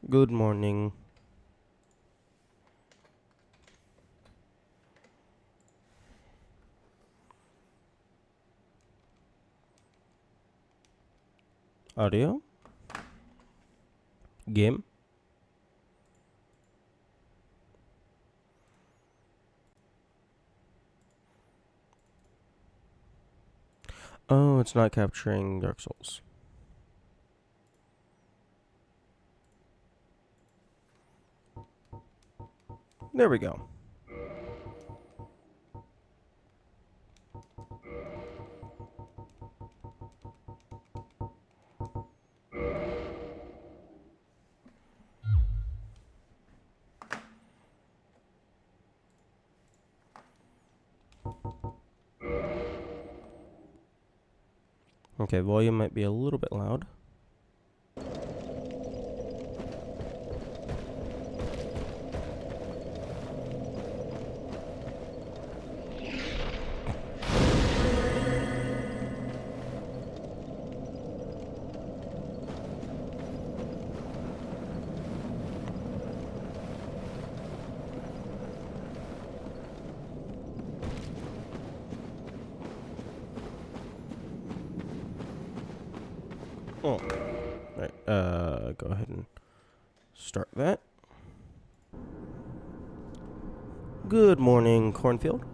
Good morning. Audio? Game? Oh, it's not capturing Dark Souls. There we go. Okay, volume might be a little bit loud. Oh, right. Go ahead and start that. Good morning, Cornfield.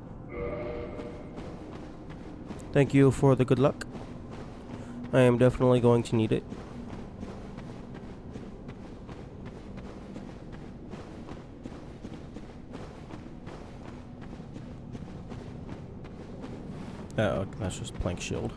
Thank you for the good luck. I am definitely going to need it. Oh, that's just plank shield.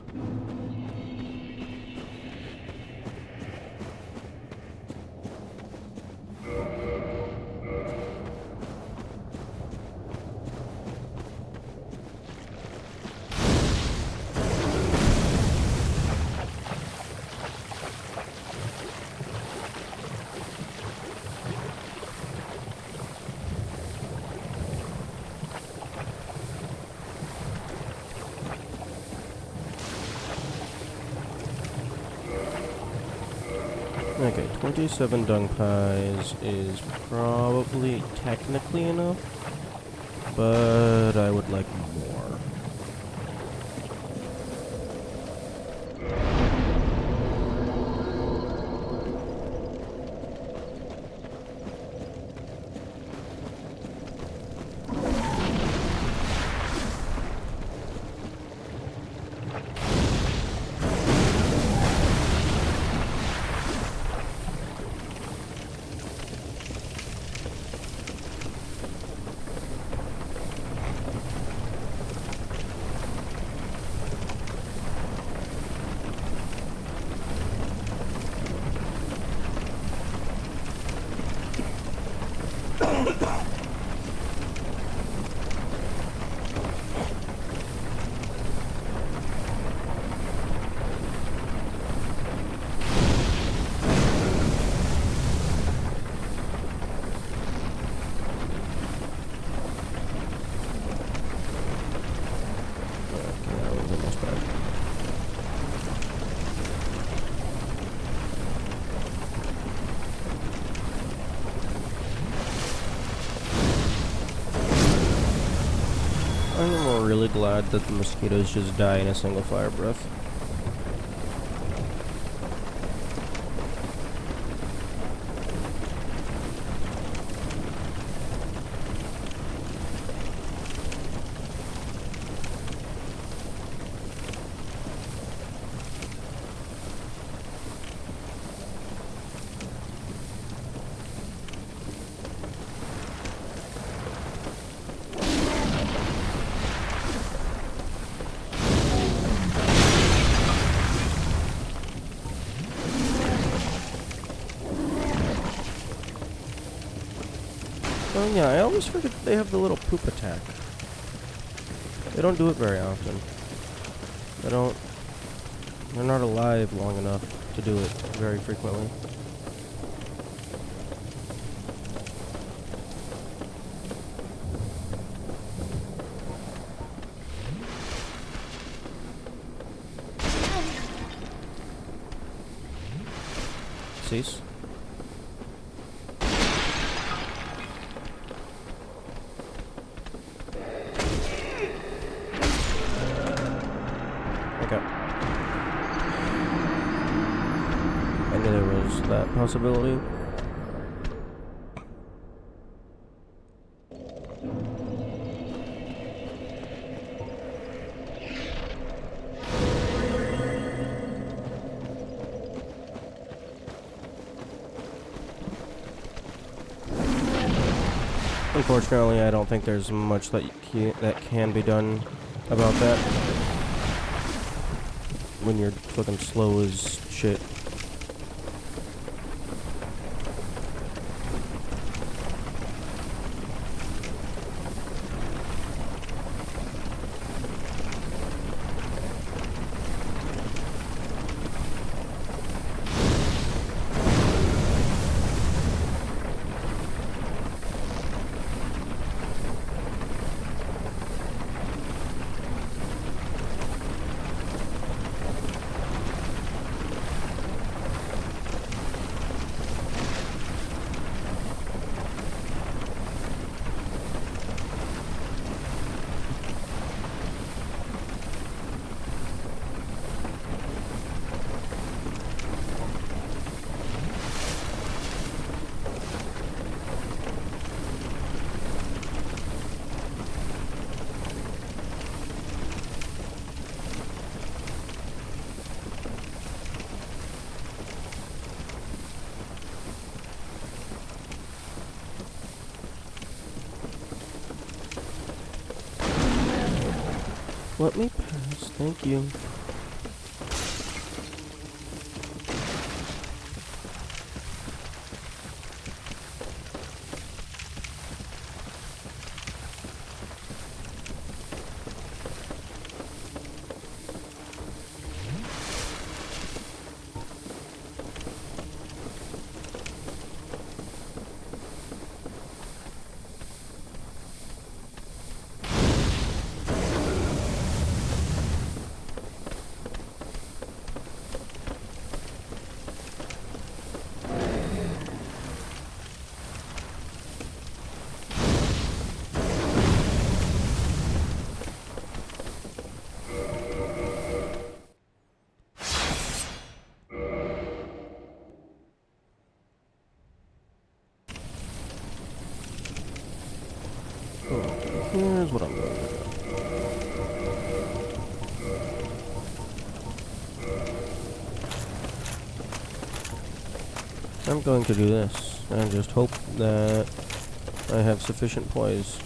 Okay, 27 dung pies is probably technically enough, but I would like more. I'm really glad that the mosquitoes just die in a single fire breath. Oh yeah, I always forget that they have the little poop attack. They don't do it very often. They're not alive long enough to do it very frequently. Cease. there was that possibility. Unfortunately, I don't think there's much that can be done about that when you're fucking slow as shit. Let me pass, thank you. Here's what I'm going to do. I'm going to do this and just hope that I have sufficient poise.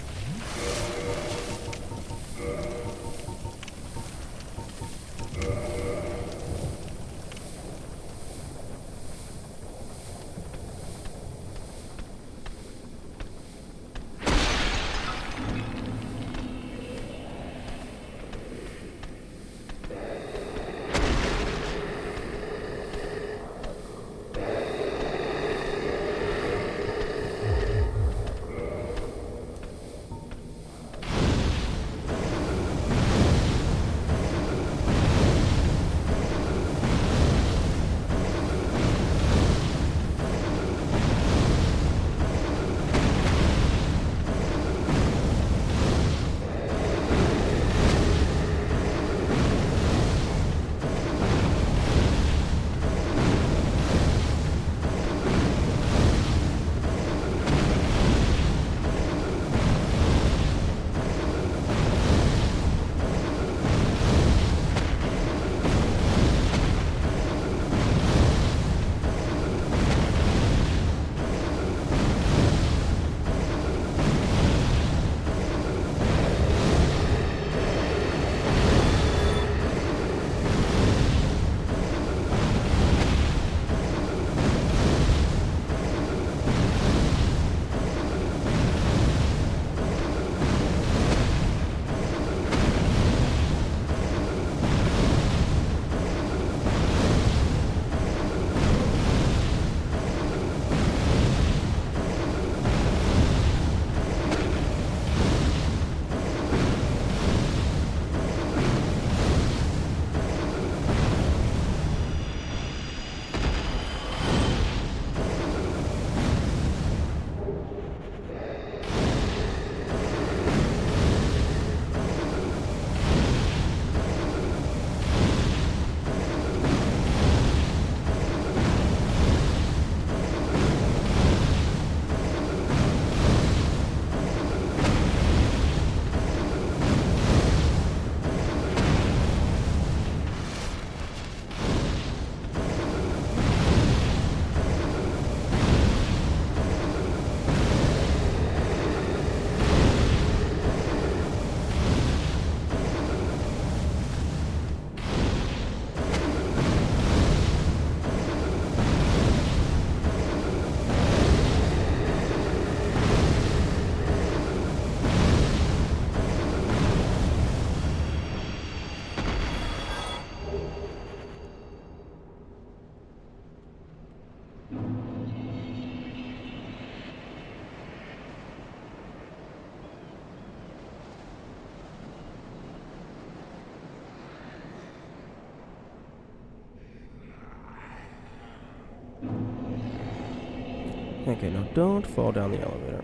Okay, now don't fall down the elevator.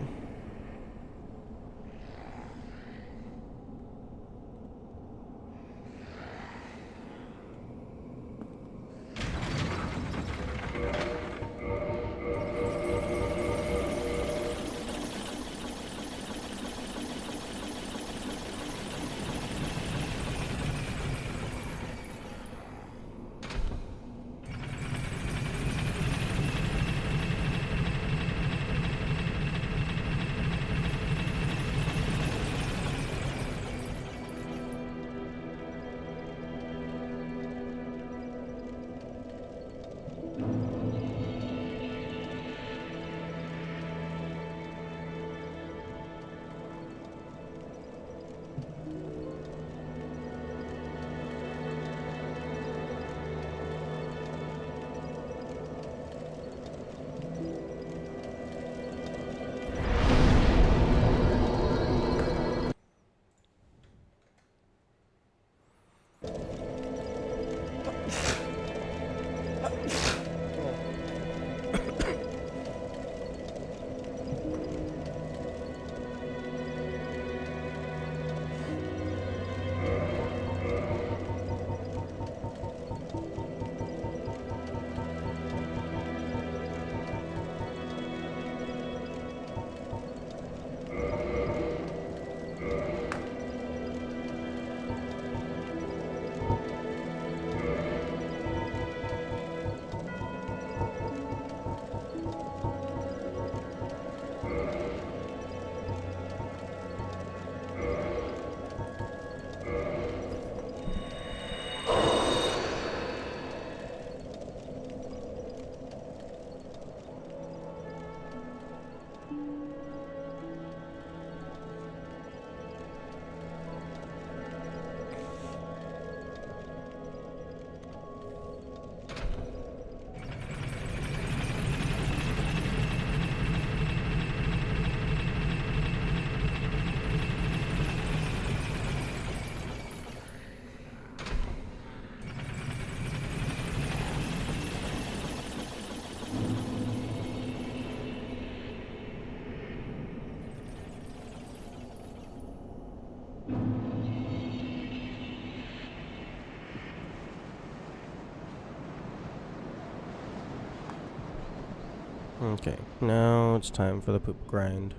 Okay, now it's time for the poop grind.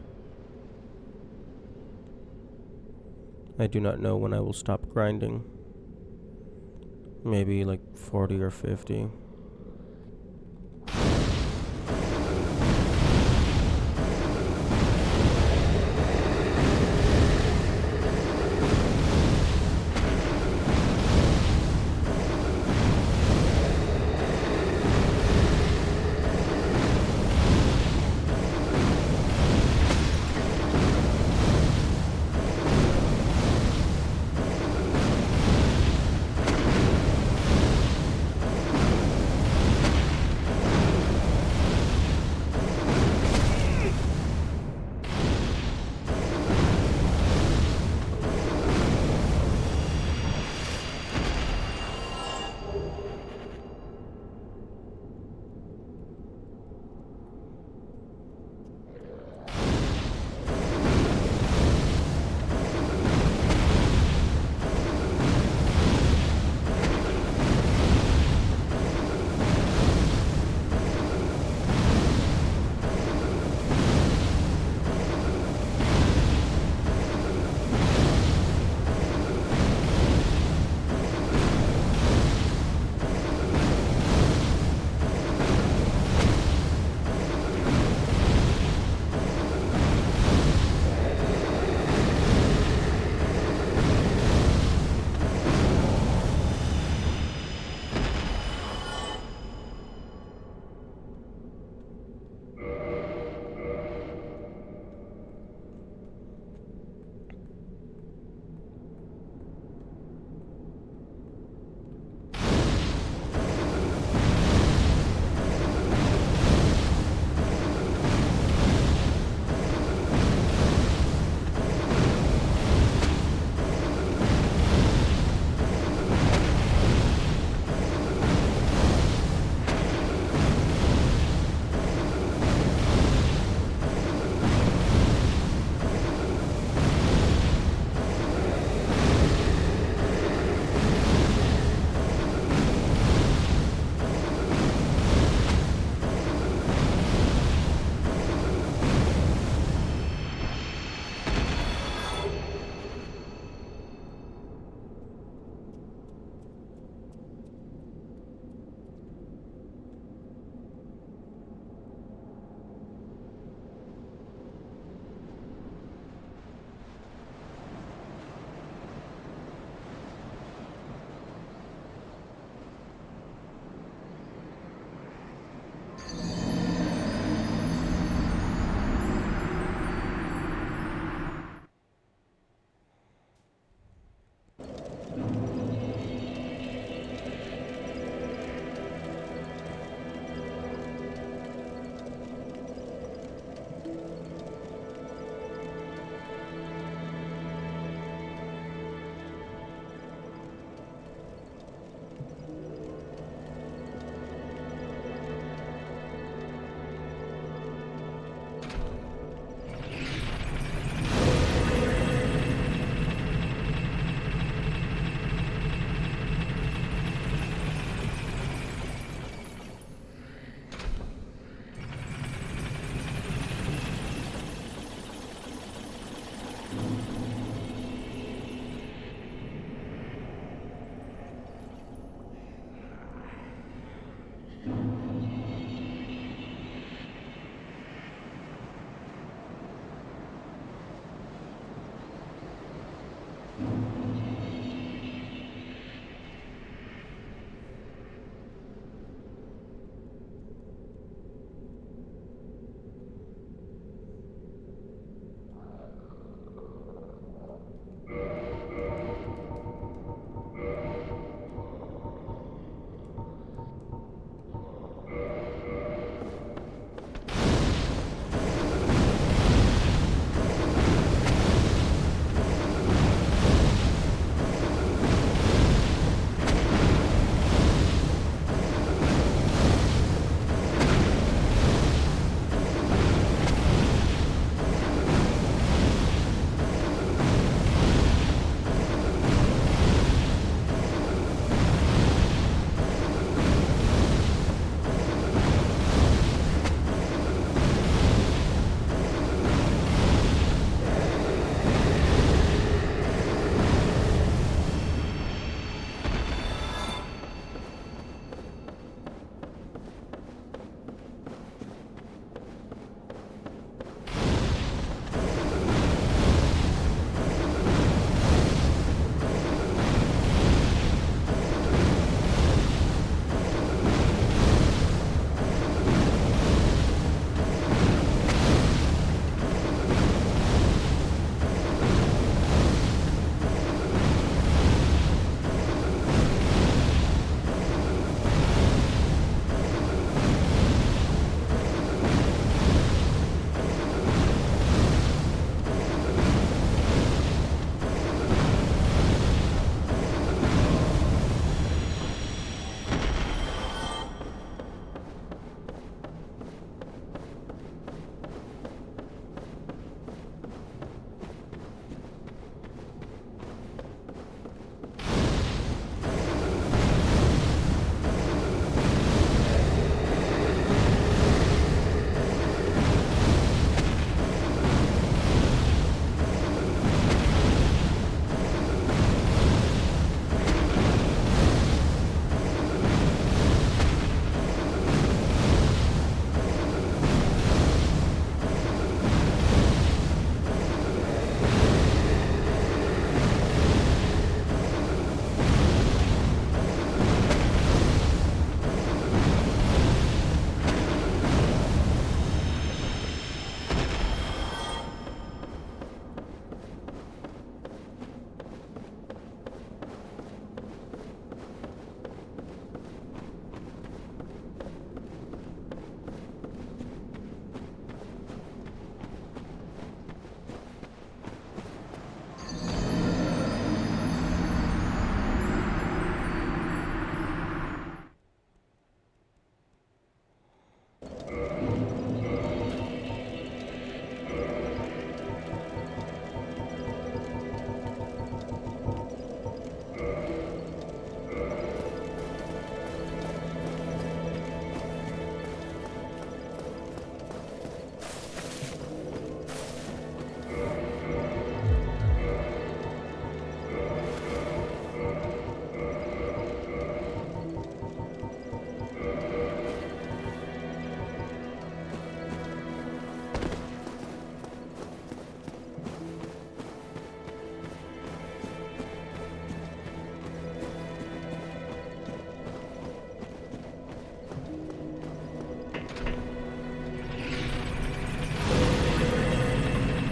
I do not know when I will stop grinding. Maybe like 40 or 50.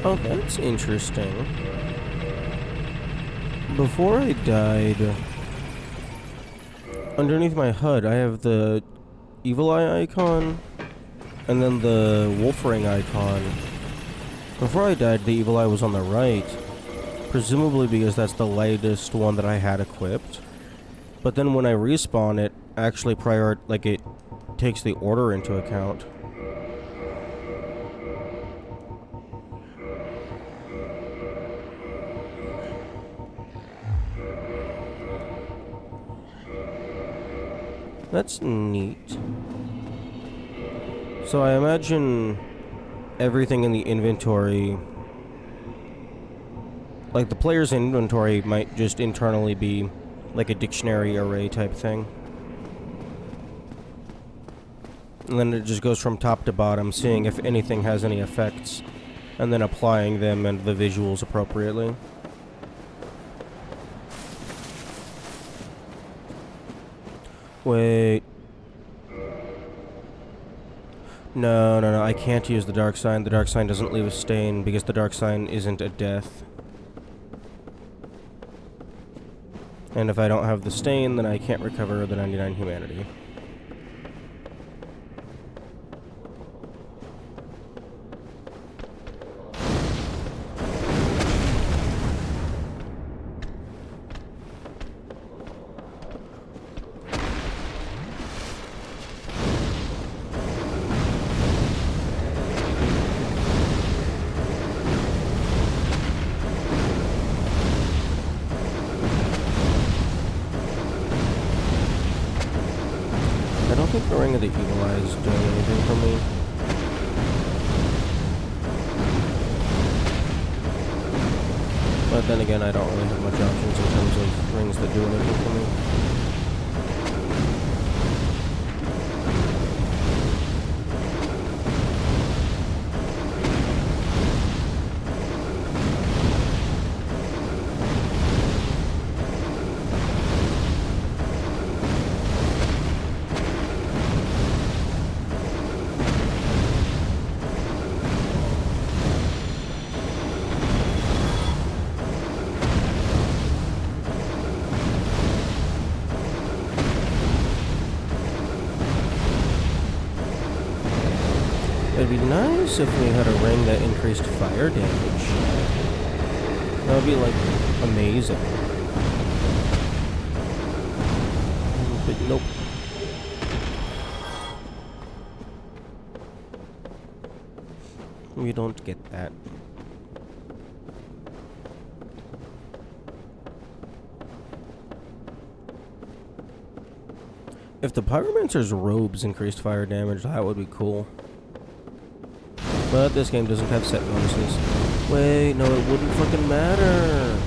Oh, that's interesting. Before I died, underneath my HUD, I have the Evil Eye icon, and then the Wolf Ring icon. Before I died, the Evil Eye was on the right, presumably because that's the latest one that I had equipped. But then when I respawn, it actually it takes the order into account. That's neat. So I imagine everything in the inventory, like the player's inventory, might just internally be like a dictionary array type thing. And then it just goes from top to bottom, seeing if anything has any effects, and then applying them and the visuals appropriately. Wait. No, I can't use the dark sign. The dark sign doesn't leave a stain because the dark sign isn't a death. And if I don't have the stain, then I can't recover the 99 humanity. I don't think the Ring of the Evil Eye is doing anything for me. But then again, I don't really have much options in terms of rings that do anything for me. It'd be nice if we had a ring that increased fire damage. That would be, like, amazing. But nope. We don't get that. If the Pyromancer's robes increased fire damage, that would be cool. But this game doesn't have set bonuses. Wait, no, it wouldn't fucking matter.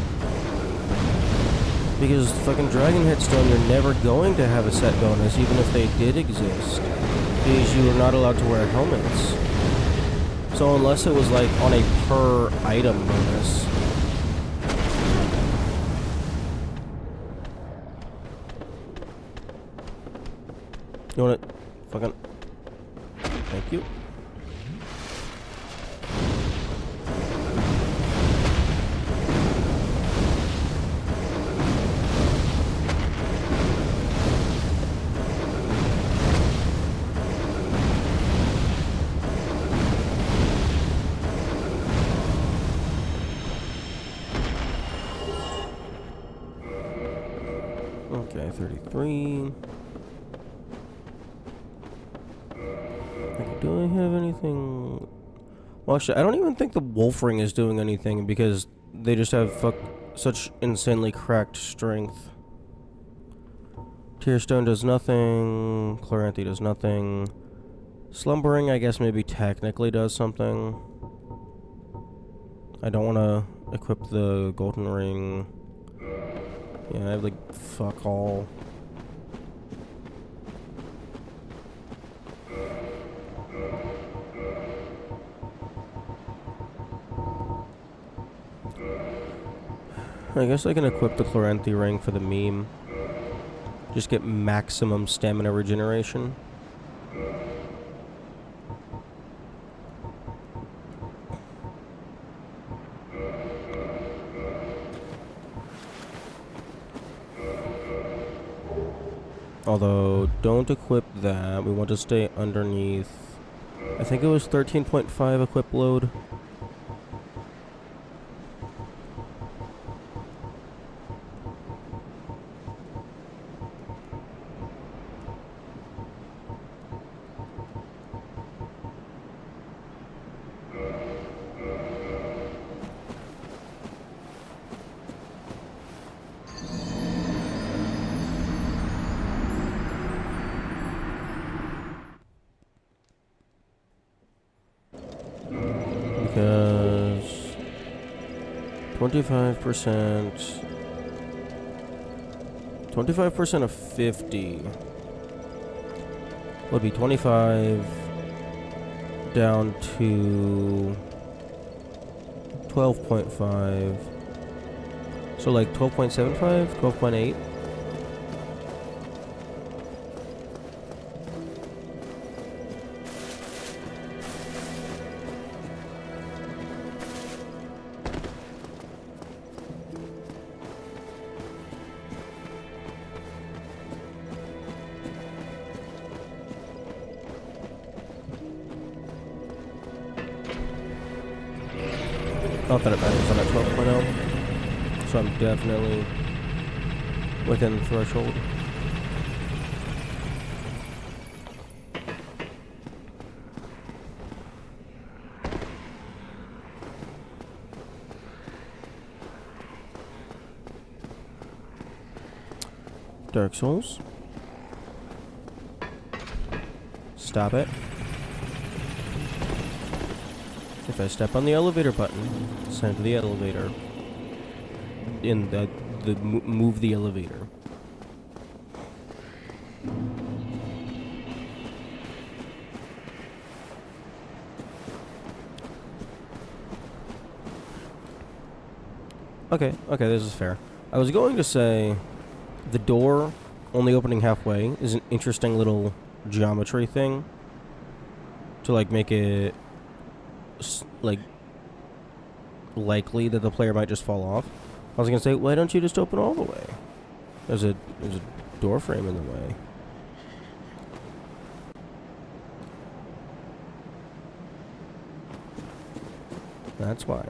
Because fucking Dragon Headstone, you're never going to have a set bonus, even if they did exist. Because you are not allowed to wear helmets. So unless it was like on a per item bonus. You want it? Fucking. Thank you. Okay, 33. Okay, do I have anything? Well, actually, I don't even think the Wolf Ring is doing anything because they just have such insanely cracked strength. Tearstone does nothing. Chloranthy does nothing. Slumbering, I guess, maybe technically does something. I don't want to equip the Golden Ring. Yeah, I have, like, fuck all. I guess I can equip the Chloranthy Ring for the meme. Just get maximum stamina regeneration. Although, don't equip that. We want to stay underneath. I think it was 13.5 equip load. Because 25% of 50 would be 25 down to 12.5. So like 12.75, 12.8. Not that it matters, I'm at 12.0, so I'm definitely within the threshold. Dark Souls. Stop it. If I step on the elevator button, send to the elevator. In the move the elevator. Okay, this is fair. I was going to say the door only opening halfway is an interesting little geometry thing to like make it like likely that the player might just fall off. I was gonna say, why don't you just open all the way? There's a door frame in the way. That's why.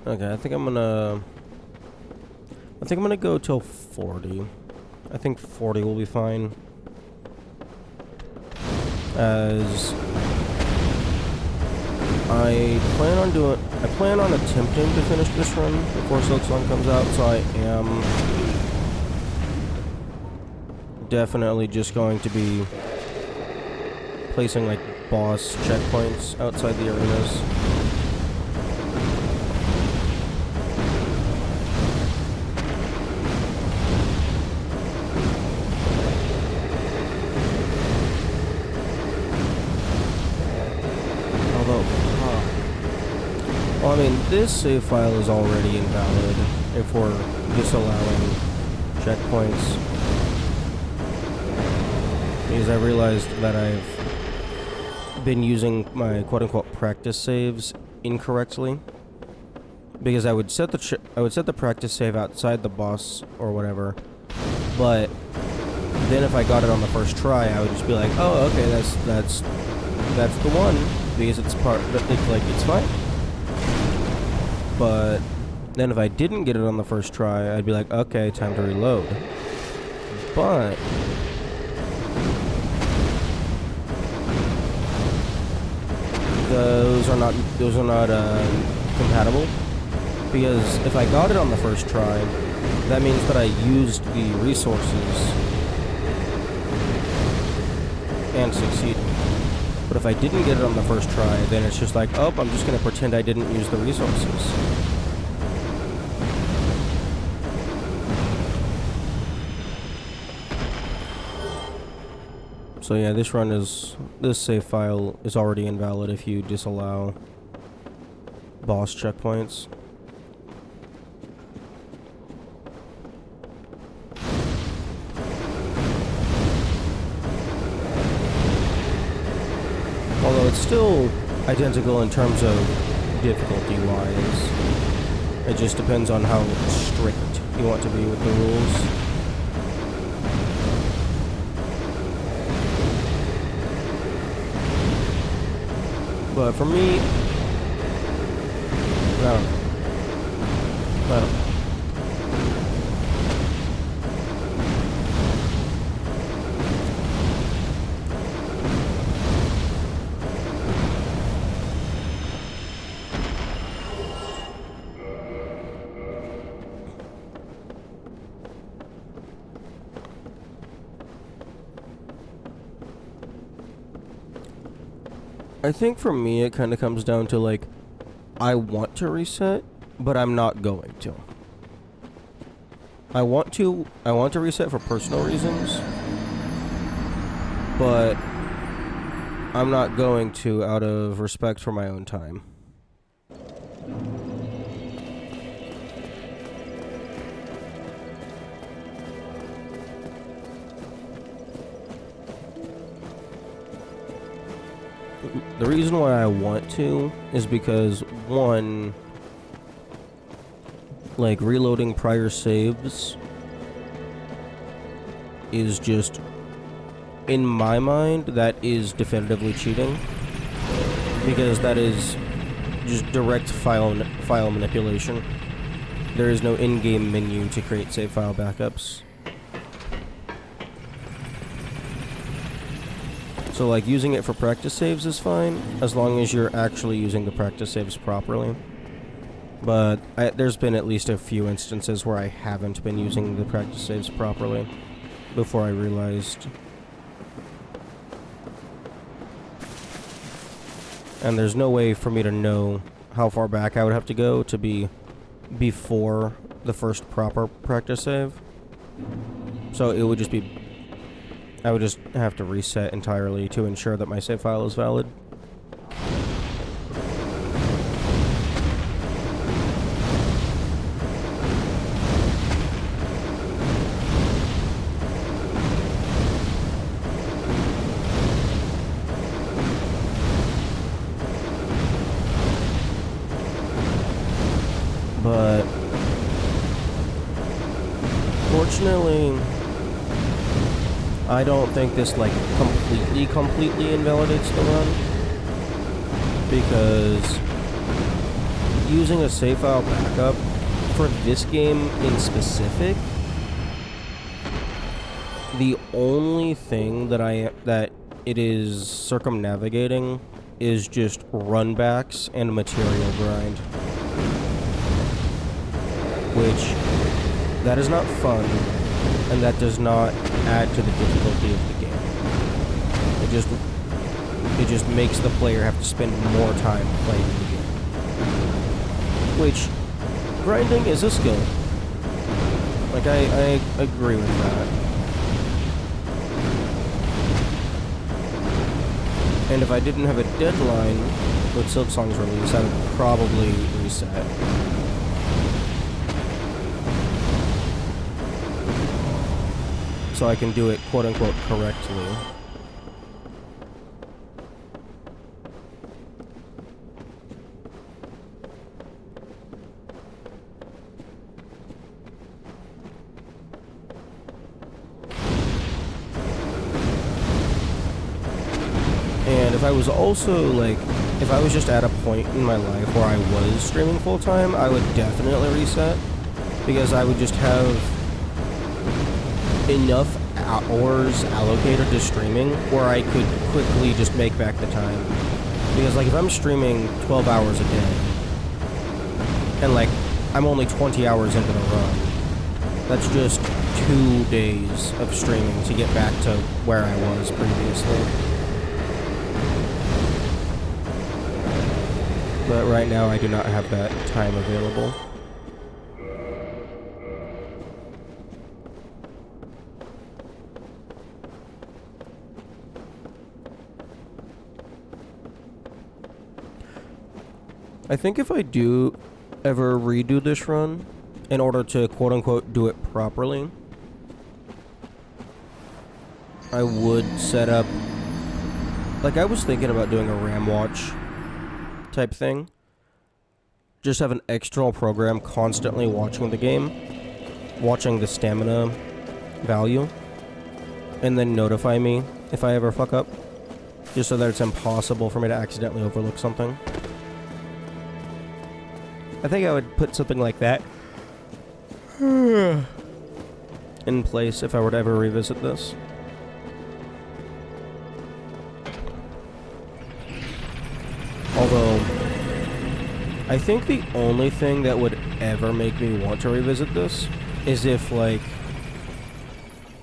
Okay, I think I'm gonna go till 40. I think 40 will be fine. As I plan on attempting to finish this run before Silksong comes out, so I am definitely just going to be placing like boss checkpoints outside the arenas. Well, I mean, this save file is already invalid if we're disallowing checkpoints. Because I realized that I've been using my quote-unquote practice saves incorrectly. Because I would set the practice save outside the boss or whatever, but then if I got it on the first try, I would just be like, oh, okay, that's the one, because it's fine. But then if I didn't get it on the first try, I'd be like, okay, time to reload. But those are not compatible, because if I got it on the first try, that means that I used the resources and succeeded. But if I didn't get it on the first try, then it's just like, oh, I'm just going to pretend I didn't use the resources. So yeah, this save file is already invalid if you disallow boss checkpoints. still identical in terms of difficulty-wise. It just depends on how strict you want to be with the rules. But for me, I don't know. I think for me, it kind of comes down to, like, I want to reset, but I'm not going to. I want to reset for personal reasons, but I'm not going to out of respect for my own time. The reason why I want to is because, one, like, reloading prior saves is just, in my mind, that is definitively cheating. Because that is just direct file manipulation. There is no in-game menu to create save file backups. So, like, using it for practice saves is fine, as long as you're actually using the practice saves properly. But there's been at least a few instances where I haven't been using the practice saves properly before I realized. And there's no way for me to know how far back I would have to go to be before the first proper practice save. So it would just be... I would just have to reset entirely to ensure that my save file is valid. But fortunately, I don't think this, like, completely invalidates the run, because using a save file backup for this game in specific, the only thing that it is circumnavigating is just runbacks and material grind, which that is not fun. And that does not add to the difficulty of the game. It just makes the player have to spend more time playing the game. Which, grinding is a skill. Like, I agree with that. And if I didn't have a deadline with Silksong's release, I would probably reset. So I can do it quote-unquote correctly. And if I was also, like, if I was just at a point in my life where I was streaming full-time, I would definitely reset, because I would just have enough hours allocated to streaming where I could quickly just make back the time. Because, like, if I'm streaming 12 hours a day, and, like, I'm only 20 hours into the run, that's just 2 days of streaming to get back to where I was previously. But right now I do not have that time available. I think if I do ever redo this run, in order to quote-unquote do it properly, I would set up Like, I was thinking about doing a RAM watch type thing. Just have an external program constantly watching the game, watching the stamina value, and then notify me if I ever fuck up, just so that it's impossible for me to accidentally overlook something. I think I would put something like that in place if I were to ever revisit this. Although, I think the only thing that would ever make me want to revisit this is if, like,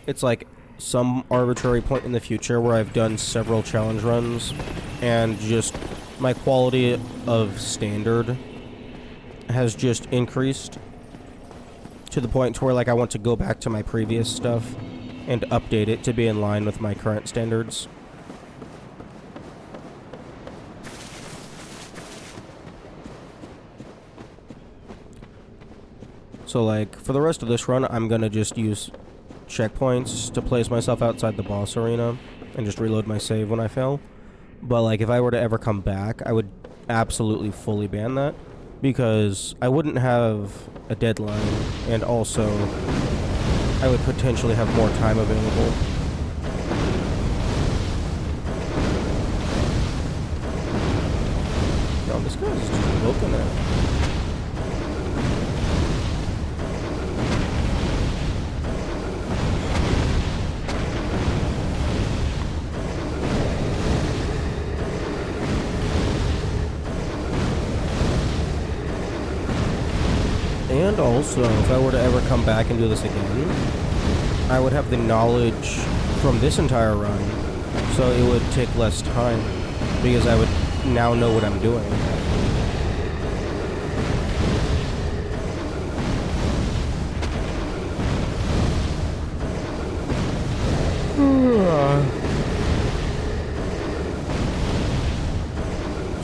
it's like some arbitrary point in the future where I've done several challenge runs and just my quality of standard has just increased to the point to where, like, I want to go back to my previous stuff and update it to be in line with my current standards. So, like, for the rest of this run, I'm gonna just use checkpoints to place myself outside the boss arena and just reload my save when I fail. But, like, if I were to ever come back, I would absolutely fully ban that, because I wouldn't have a deadline, and also I would potentially have more time available. No, this guy's just looking at it. And also, if I were to ever come back and do this again, I would have the knowledge from this entire run, so it would take less time, because I would now know what I'm doing.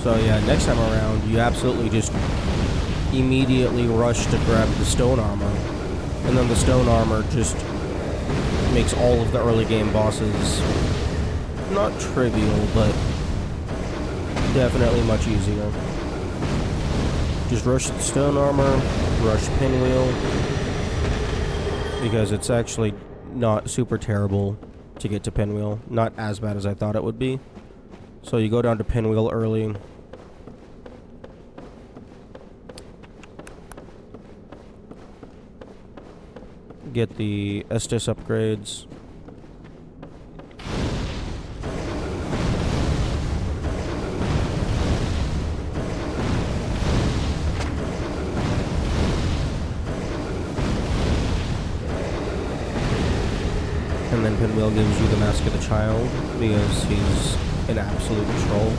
So yeah, next time around, you absolutely just immediately rush to grab the stone armor, and then the stone armor just makes all of the early game bosses not trivial, but definitely much easier. Just rush the stone armor, rush Pinwheel, because it's actually not super terrible to get to Pinwheel. Not as bad as I thought it would be. So you go down to Pinwheel early. Get the Estus upgrades. And then Pinwheel gives you the Mask of the Child, because he's an absolute troll.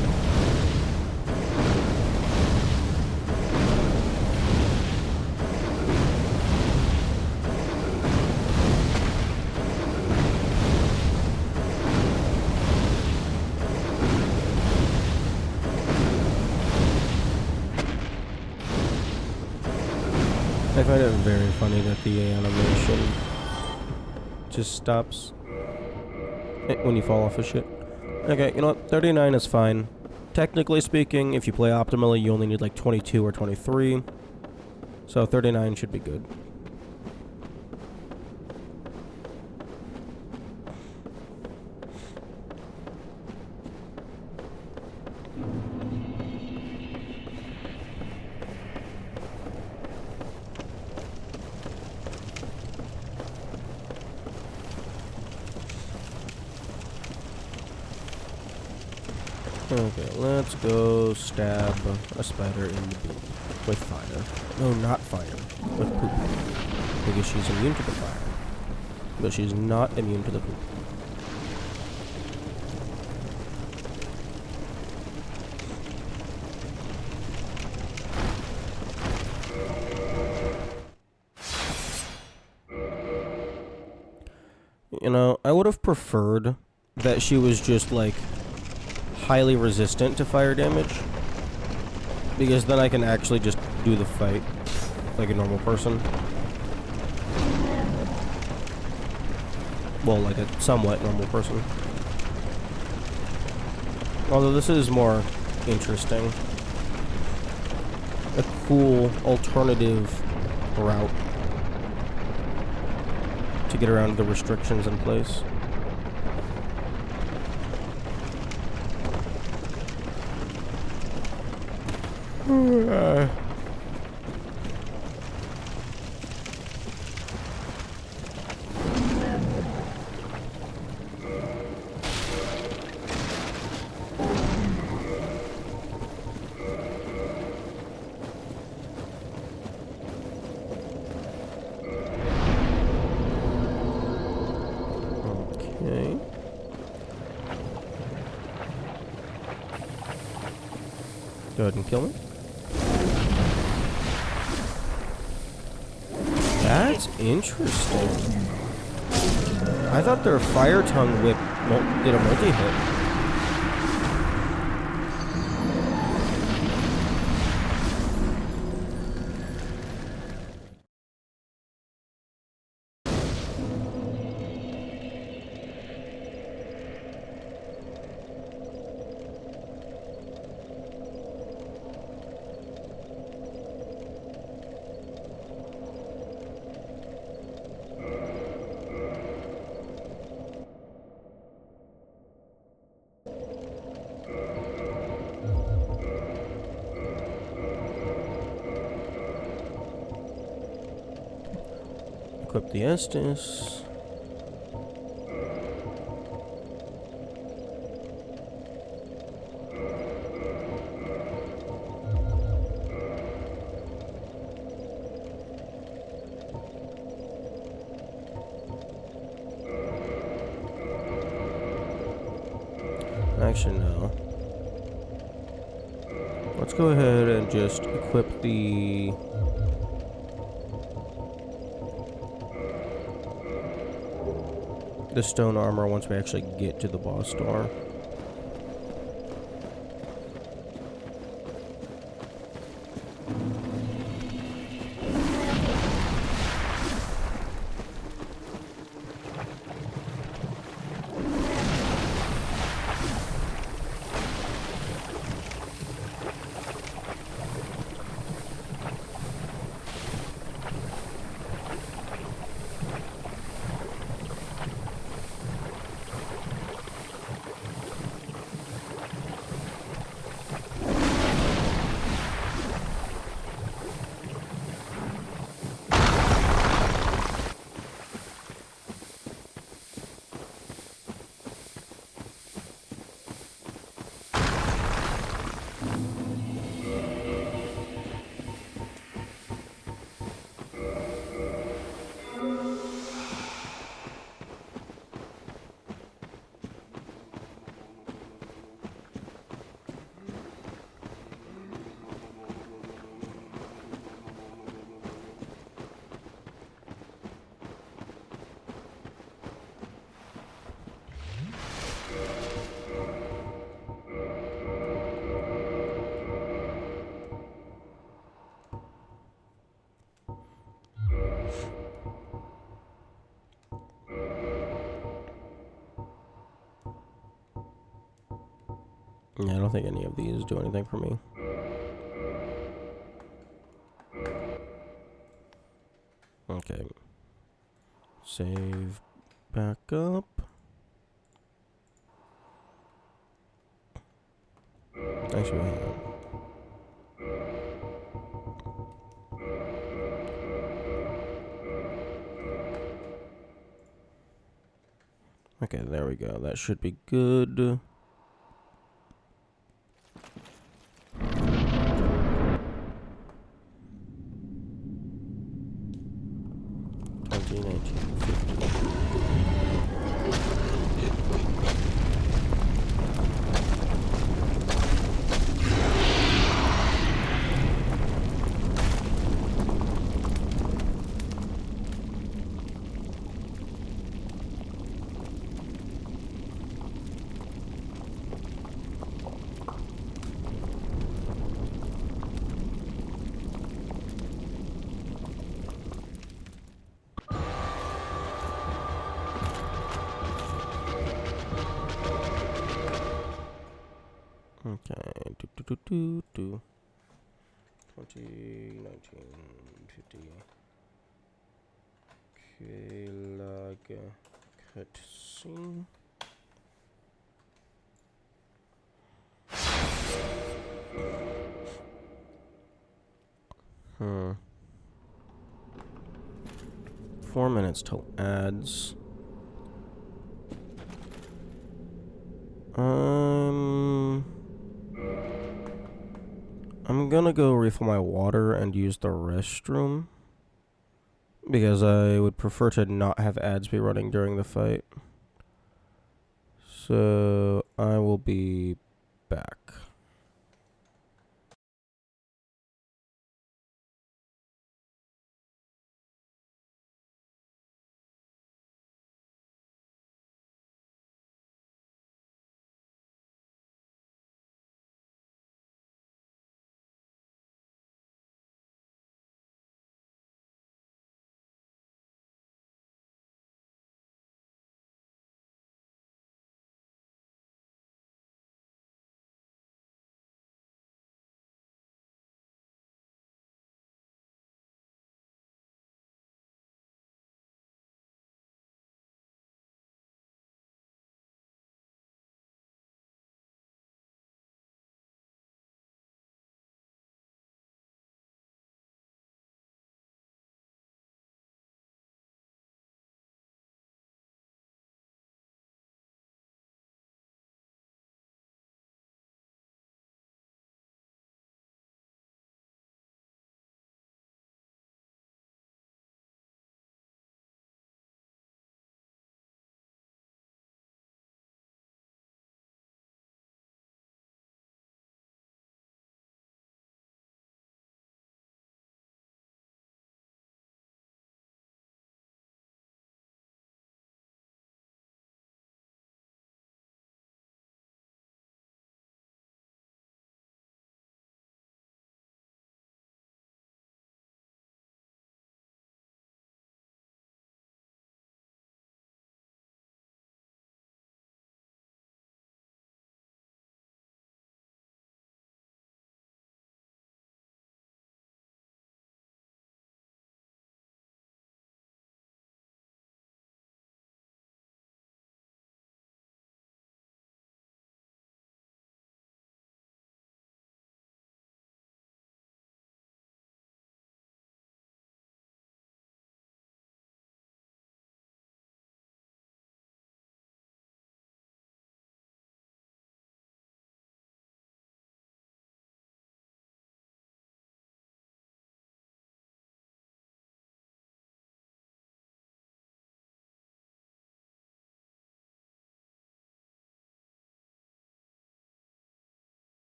I find it very funny that the animation just stops when you fall off of shit. Okay, you know what? 39 is fine. Technically speaking, if you play optimally, you only need like 22 or 23. So 39 should be good. Okay, let's go stab a spider in the boot with fire. No, not fire. With poop. Because she's immune to the fire. But she's not immune to the poop. You know, I would have preferred that she was just, like, highly resistant to fire damage, because then I can actually just do the fight like a normal person. Well, like a somewhat normal person. Although this is more interesting. A cool alternative route to get around the restrictions in place. Okay. Go ahead and kill me. That's interesting. I thought their fire tongue whip did a multi-hit. Equip the Estus. Actually, no. Let's go ahead and just equip the stone armor once we actually get to the boss door. Yeah, I don't think any of these do anything for me. Okay. Save back up. Actually, hang on. Okay, there we go. That should be good. do. 20, 19, 50. Okay, lag. Cutscene. Hmm. 4 minutes till ads. I'm gonna go refill my water and use the restroom. Because I would prefer to not have ads be running during the fight. So I will be back.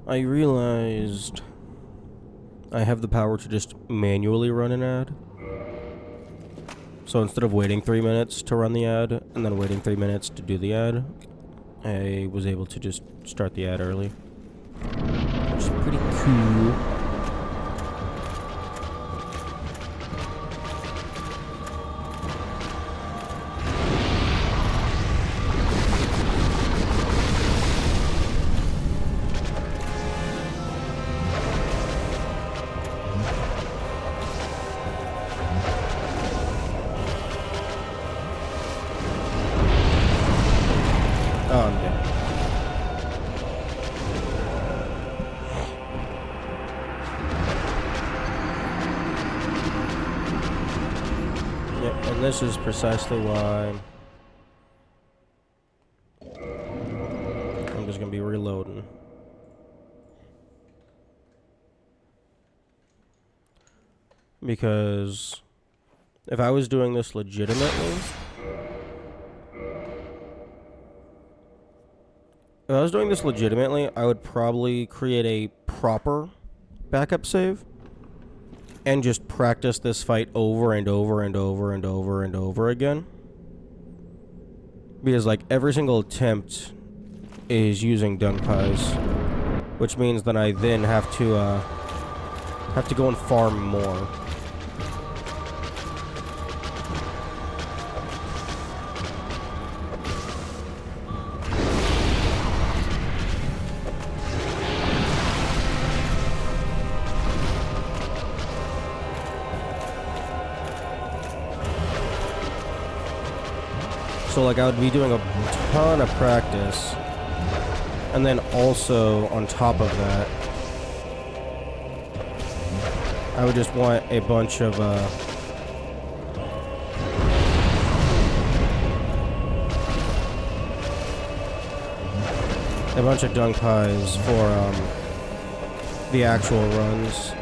I realized I have the power to just manually run an ad. So instead of waiting 3 minutes to run the ad and then waiting 3 minutes to do the ad, I was able to just start the ad early. Which is pretty cool. Oh, I'm dead. Yep, and this is precisely why I'm just gonna be reloading. Because if I was doing this legitimately, I would probably create a proper backup save and just practice this fight over and over and over and over and over again. Because like every single attempt is using dunk pies, which means that I then have to go and farm more. So like I would be doing a ton of practice, and then also on top of that, I would just want a bunch of dunk pies for the actual runs.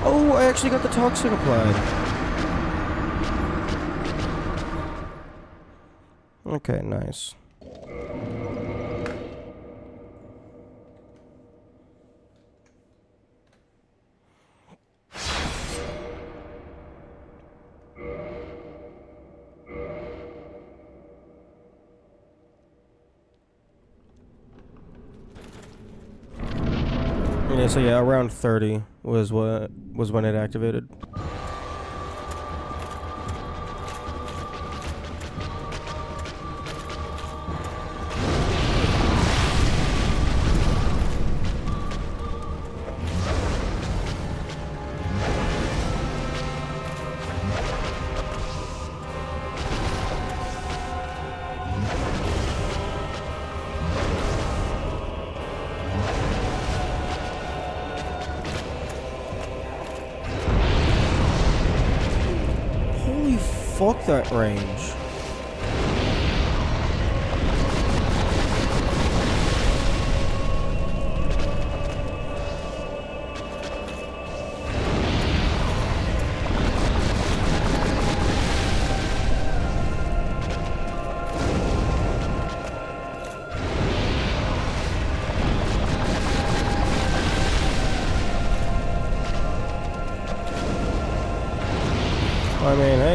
Oh, I actually got the toxic applied. Okay, nice. Yeah, so yeah, around 30 was when it activated. Fuck that range.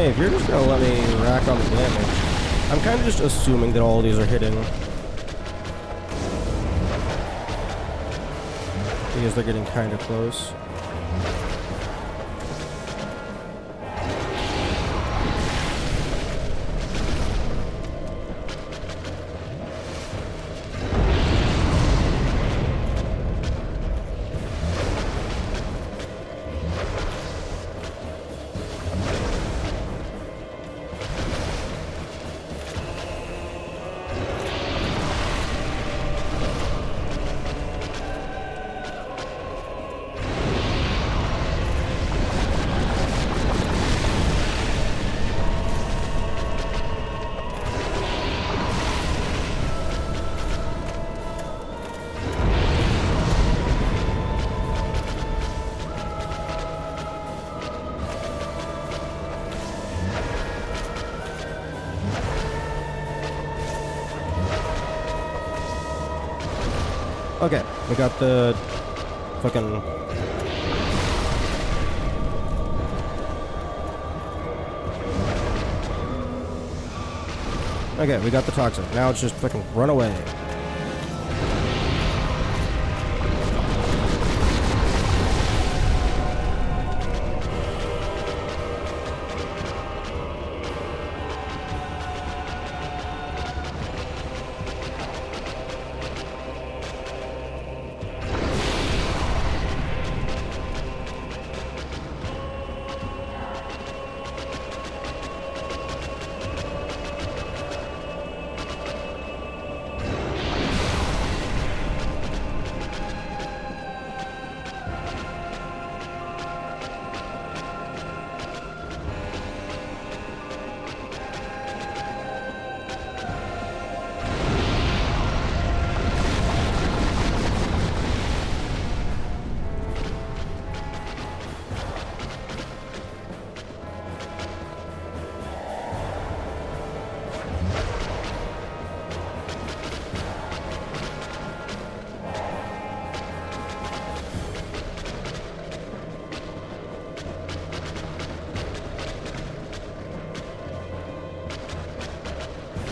Hey, if you're just gonna let me rack on the damage, I'm kind of just assuming that all of these are hitting. Because they're getting kind of close. Okay, we got the fucking... Okay, we got the toxic. Now it's just fucking run away.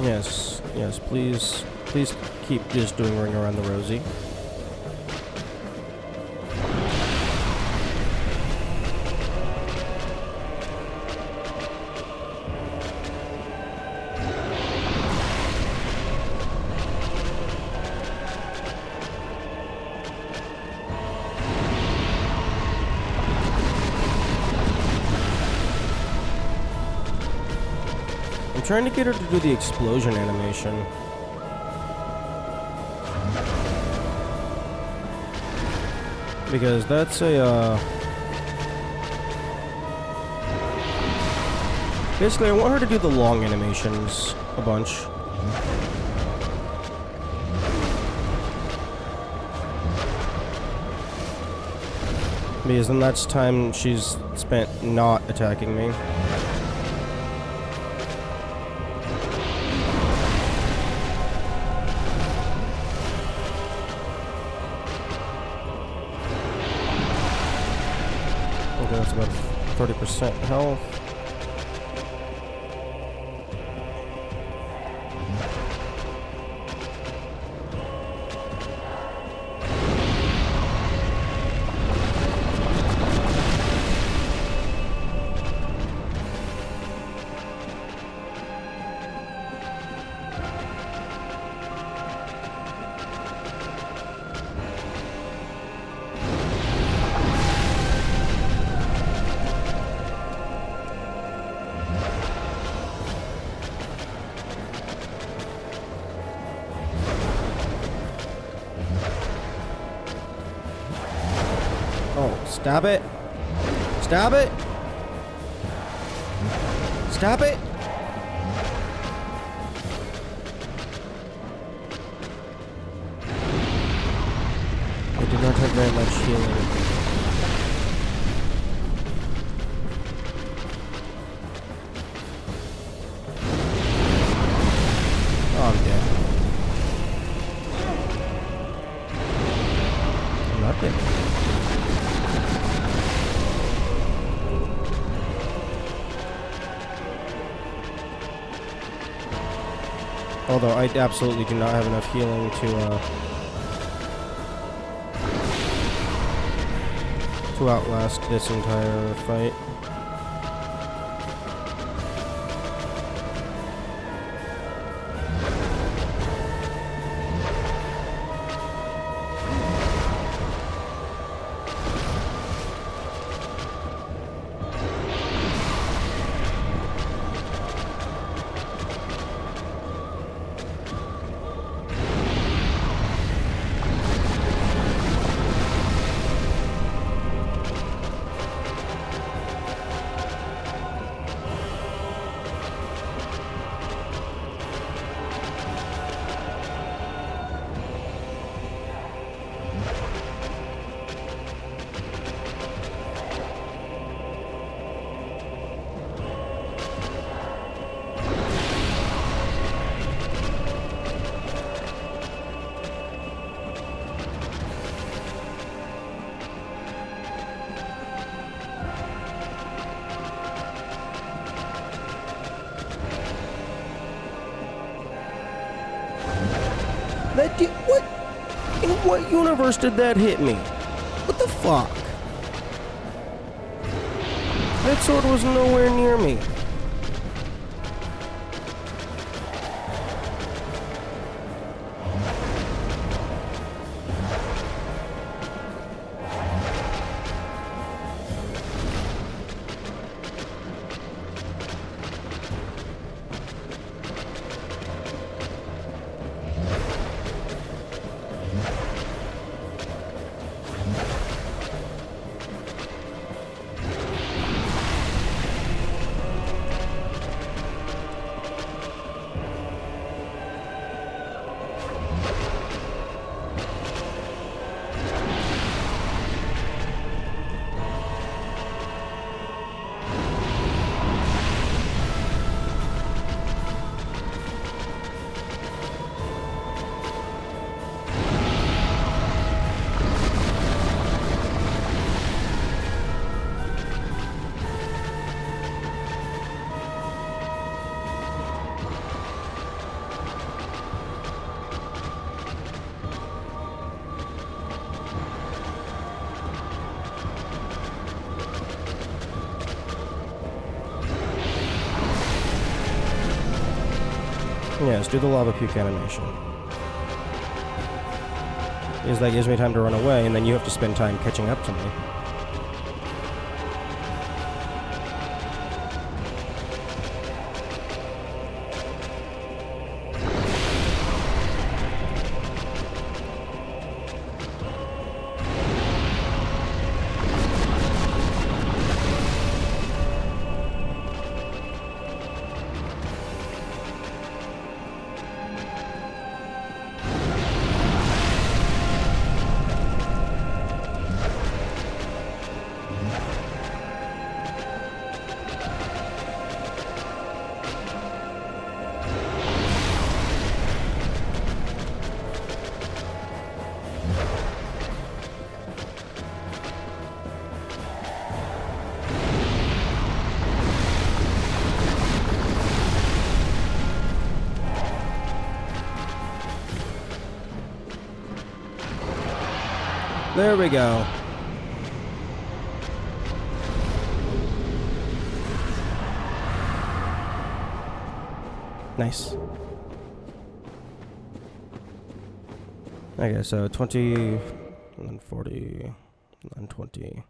Yes, yes, please keep just doing Ring Around the Rosie. I'm trying to get her to do the explosion animation. Because that's a, basically, I want her to do the long animations a bunch. Because then that's time she's spent not attacking me. Okay, that's about 30% health. Oh, stab it! Stab it! Stab it! I do not have very much healing. Oh, I'm dead. I'm not dead. Although I absolutely do not have enough healing to outlast this entire fight. That did what? In what universe did that hit me? What the fuck? That sword was nowhere near me. Yes, do the lava puke animation. Because that gives me time to run away, and then you have to spend time catching up to me. There we go. Nice. Okay, so 20, and then 40, and then 20.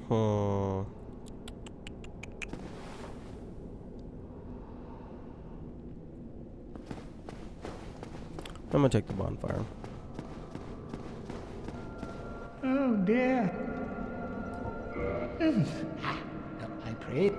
Hmm. I'm gonna take the bonfire. Oh dear. I pray.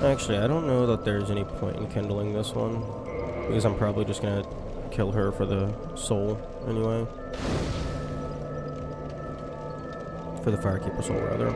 Actually, I don't know that there's any point in kindling this one, because I'm probably just gonna kill her for the soul anyway. For the Firekeeper soul, rather.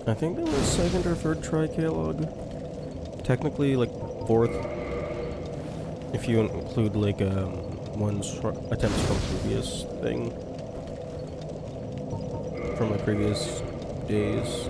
I think that was second or third try, K-Log. Technically, like, fourth, if you include, like, one's attempts from previous thing. From the previous days.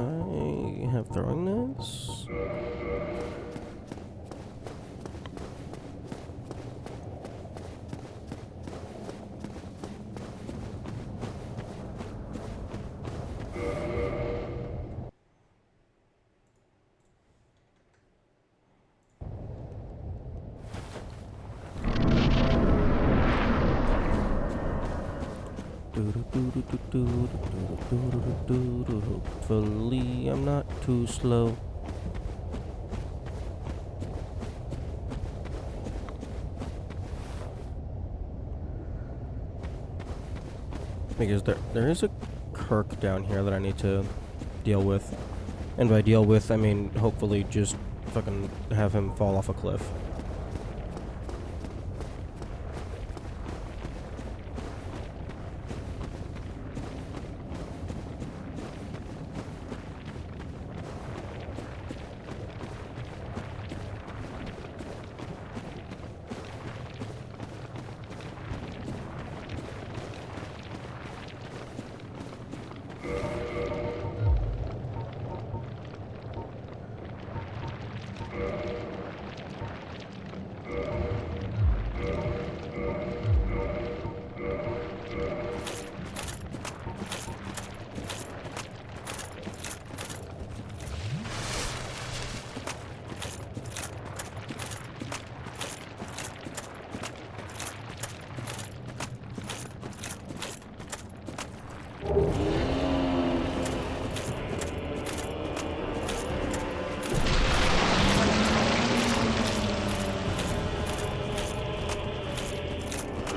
I have throwing knives. Hopefully I'm not too slow. Because there is a Kirk down here that I need to deal with. And by deal with, I mean hopefully just fucking have him fall off a cliff.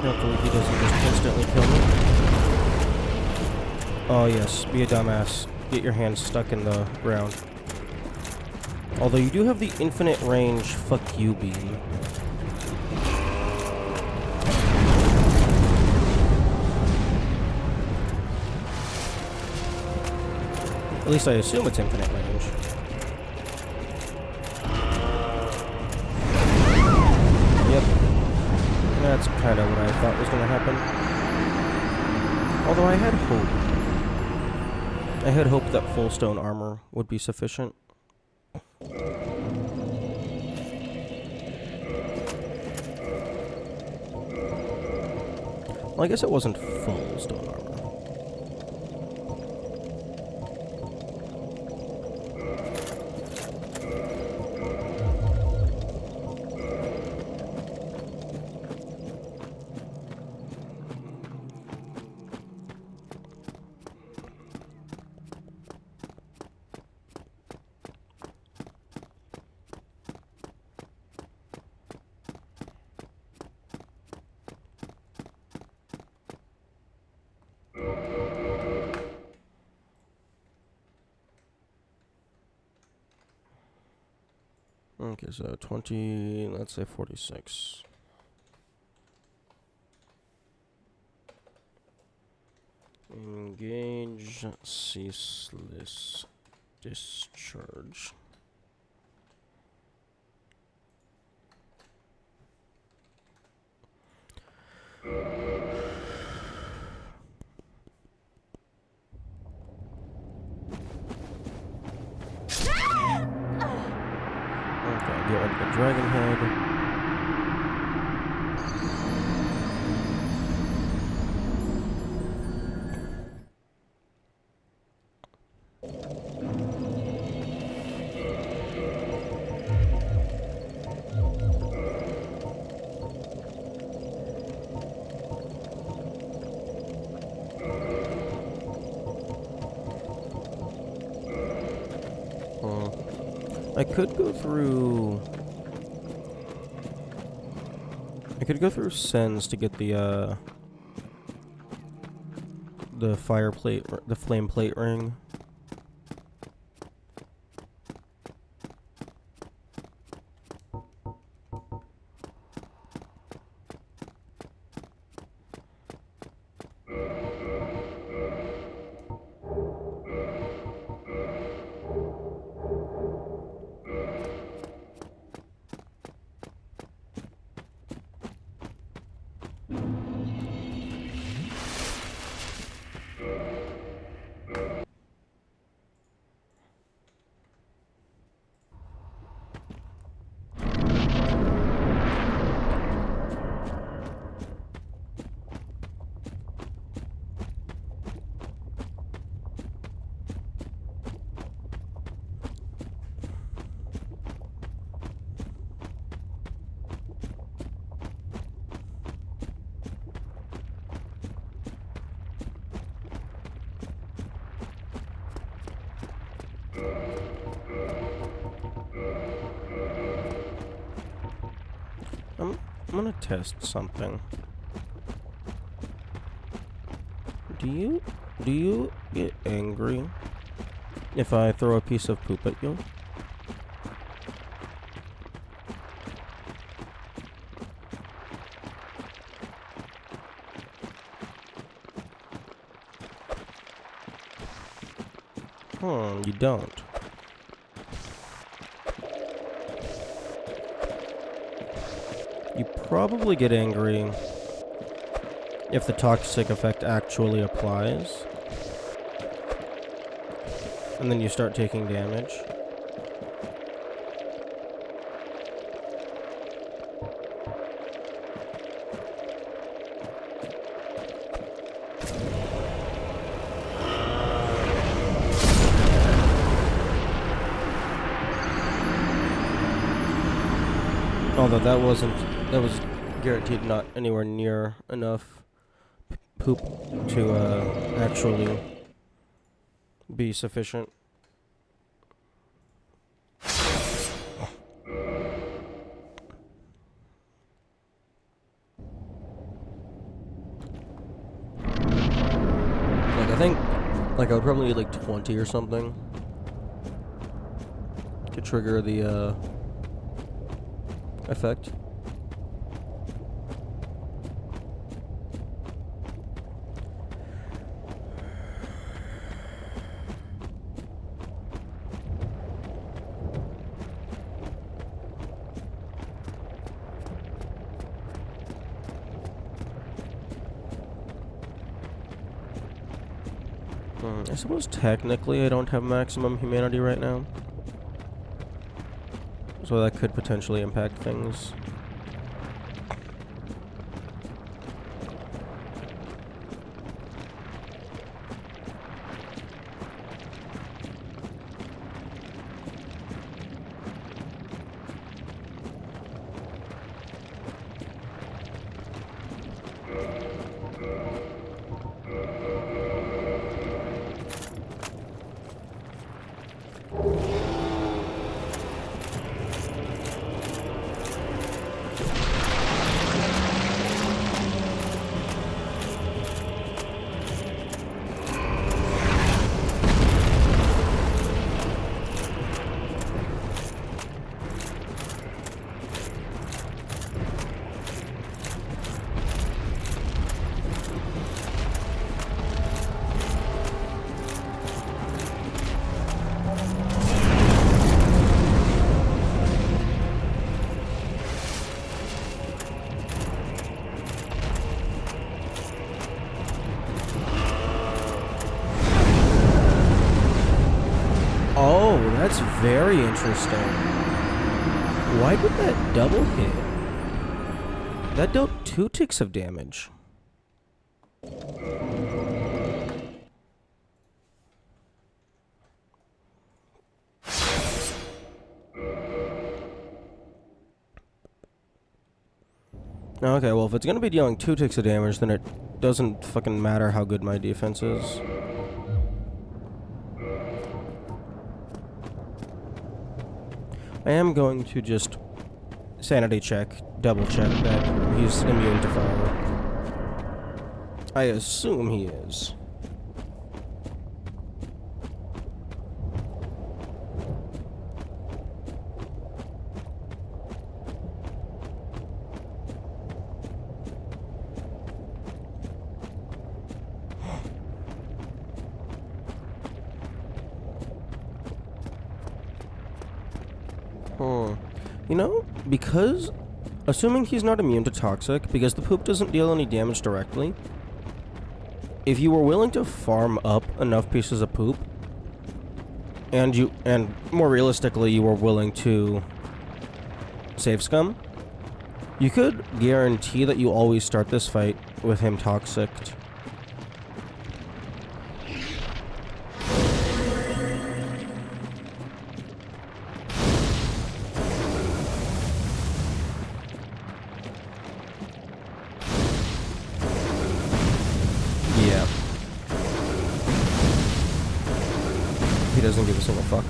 Hopefully he doesn't just instantly kill me. Oh yes, be a dumbass. Get your hands stuck in the ground. Although you do have the infinite range fuck you beam. At least I assume it's infinite range. Yep. That's kind of what I thought was going to happen. Although I had hope. I had hope that full stone armor would be sufficient. Well, I guess it wasn't full stone armor. Okay, so 20, let's say 46. Engage ceaseless discharge. Okay, get rid of the dragon head. I could go through... I could go through Sens to get the fire plate, the flame plate ring. I'm gonna test something. Do you get angry if I throw a piece of poop at you? You don't. You probably get angry if the toxic effect actually applies. And then you start taking damage. Although that was guaranteed not anywhere near enough poop to actually be sufficient. Like, I think, like, I would probably need like 20 or something to trigger the effect. I suppose technically I don't have maximum humanity right now. So that could potentially impact things. Oh, that's very interesting. Why did that double hit? That dealt 2 ticks of damage. Okay, well, if it's gonna be dealing 2 ticks of damage, then it doesn't fucking matter how good my defense is. I am going to just sanity check, double check that he's immune to fire. I assume he is. You know, because, assuming he's not immune to toxic, because the poop doesn't deal any damage directly, if you were willing to farm up enough pieces of poop, and more realistically, you were willing to save scum, you could guarantee that you always start this fight with him toxicked. Yeah. He doesn't give a single fuck.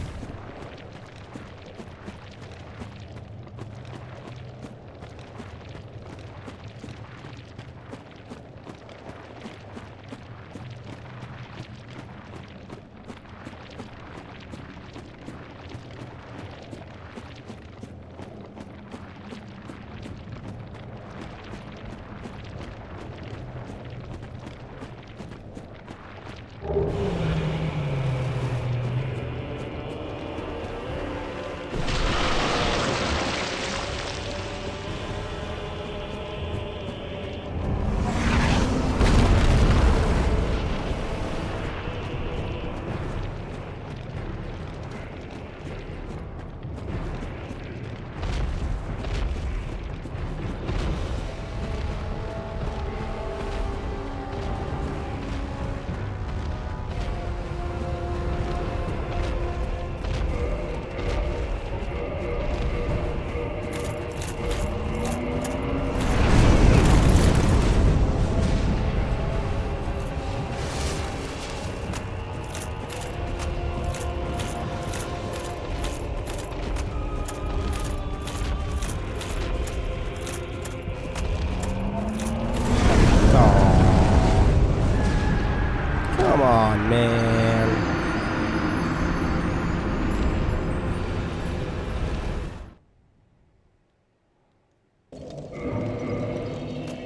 Come on, man.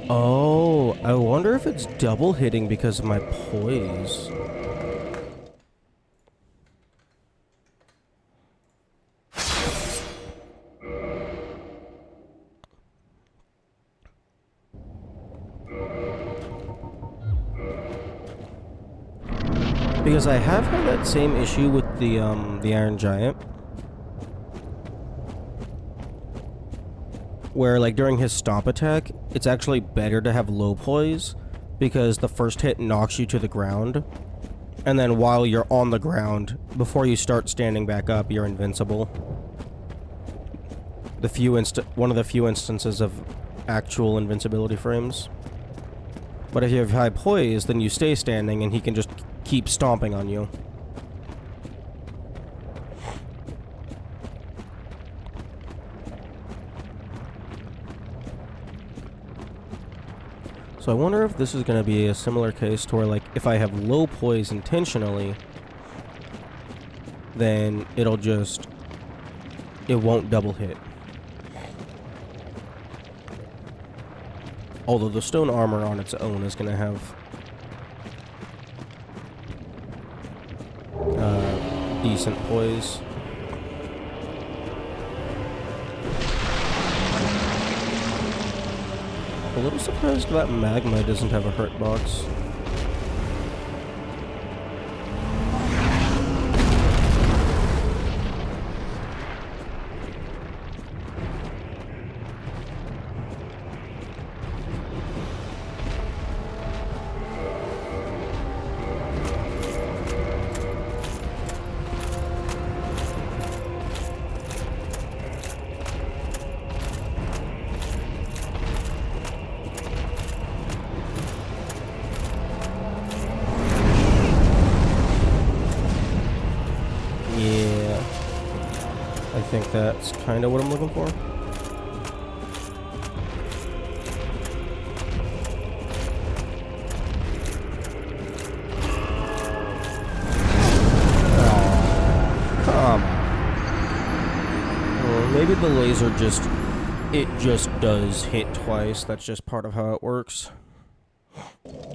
Oh, I wonder if it's double hitting because of my poise. Because I have had that same issue with the Iron Giant. where like during his stomp attack, it's actually better to have low poise because the first hit knocks you to the ground, and then while you're on the ground, before you start standing back up, you're invincible. One of the few instances of actual invincibility frames. But if you have high poise, then you stay standing and he can just keep stomping on you. So I wonder if this is going to be a similar case to where, like, if I have low poise intentionally, then it won't double hit. Although the stone armor on its own is going to have decent poise. A little surprised that magma doesn't have a hurt box. I think that's kind of what I'm looking for. Oh, come on. Or maybe the laser it just does hit twice. That's just part of how it works.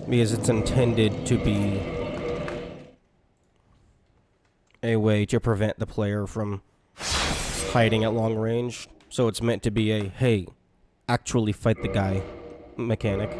Because it's intended to be a way to prevent the player from hiding at long range, so it's meant to be a, hey, actually fight the guy mechanic.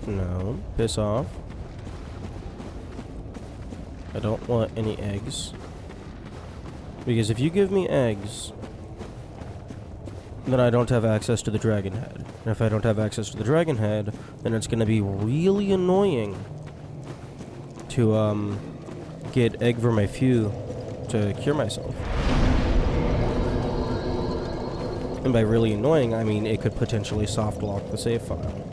No, piss off. I don't want any eggs. Because if you give me eggs, then I don't have access to the dragon head. And if I don't have access to the dragon head, then it's going to be really annoying to get egg vermifew to cure myself. And by really annoying, I mean it could potentially soft lock the save file.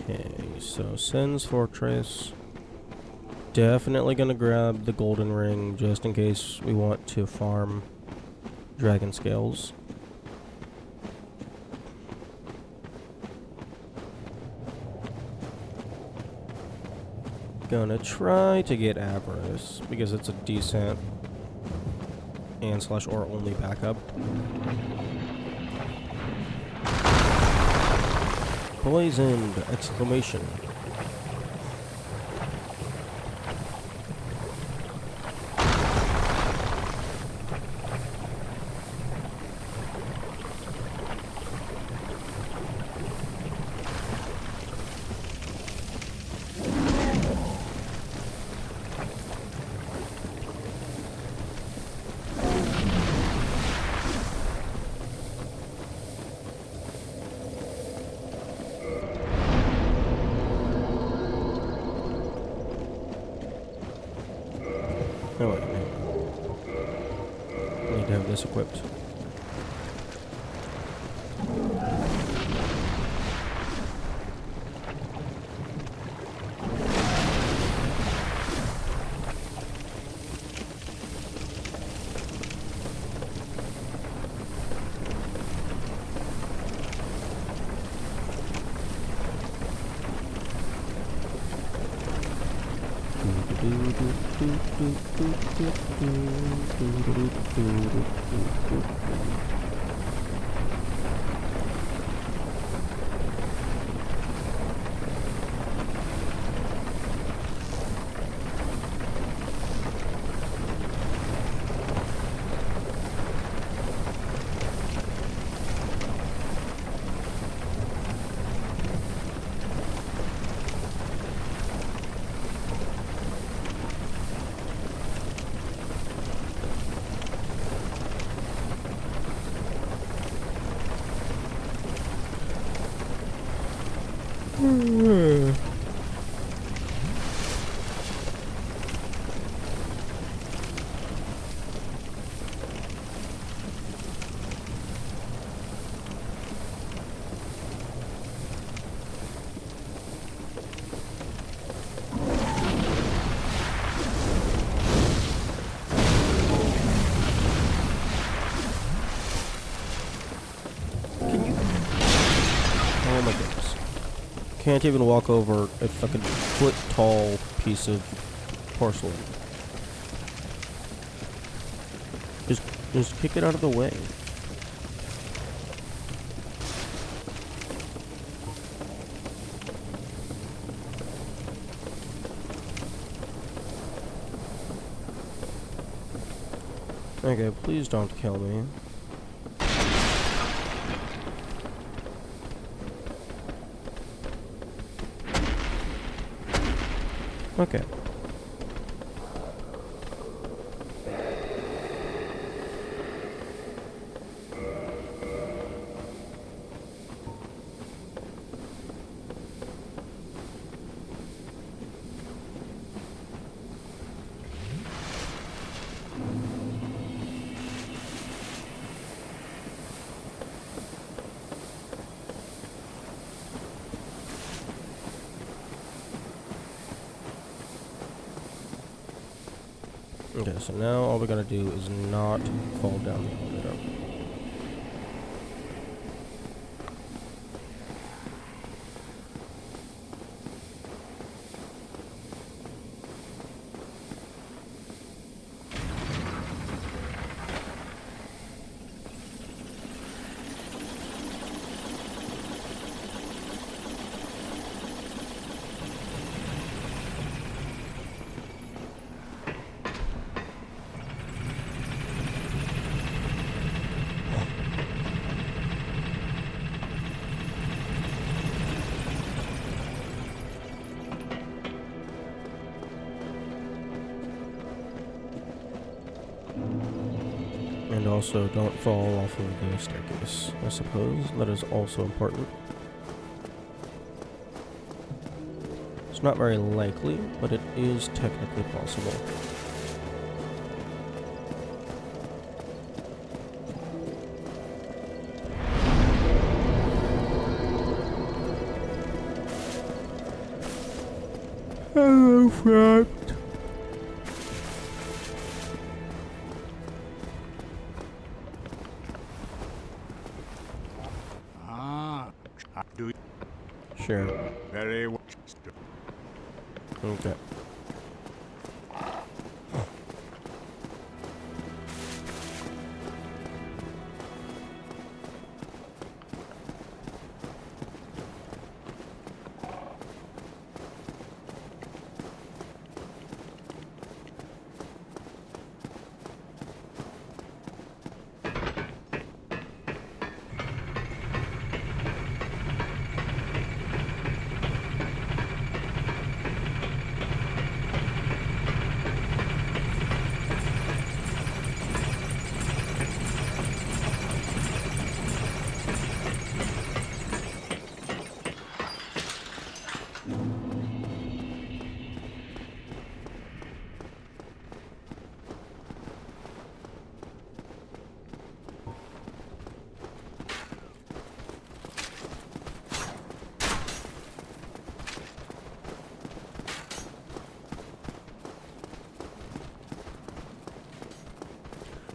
Okay, so Sen's Fortress. definitely gonna grab the golden ring just in case we want to farm dragon scales. Gonna try to get avarice because it's a decent and slash or only backup. Poisoned! Exclamation. Oh wait, no. I need to have this equipped. Oh my goodness. Can't even walk over a fucking foot tall piece of porcelain. Just kick it out of the way. Okay, please don't kill me. Okay. Okay, so now all we gotta do is not fall down the elevator. And also, don't fall off of the staircase, I suppose. That is also important. It's not very likely, but it is technically possible. Hello, friend. Okay.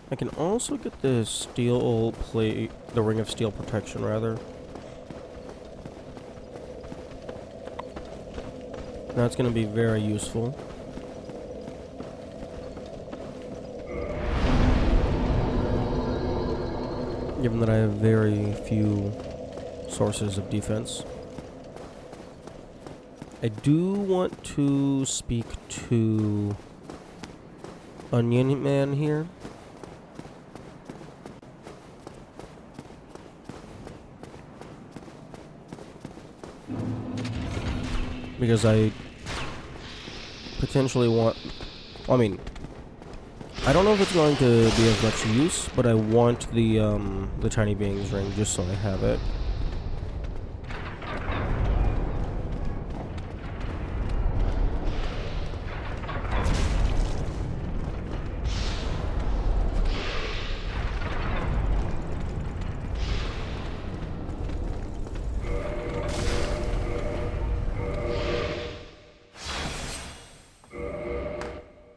I can also get the steel plate, the ring of steel protection, rather. That's going to be very useful. Given that I have very few sources of defense. I do want to speak to Onion Man here. Because I potentially want... I mean, I don't know if it's going to be of much use, but I want the Tiny Beings ring just so I have it.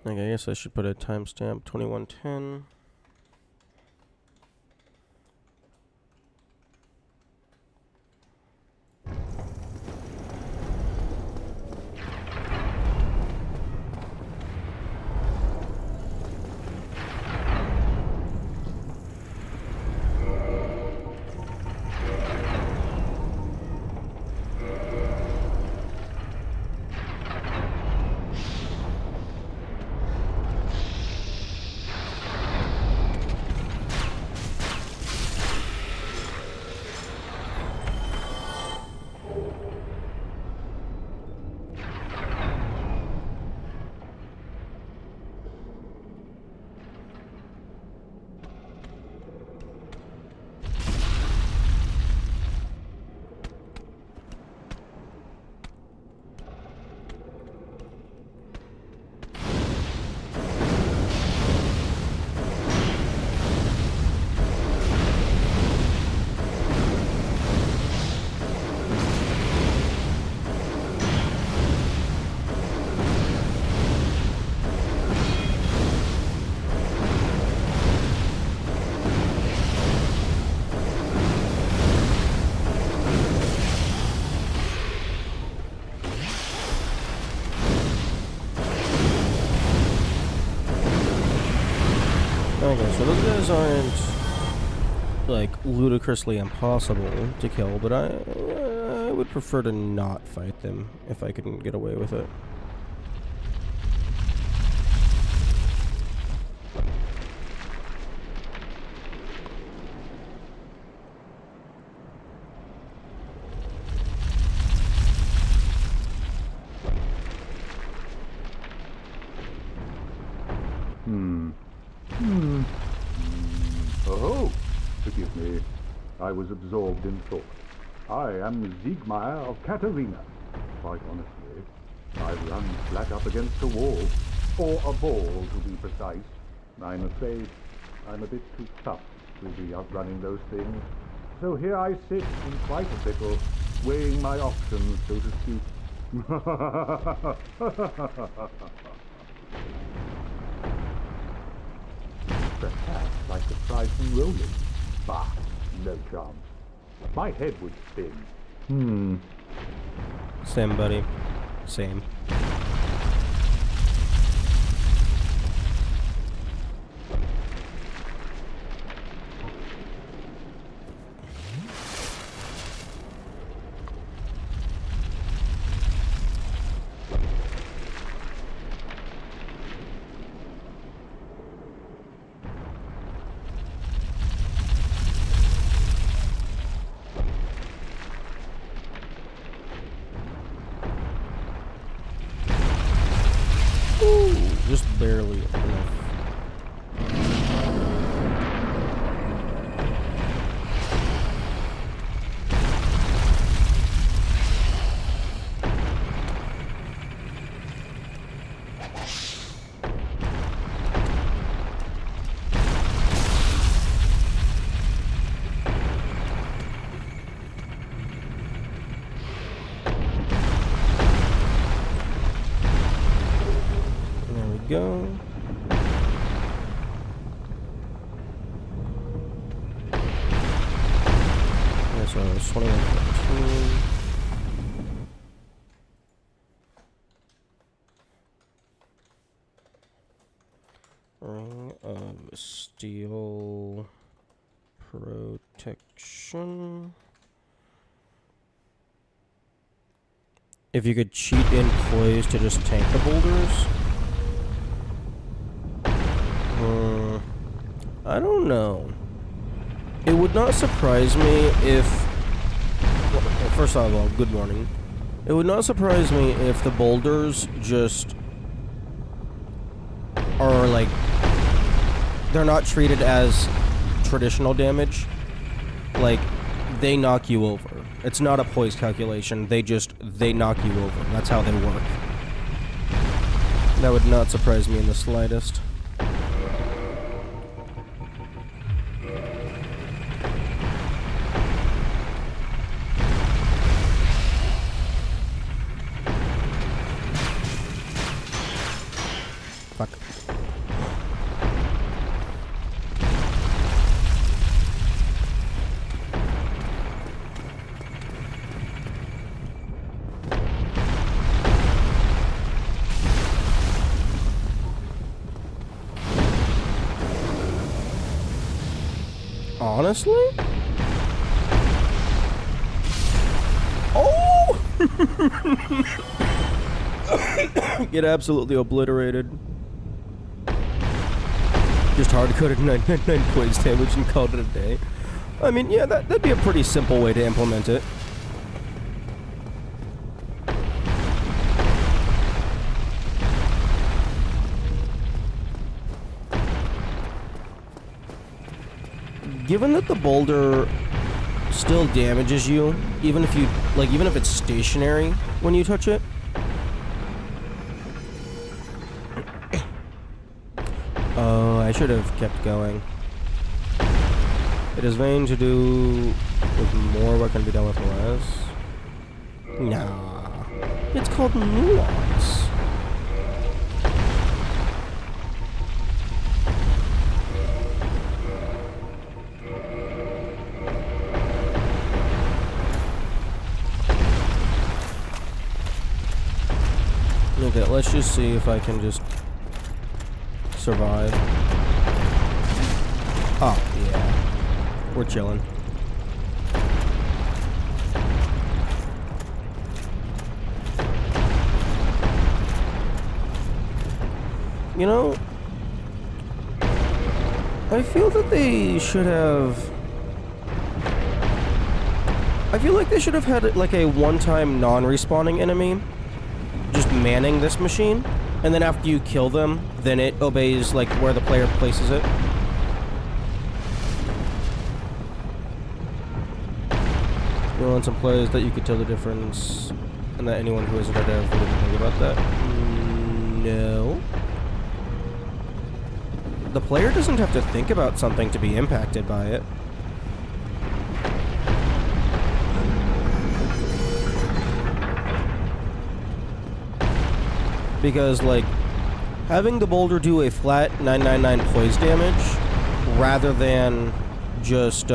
Okay, I guess I should put a timestamp 2110. Okay, so those guys aren't, like, ludicrously impossible to kill, but I would prefer to not fight them if I can get away with it. Oh, forgive me. I was absorbed in thought. I am Siegmeyer of Katarina. Quite honestly, I've run flat up against a wall, or a ball to be precise. I'm afraid I'm a bit too tough to be outrunning those things. So here I sit in quite a pickle, weighing my options, so to speak. Perhaps I could try some rolling. Bah, no chance. My head would spin. Same, buddy. Same. just barely enough. Go. Yeah, so it's 21:14. Ring of Steel Protection. If you could cheat in poise to just tank the boulders. I don't know. It would not surprise me if... Well, first of all, good morning. It would not surprise me if the boulders just are like... They're not treated as traditional damage. Like, they knock you over. It's not a poise calculation. They knock you over. That's how they work. That would not surprise me in the slightest. Fuck. Honestly? Oh! Get absolutely obliterated. Just hard-coded 999 poise damage and called it a day. I mean, yeah, that'd be a pretty simple way to implement it. Given that the boulder still damages you, even if it's stationary when you touch it. Oh, I should have kept going. It is vain to do with more what can be done with less. Nah. It's called nuance. Okay, let's just see if I can just survive. Oh, yeah. We're chilling. You know, I feel that they should have... I feel like they should have had like a one-time non-respawning enemy just manning this machine, and then after you kill them, then it obeys like where the player places it. You want some plays that you could tell the difference, and that anyone who isn't a dev would even think about that? No. The player doesn't have to think about something to be impacted by it. Because, like, having the boulder do a flat 999 poise damage, rather than just,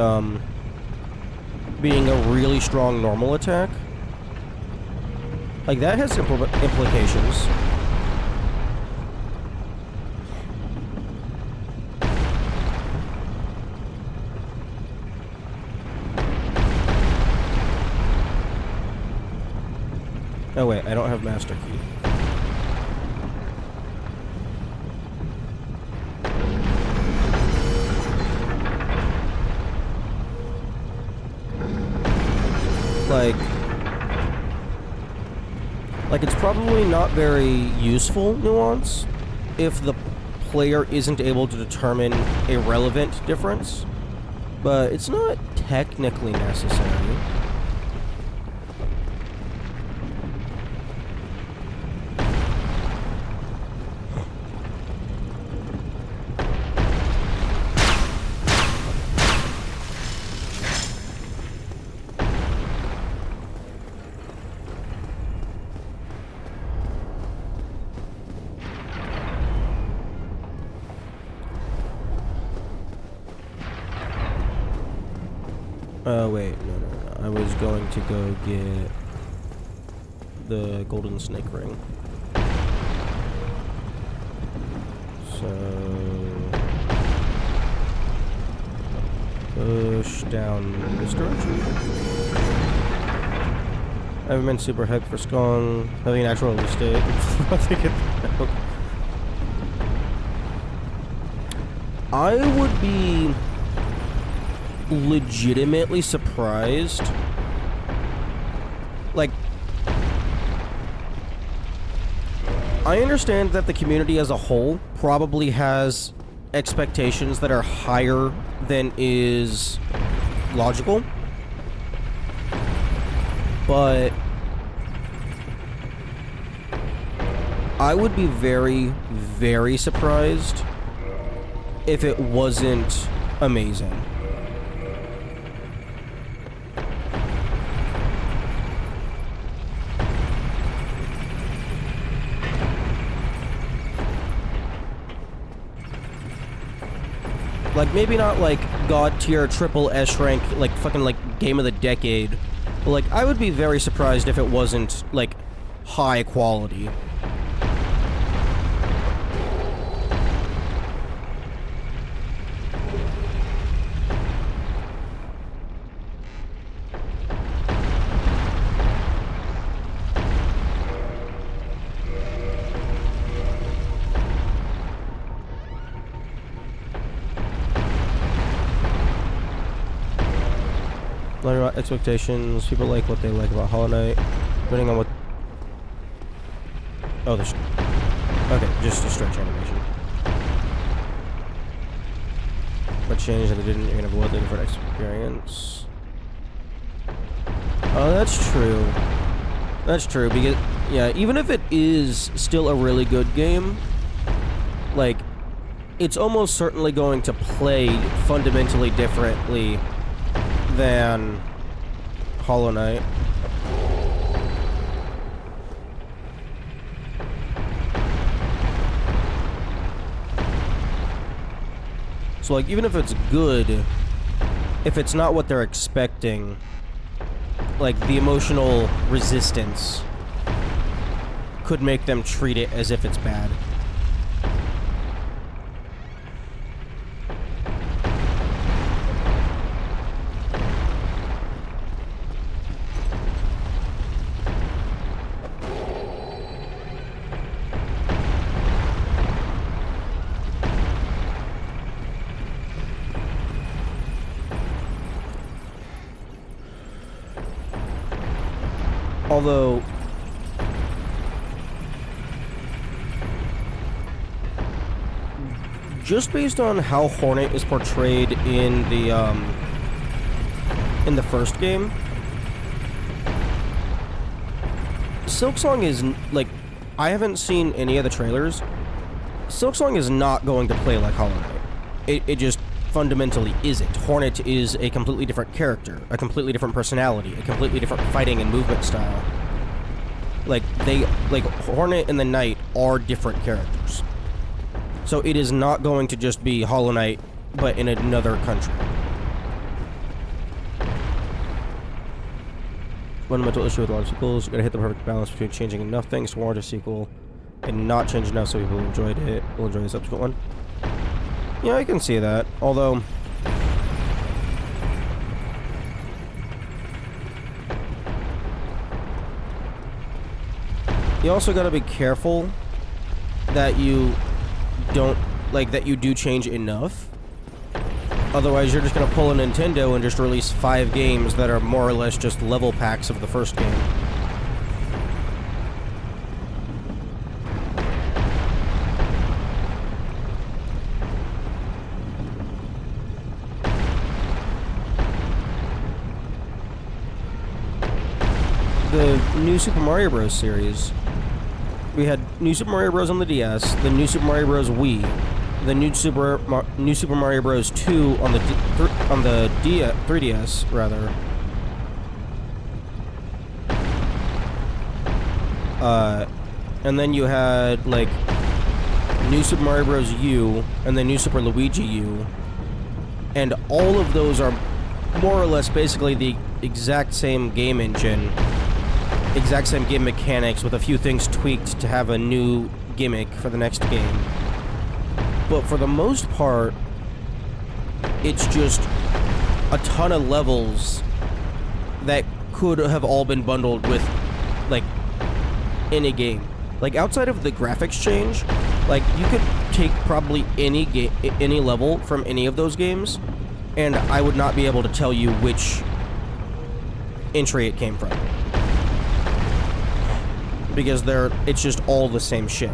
being a really strong normal attack, like, that has implications. Oh wait, I don't have master key. Like it's probably not very useful nuance, if the player isn't able to determine a relevant difference, but it's not technically necessary. Wait, no. I was going to go get the golden snake ring. So... push down this direction. I haven't been super hyped for Skong. Having an actual release date. I would be legitimately surprised. Like, I understand that the community as a whole probably has expectations that are higher than is logical, but I would be very, very surprised if it wasn't amazing. Like, maybe not like god tier triple S rank, like fucking like game of the decade, but like I would be very surprised if it wasn't like high quality. Learning about expectations. People like what they like about Hollow Knight, depending on what. Oh, there's. Okay, just a stretch animation. But change that they didn't. You're gonna have a different experience. Oh, that's true. That's true because yeah, even if it is still a really good game, like it's almost certainly going to play fundamentally differently than Hollow Knight. So like even if it's good, if it's not what they're expecting, like the emotional resistance could make them treat it as if it's bad. Although, just based on how Hornet is portrayed in the first game, Silksong is like, I haven't seen any of the trailers. Silksong is not going to play like Hollow Knight. It just fundamentally isn't. Hornet is a completely different character, a completely different personality, a completely different fighting and movement style. Like, Hornet and the Knight are different characters. So it is not going to just be Hollow Knight, but in another country. Fundamental issue with a lot of sequels, you gotta hit the perfect balance between changing enough things to warrant a sequel, and not change enough so people who enjoyed it will enjoy the subsequent one. Yeah, I can see that, although... you also gotta be careful that you don't, like, that you do change enough. Otherwise, you're just gonna pull a Nintendo and just release 5 games that are more or less just level packs of the first game. New Super Mario Bros. Series. We had New Super Mario Bros. On the DS, the New Super Mario Bros. Wii, the New Super Mario Bros. 2 on the 3DS rather. And then you had like New Super Mario Bros. U and then New Super Luigi U, and all of those are more or less basically the exact same game engine, exact same game mechanics with a few things tweaked to have a new gimmick for the next game. But for the most part, it's just a ton of levels that could have all been bundled with, like, any game. Like, outside of the graphics change, like, you could take probably any level from any of those games, and I would not be able to tell you which entry it came from. Because it's just all the same shit.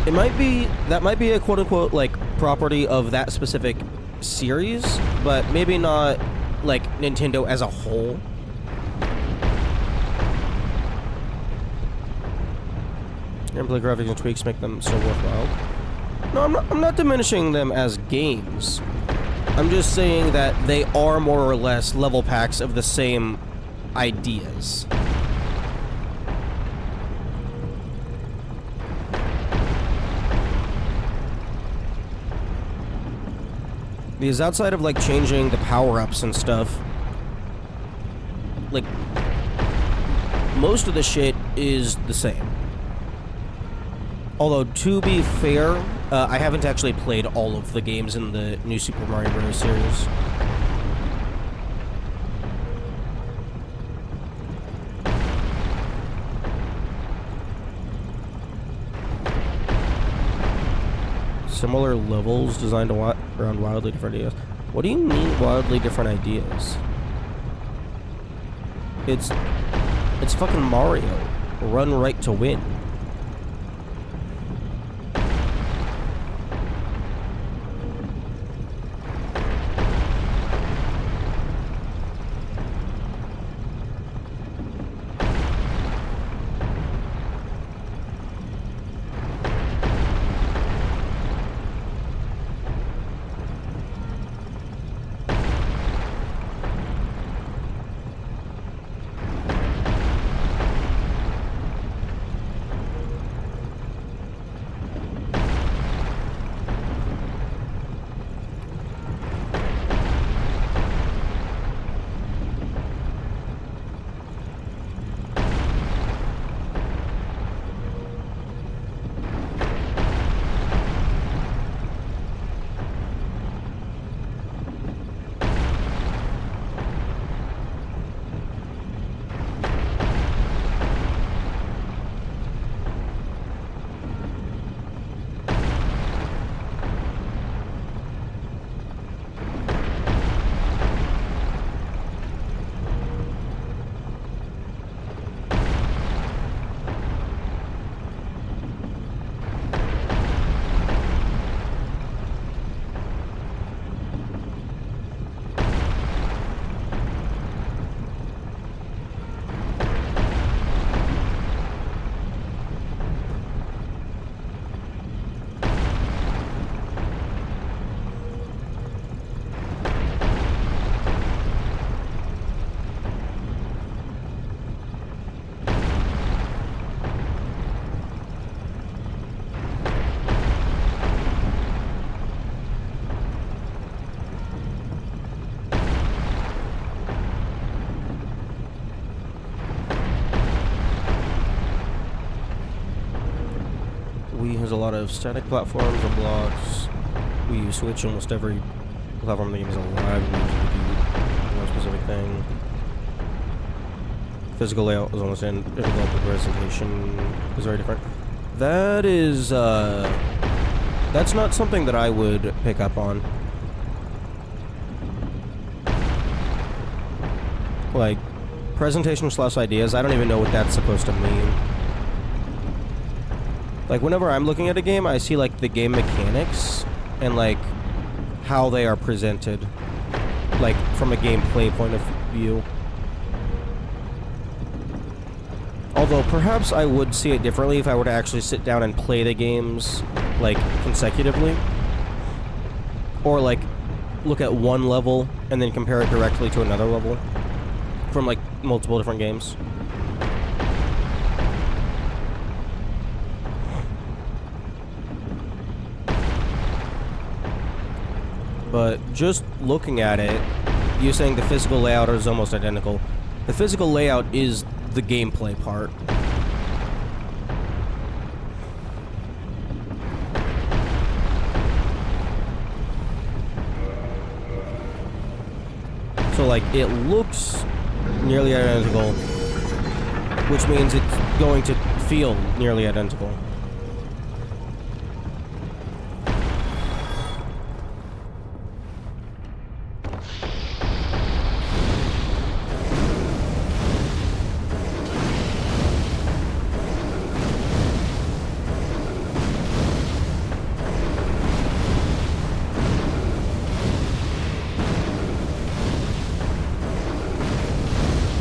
That might be a quote-unquote, like, property of that specific series, but maybe not, like, Nintendo as a whole. Gameplay, graphics, and tweaks make them so worthwhile. No, I'm not diminishing them as games. I'm just saying that they are more or less level packs of the same ideas. Because outside of, like, changing the power-ups and stuff, like, most of the shit is the same. Although, to be fair, I haven't actually played all of the games in the New Super Mario Bros. Series. Similar levels designed around wildly different ideas. What do you mean, wildly different ideas? It's fucking Mario. Run right to win. Wii has a lot of static platforms and blocks. Wii U Switch, almost every platform in the game is alive and moves to do one specific thing. Physical layout is almost in. Developer presentation is very different. That is, that's not something that I would pick up on. Like, presentation / ideas, I don't even know what that's supposed to mean. Like, whenever I'm looking at a game, I see, like, the game mechanics and, like, how they are presented. like, from a gameplay point of view. Although, perhaps I would see it differently if I were to actually sit down and play the games, like, consecutively. Or, like, look at one level and then compare it directly to another level from, like, multiple different games. But just looking at it, you're saying the physical layout is almost identical. The physical layout is the gameplay part. So, like, it looks nearly identical, which means it's going to feel nearly identical.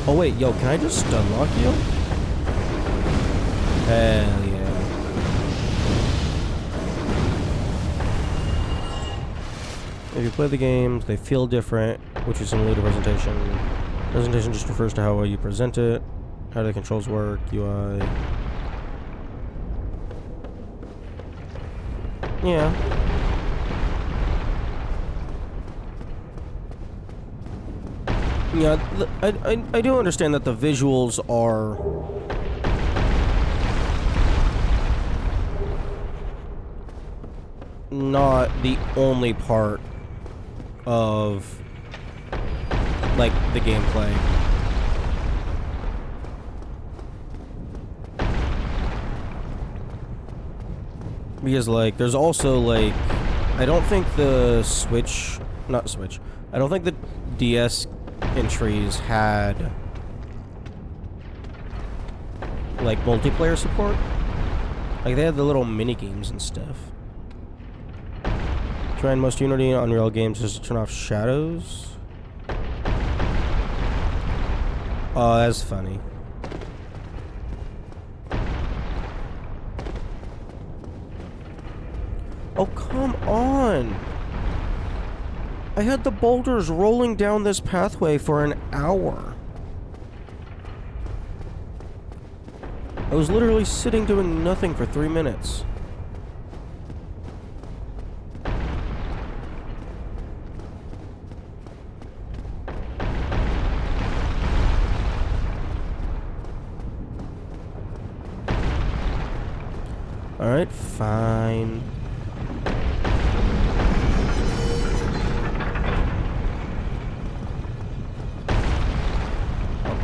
Oh wait, yo, can I just unlock you? Hell yeah. If you play the games, they feel different, which is similar to presentation. Presentation just refers to how well you present it, how the controls work, UI. Yeah. Yeah, I do understand that the visuals are not the only part of, like, the gameplay. Because, like, there's also, like, I don't think the I don't think the DS entries had, like, multiplayer support. Like, they had the little mini games and stuff. Trying most Unity and Unreal games is to turn off shadows. Oh, that's funny. Oh, come on! I had the boulders rolling down this pathway for an hour. I was literally sitting doing nothing for 3 minutes. Alright, fine.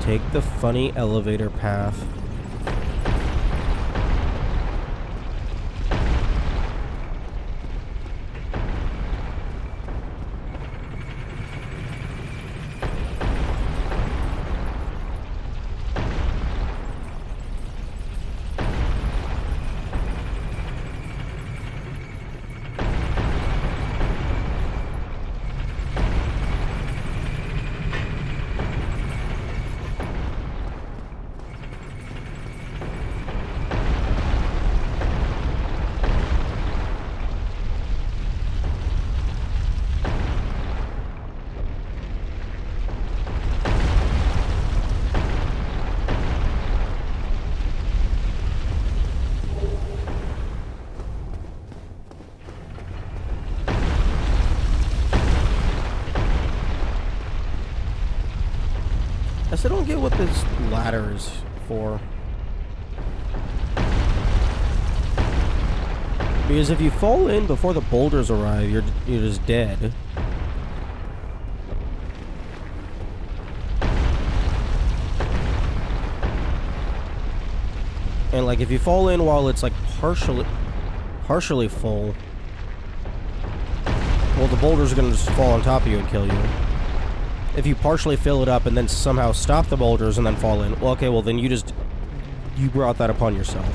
Take the funny elevator path. I still don't get what this ladder is for. Because if you fall in before the boulders arrive, you're just dead. And like if you fall in while it's like partially full, well, the boulders are gonna just fall on top of you and kill you. If you partially fill it up and then somehow stop the boulders and then fall in, well, okay, well then you brought that upon yourself.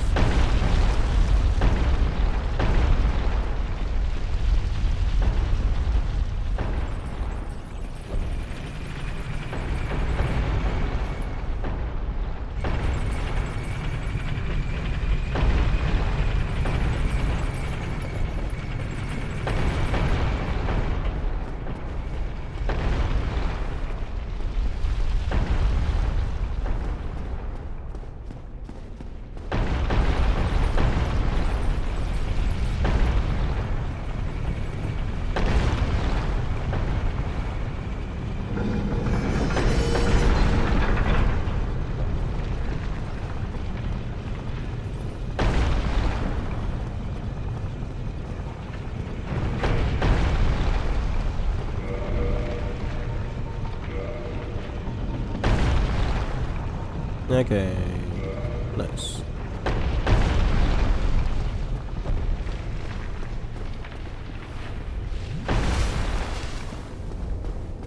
Okay. Nice.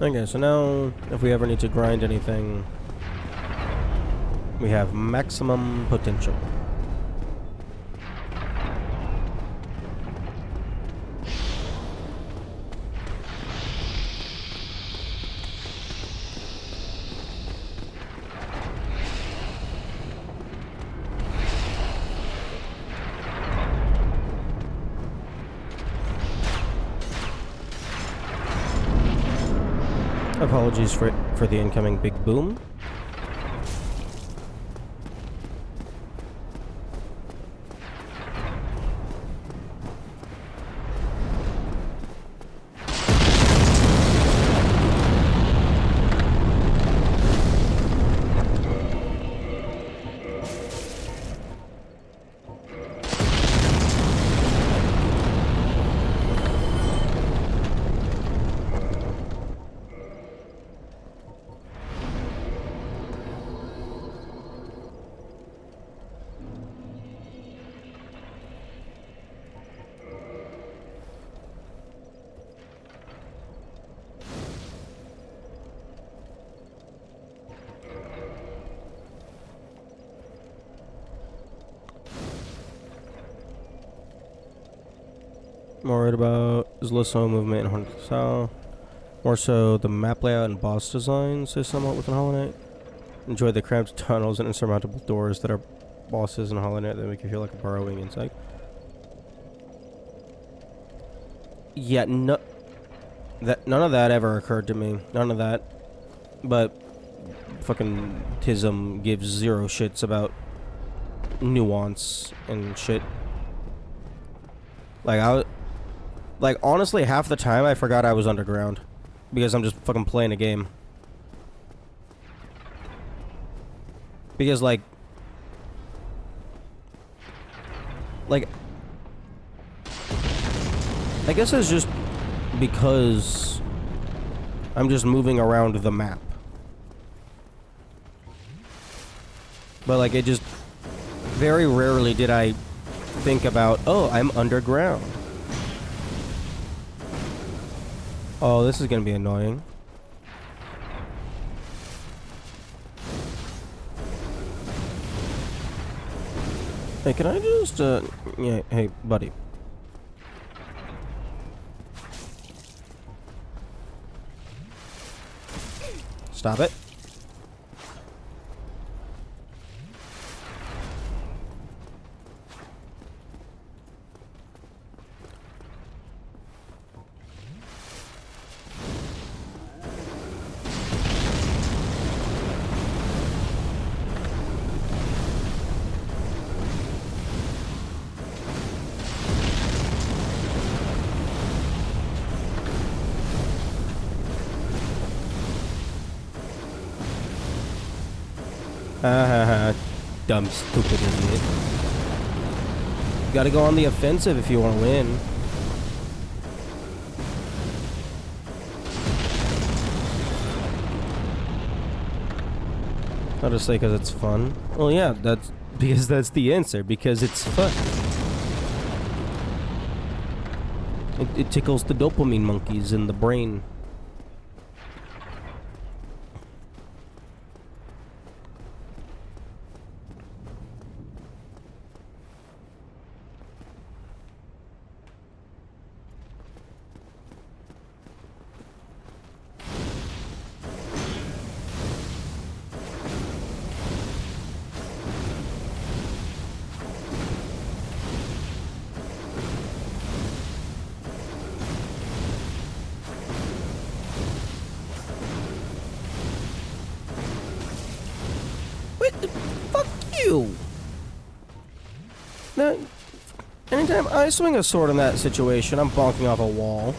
Okay, so now, if we ever need to grind anything, we have maximum potential. Apologies for the incoming big boom. More worried about is less slow movement and haunted style. More so the map layout and boss design say somewhat within Hollow Knight. Enjoy the cramped tunnels and insurmountable doors that are bosses in Hollow Knight that make you feel like a burrowing insect. Yeah, none of that ever occurred to me. None of that. But fucking Tism gives zero shits about nuance and shit. Like, honestly, half the time I forgot I was underground. Because I'm just fucking playing a game. Because, like... I guess it's just because I'm just moving around the map. But, like, it just... Very rarely did I think about, oh, I'm underground. Oh, this is gonna be annoying. Hey, can I just, yeah, hey, buddy. Stop it. Dumb, stupid idiot. You gotta go on the offensive if you want to win. I'll just say because it's fun. Well, yeah, that's because that's the answer. Because it's fun. It tickles the dopamine monkeys in the brain. Fuck you! Now, anytime I swing a sword in that situation, I'm bonking off a wall.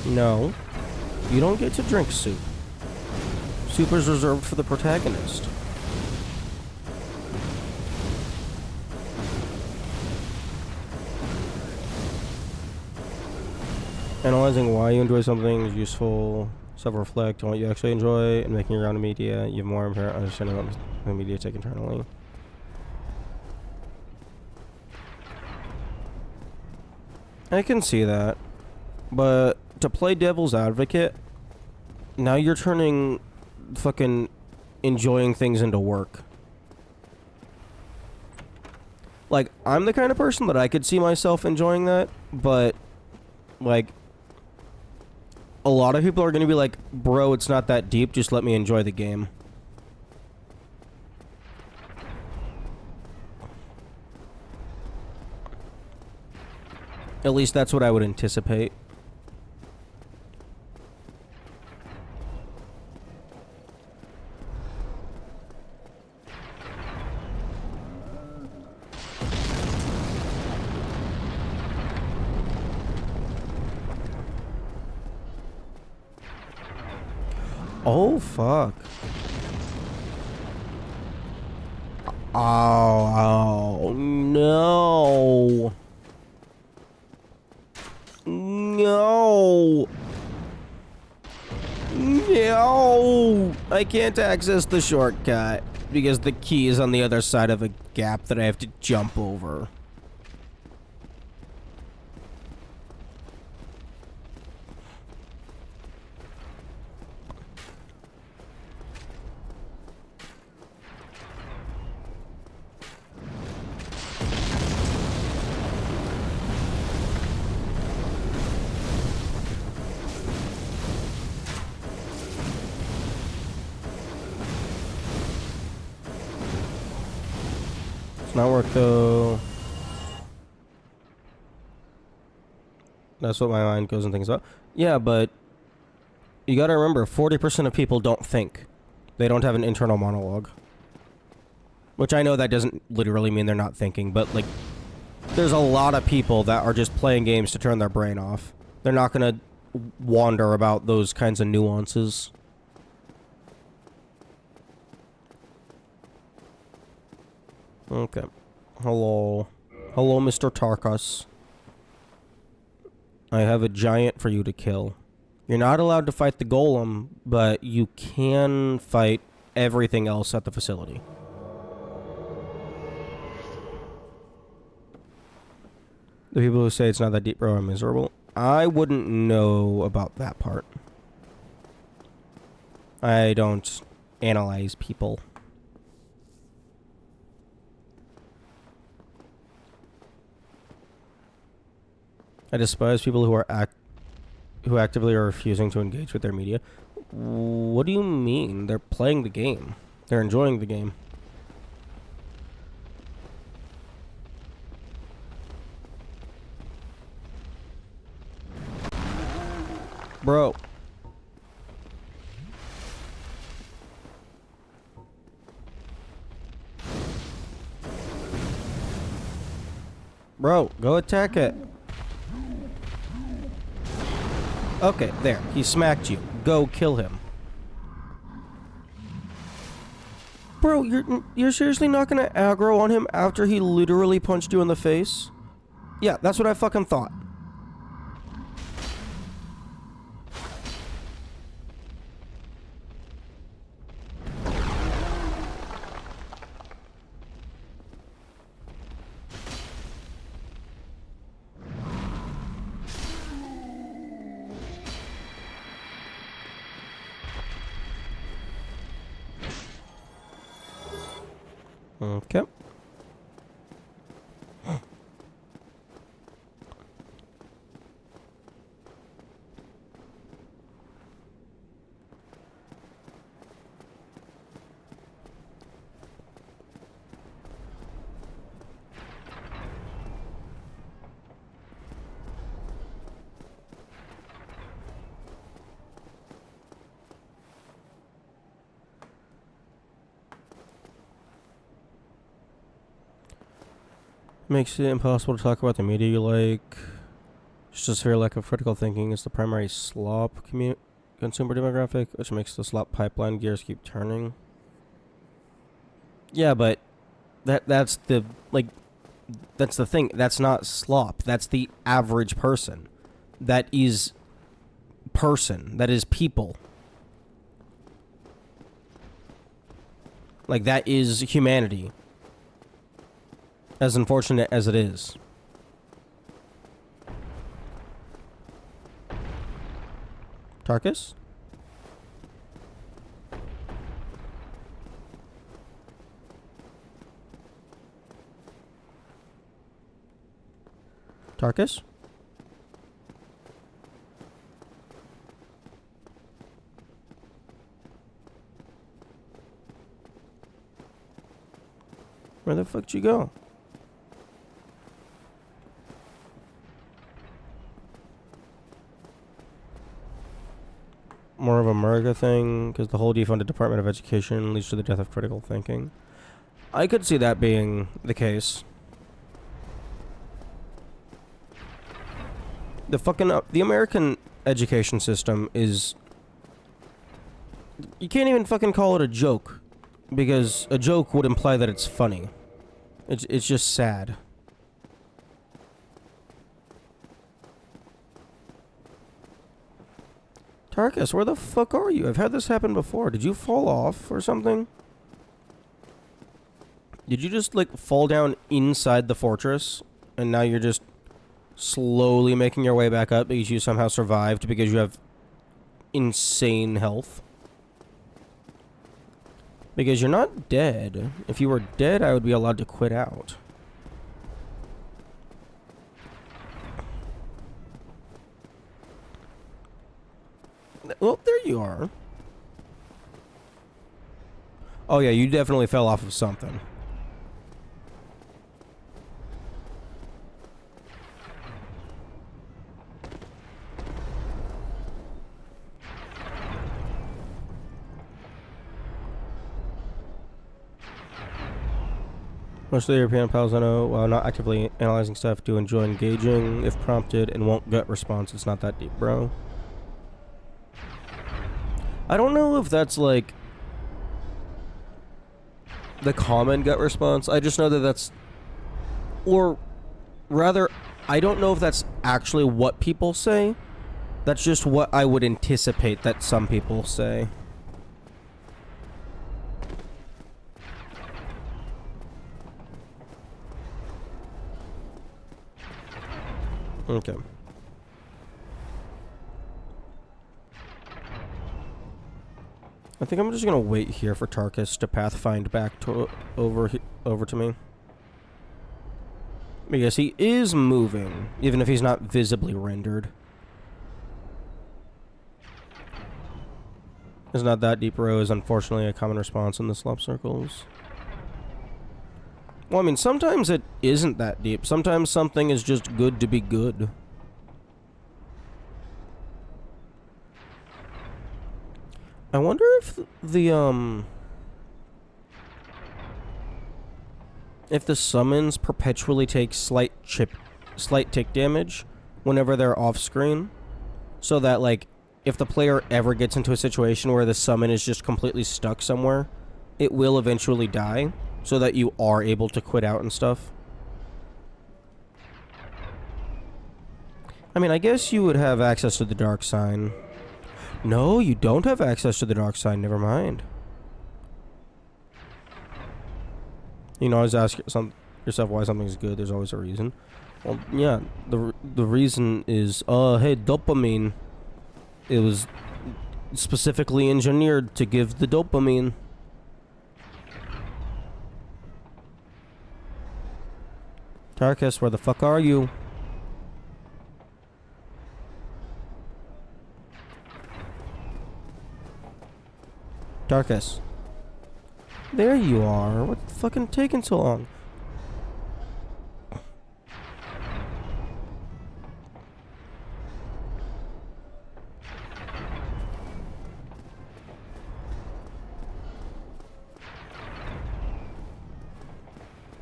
No, you don't get to drink soup. Soup is reserved for the protagonist. Analyzing why you enjoy something is useful. Self-reflect on what you actually enjoy and making your own media. You have more apparent understanding of the media take internally. I can see that. But to play devil's advocate, now you're turning fucking enjoying things into work. Like, I'm the kind of person that I could see myself enjoying that, but, like, a lot of people are going to be like, bro, it's not that deep, just let me enjoy the game. At least that's what I would anticipate. Oh, fuck. Oh, no. No. No. I can't access the shortcut because the key is on the other side of a gap that I have to jump over. It's not work though. That's what my mind goes and thinks about. Yeah, but you gotta remember, 40% of people don't think. They don't have an internal monologue. Which I know that doesn't literally mean they're not thinking, but like, there's a lot of people that are just playing games to turn their brain off. They're not gonna wander about those kinds of nuances. Okay. Hello. Hello, Mr. Tarkus. I have a giant for you to kill. You're not allowed to fight the golem, but you can fight everything else at the facility. The people who say it's not that deep, bro, are miserable. I wouldn't know about that part. I don't analyze people. I despise people who actively are refusing to engage with their media. What do you mean? They're playing the game. They're enjoying the game. Bro. Bro, go attack it. Okay, there. He smacked you. Go kill him. Bro, you're seriously not gonna aggro on him after he literally punched you in the face? Yeah, that's what I fucking thought. Okay. Makes it impossible to talk about the media you like. It's just very lack of critical thinking is the primary slop consumer demographic, which makes the slop pipeline gears keep turning. Yeah, but that's the thing. That's not slop. That's the average person. That is person. That is people. Like, that is humanity. As unfortunate as it is. Tarkus? Tarkus? Where the fuck did you go? More of a America thing, because the whole defunded Department of Education leads to the death of critical thinking. I could see that being the case. The American education system is... You can't even fucking call it a joke, because a joke would imply that it's funny. It's just sad. Tarkus, where the fuck are you? I've had this happen before. Did you fall off or something? Did you just, like, fall down inside the fortress, and now you're just slowly making your way back up because you somehow survived because you have insane health? Because you're not dead. If you were dead, I would be allowed to quit out. Well, there you are. Oh yeah, you definitely fell off of something. Most of the European pals I know, while not actively analyzing stuff, do enjoy engaging if prompted and won't gut response. It's not that deep, bro. I don't know if that's, like, the common gut response. I just know that that's... Or, rather, I don't know if that's actually what people say. That's just what I would anticipate that some people say. Okay. I think I'm just gonna wait here for Tarkus to pathfind back to over to me. Because he is moving, even if he's not visibly rendered. It's not that deep, row is unfortunately a common response in the slop circles. Well, I mean, sometimes it isn't that deep. Sometimes something is just good to be good. I wonder if the summons perpetually take slight tick damage whenever they're off screen, so that, like, if the player ever gets into a situation where the summon is just completely stuck somewhere, it will eventually die, so that you are able to quit out and stuff. I mean, I guess you would have access to the dark sign. No, you don't have access to the dark sign, never mind. You can always ask yourself why something's good, there's always a reason. Well, yeah, the reason is, hey, dopamine. It was specifically engineered to give the dopamine. Tarkus, where the fuck are you? Tarkus. There you are. What's fucking taking so long?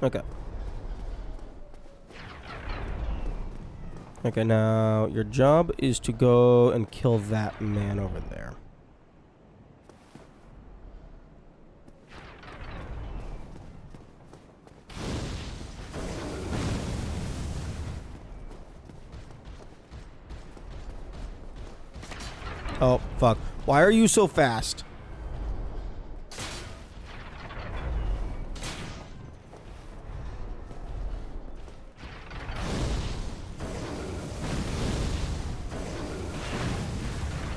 Okay. Okay, now your job is to go and kill that man over there. Oh, fuck. Why are you so fast?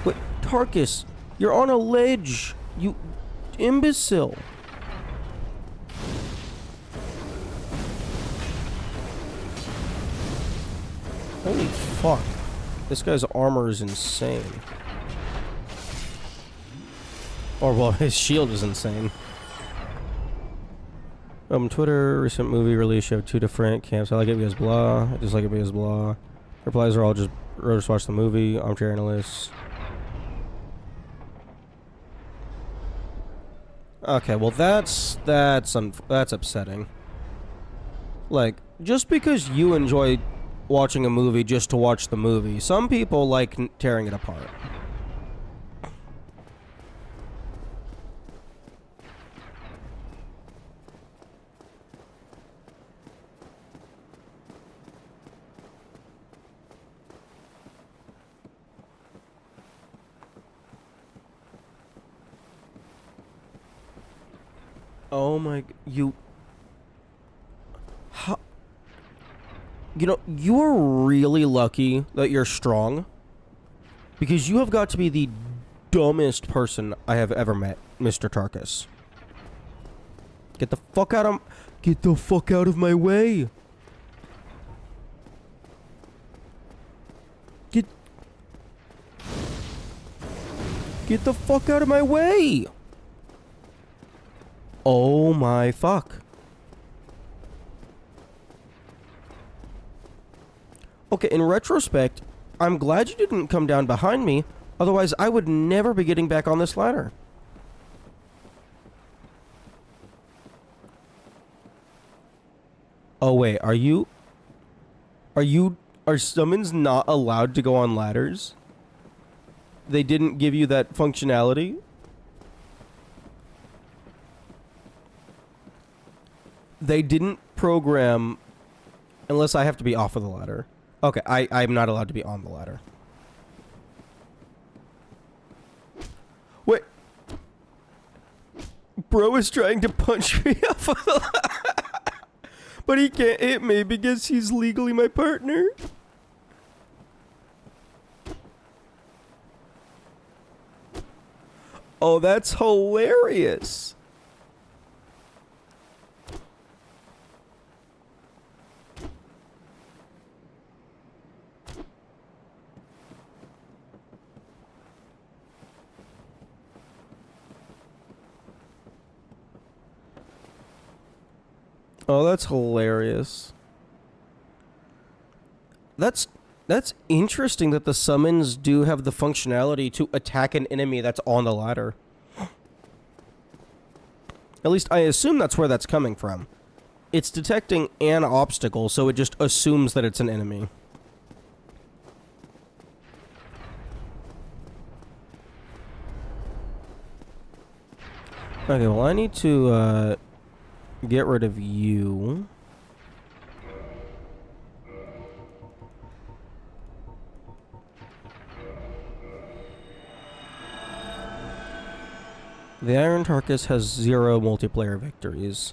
Wait, Tarkus, you're on a ledge. You imbecile. Holy fuck. This guy's armor is insane. Or, well, his shield is insane. Twitter, recent movie release, you have 2 different camps. I like it because blah. I dislike it because blah. Replies are all just watch the movie. Armchair analyst. Okay, well that's upsetting. Like, just because you enjoy watching a movie just to watch the movie, some people like tearing it apart. Oh my, how, you know, you are really lucky that you're strong, because you have got to be the dumbest person I have ever met, Mr. Tarkus. Get the fuck out of my way. Get the fuck out of my way. Oh my fuck. Okay, in retrospect, I'm glad you didn't come down behind me, otherwise I would never be getting back on this ladder. Oh wait, are summons not allowed to go on ladders? They didn't give you that functionality? They didn't program, unless I have to be off of the ladder. Okay, I'm not allowed to be on the ladder. Wait. Bro is trying to punch me off of the ladder. But he can't hit me because he's legally my partner. Oh, that's hilarious. Oh, that's hilarious. That's interesting that the summons do have the functionality to attack an enemy that's on the ladder. At least I assume that's where that's coming from. It's detecting an obstacle, so it just assumes that it's an enemy. Okay, well I need to get rid of you. The Iron Tarkus has 0 multiplayer victories.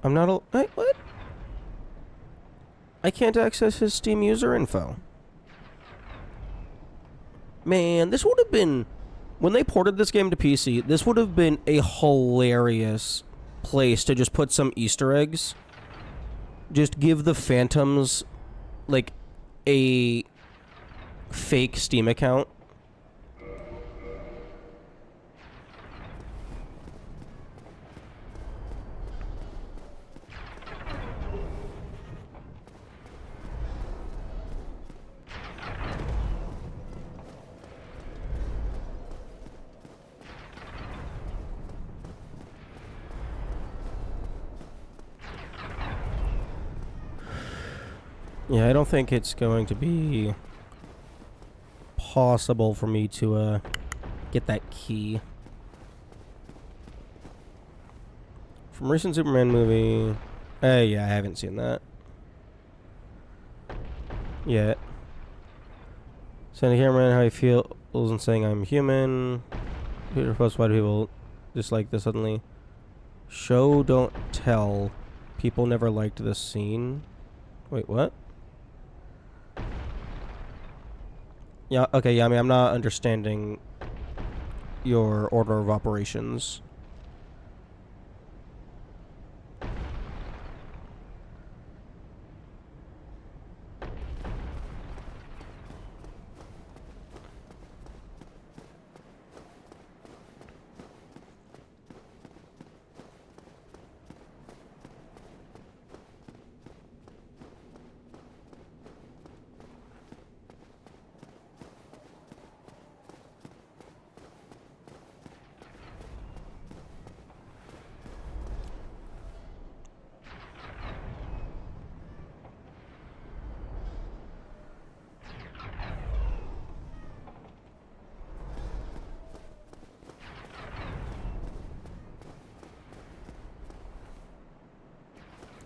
I'm not a... Wait, what? I can't access his Steam user info. Man, this would have been... When they ported this game to PC, this would have been a hilarious place to just put some Easter eggs. Just give the Phantoms, like, a fake Steam account. Yeah, I don't think it's going to be possible for me to get that key. From recent Superman movie. Yeah, I haven't seen that. yet. Sending cameraman how he feels and saying I'm human. Peter posts why do people dislike this suddenly. Show don't tell. People never liked this scene. Wait, what? Yeah, okay, yeah, I mean, I'm not understanding your order of operations.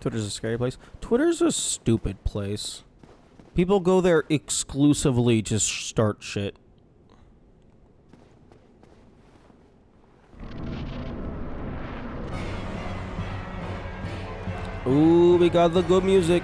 Twitter's a scary place. Twitter's a stupid place. People go there exclusively to start shit. Ooh, we got the good music.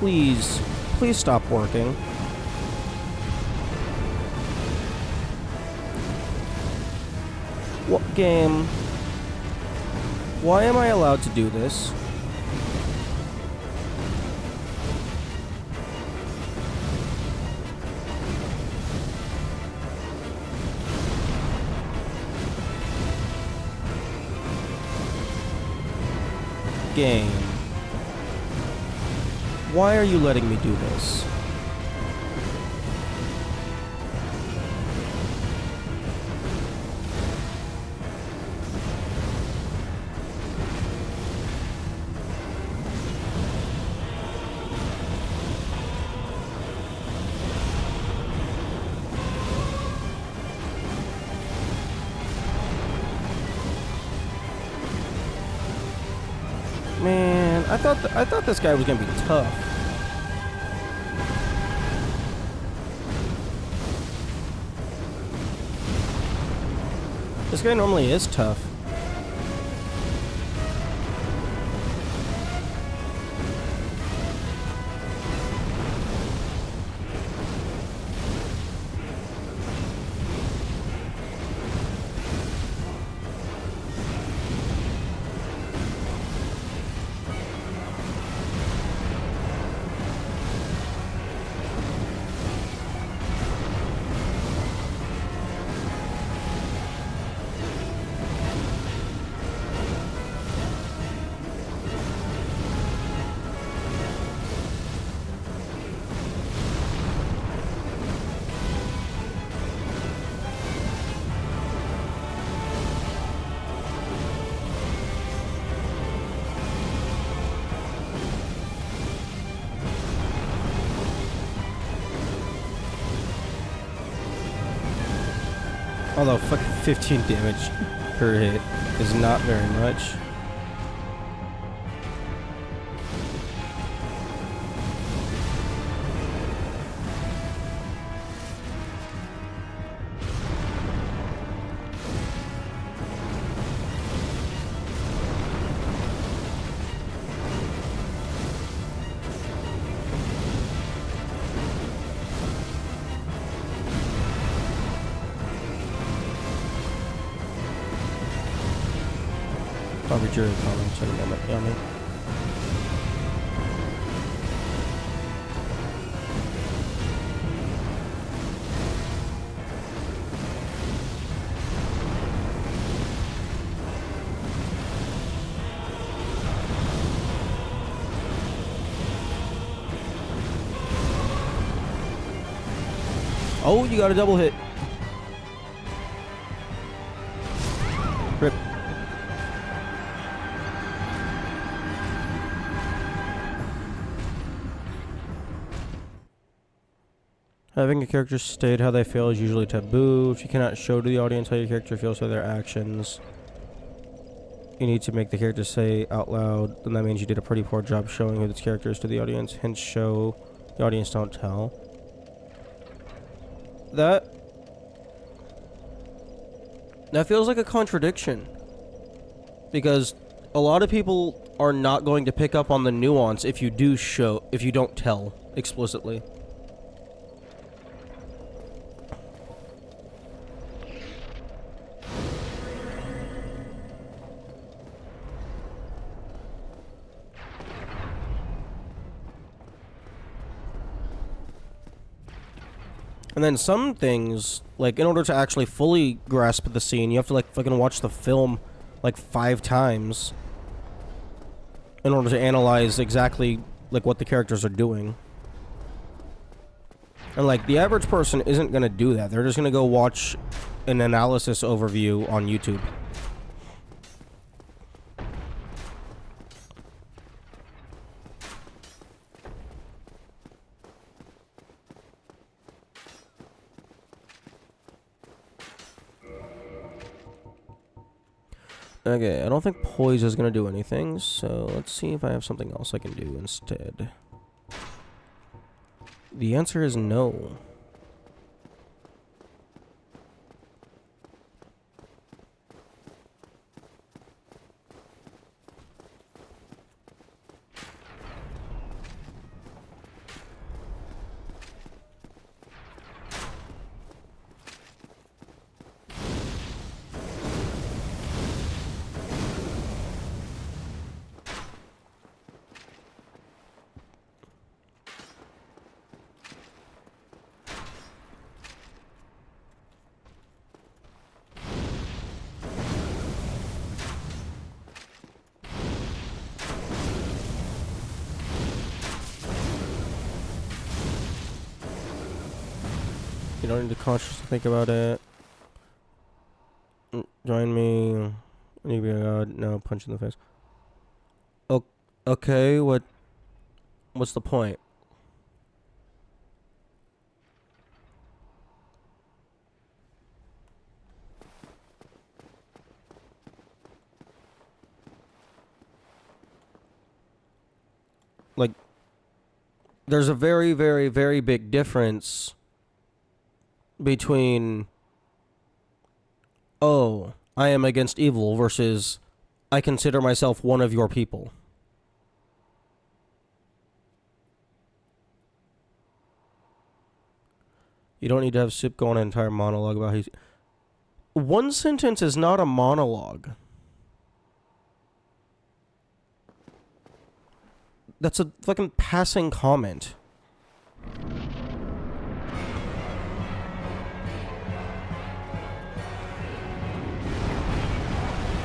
Please stop working. What game? Why am I allowed to do this? Game. Why are you letting me do this? Man, I thought this guy was gonna be tough. This guy normally is tough. Although fucking 15 damage per hit is not very much. Probably jury comments in a moment, yummy. Oh, you got a double hit. Rip. Having a character state how they feel is usually taboo. If you cannot show to the audience how your character feels through their actions, you need to make the character say out loud, then that means you did a pretty poor job showing who this character is to the audience. Hence, show the audience, don't tell. That feels like a contradiction. Because a lot of people are not going to pick up on the nuance if you don't tell explicitly. And then some things, like, in order to actually fully grasp the scene, you have to, like, fucking watch the film, like, 5 times in order to analyze exactly, like, what the characters are doing. And, like, the average person isn't gonna do that. They're just gonna go watch an analysis overview on YouTube. Okay, I don't think poise is gonna do anything, so let's see if I have something else I can do instead. The answer is no. You don't need to consciously think about it. Join me. You be a god. No, punch in the face. Okay, what's the point? Like, there's a very, very, very big difference between, oh, I am against evil versus I consider myself one of your people. You don't need to have Sip go on an entire monologue about his... One sentence is not a monologue. That's a fucking passing comment.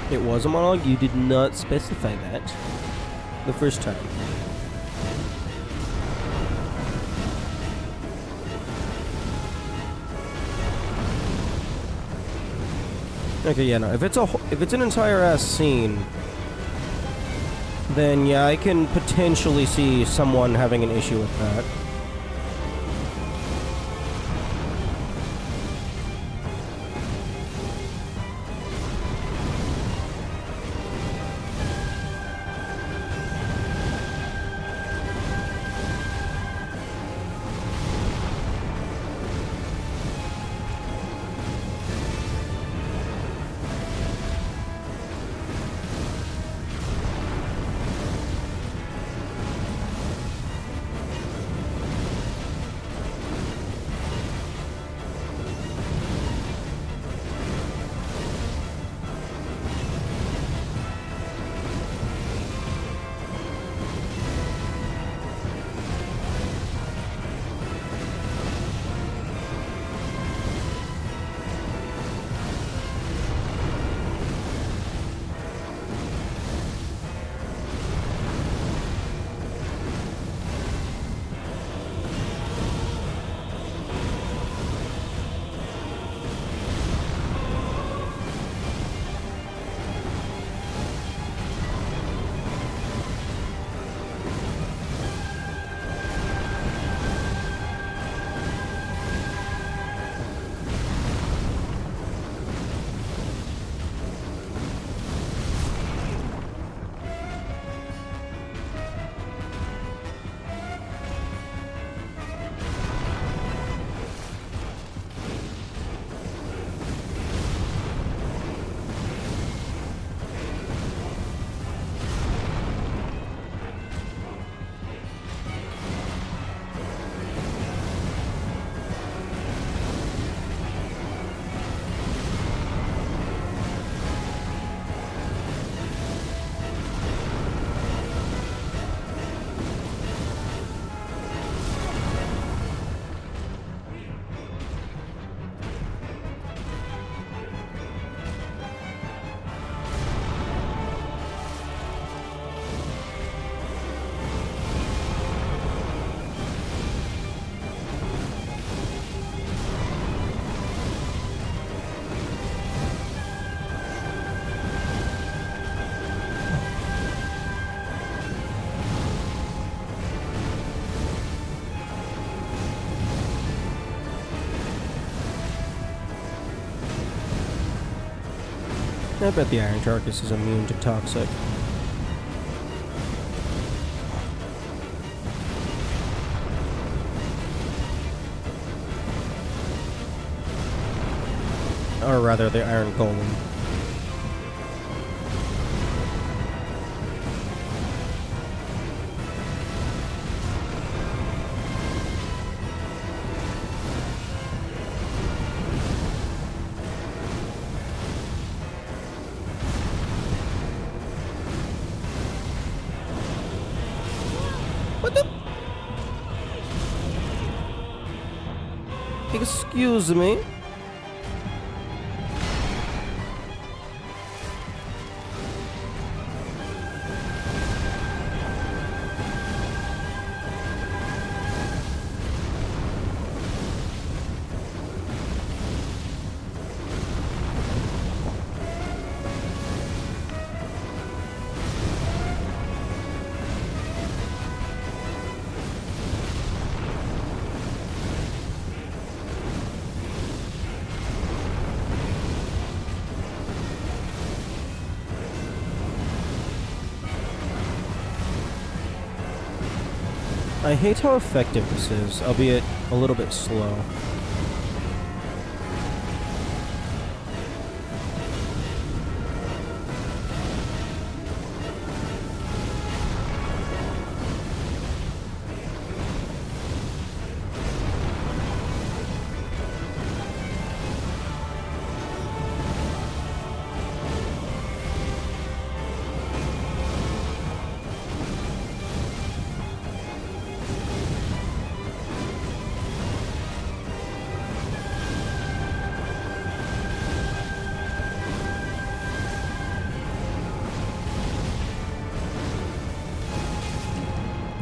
It was a monologue. You did not specify that the first time. Okay, yeah, no. If it's an entire ass scene, then yeah, I can potentially see someone having an issue with that. I bet the Iron Carcass is immune to toxic. Or rather, the Iron Golem. What the? Excuse me? I hate how effective this is, albeit a little bit slow.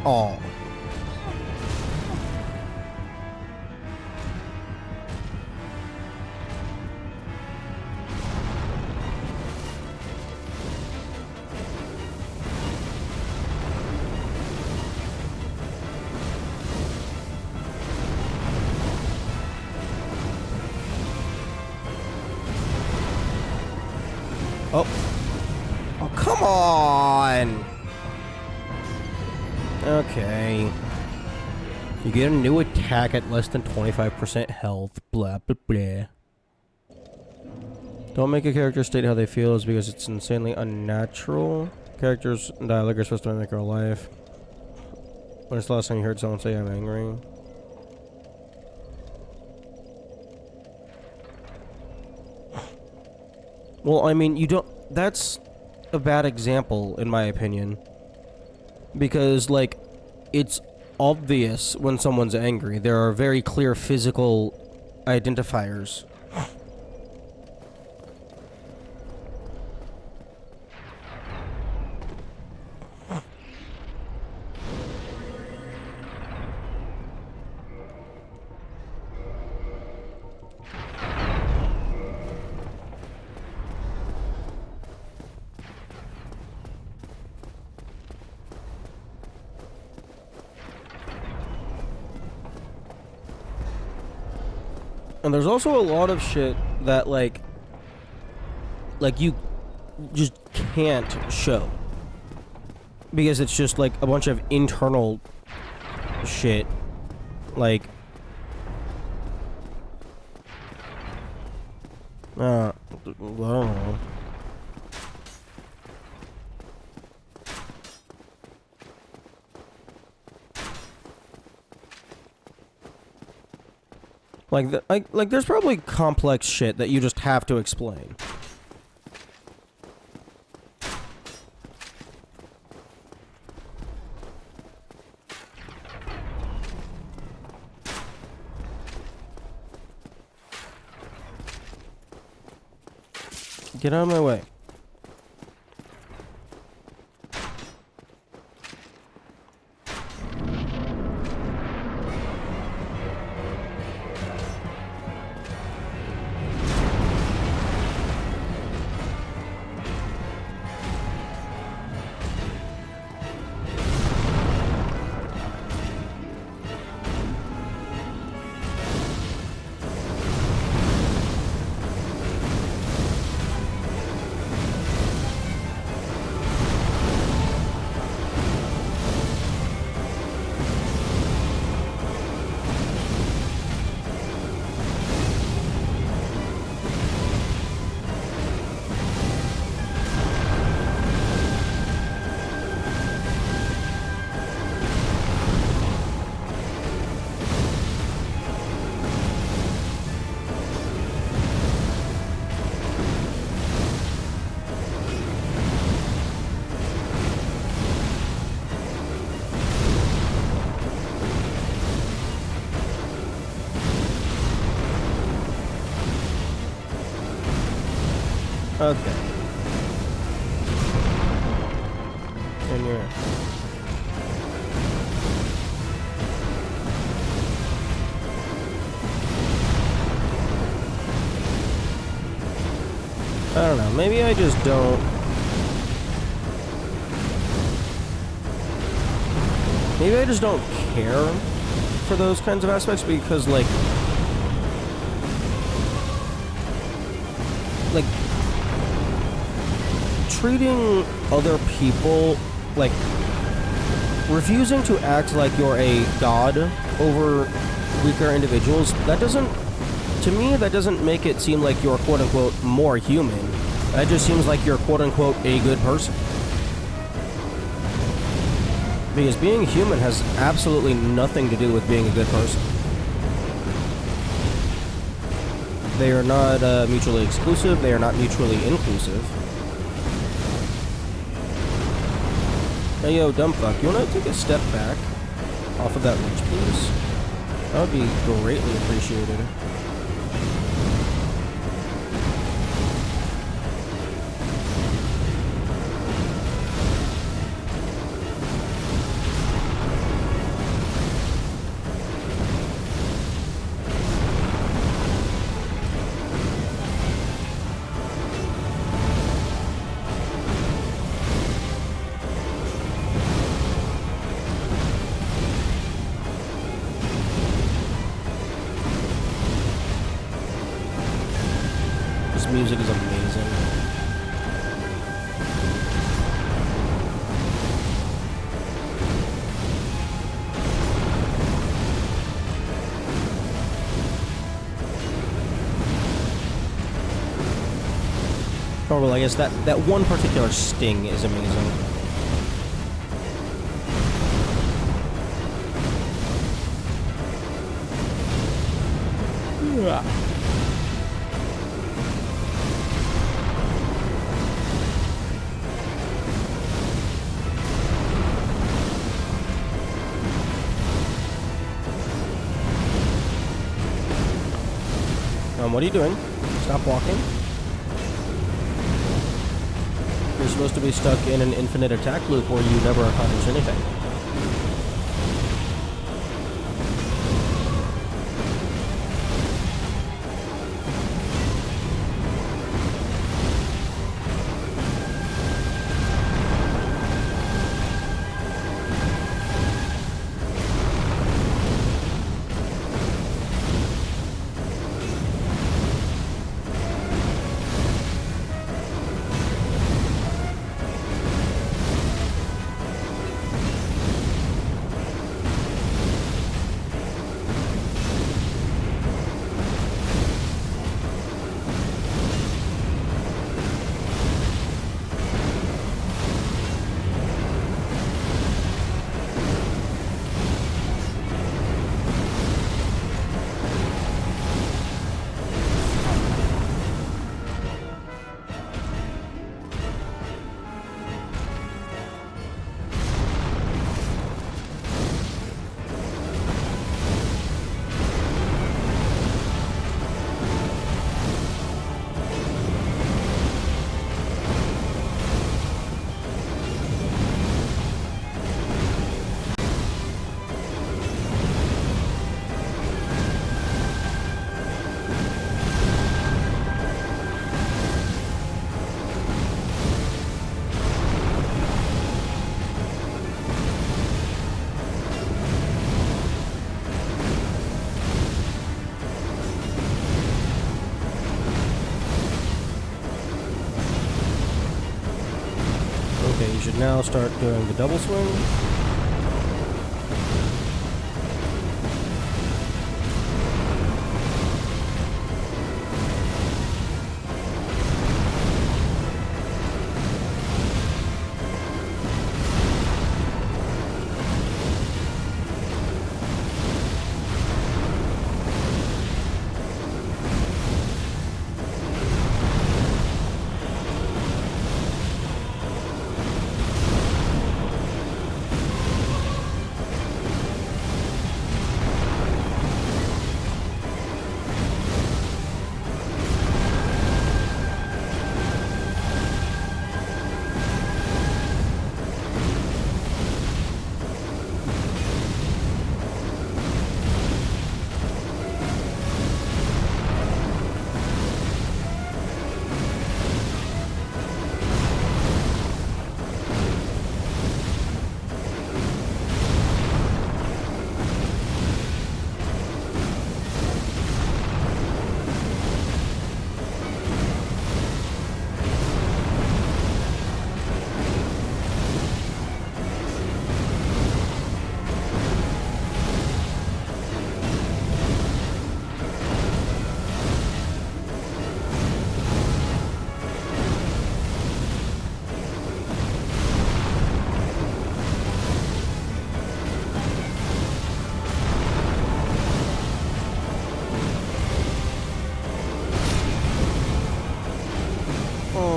Oh. Oh. Oh, come on! Okay. You get a new attack at less than 25% health. Blah, blah, blah. Don't make a character state how they feel is because it's insanely unnatural. Characters and dialogue are supposed to mimic our life. When's the last time you heard someone say I'm angry? Well, I mean, you don't... That's a bad example, in my opinion. Because, like, it's obvious when someone's angry. There are very clear physical identifiers. And there's also a lot of shit that, like you just can't show. Because it's just, like, a bunch of internal shit. Like... I don't know. Like, there's probably complex shit that you just have to explain. Get out of my way. Okay. And you're... I don't know, maybe I just don't... Maybe I just don't care for those kinds of aspects because, like, treating other people, like, refusing to act like you're a god over weaker individuals, that doesn't, to me, that doesn't make it seem like you're quote-unquote more human. That just seems like you're quote-unquote a good person. Because being human has absolutely nothing to do with being a good person. They are not mutually exclusive, they are not mutually inclusive. Hey yo, dumb fuck, you wanna take a step back off of that ledge, please? That would be greatly appreciated. This music is amazing. Oh, well, I guess that one particular sting is amazing. Yeah. What are you doing? Stop walking. You're supposed to be stuck in an infinite attack loop where you never accomplish anything. Okay, you should now start doing the double swing.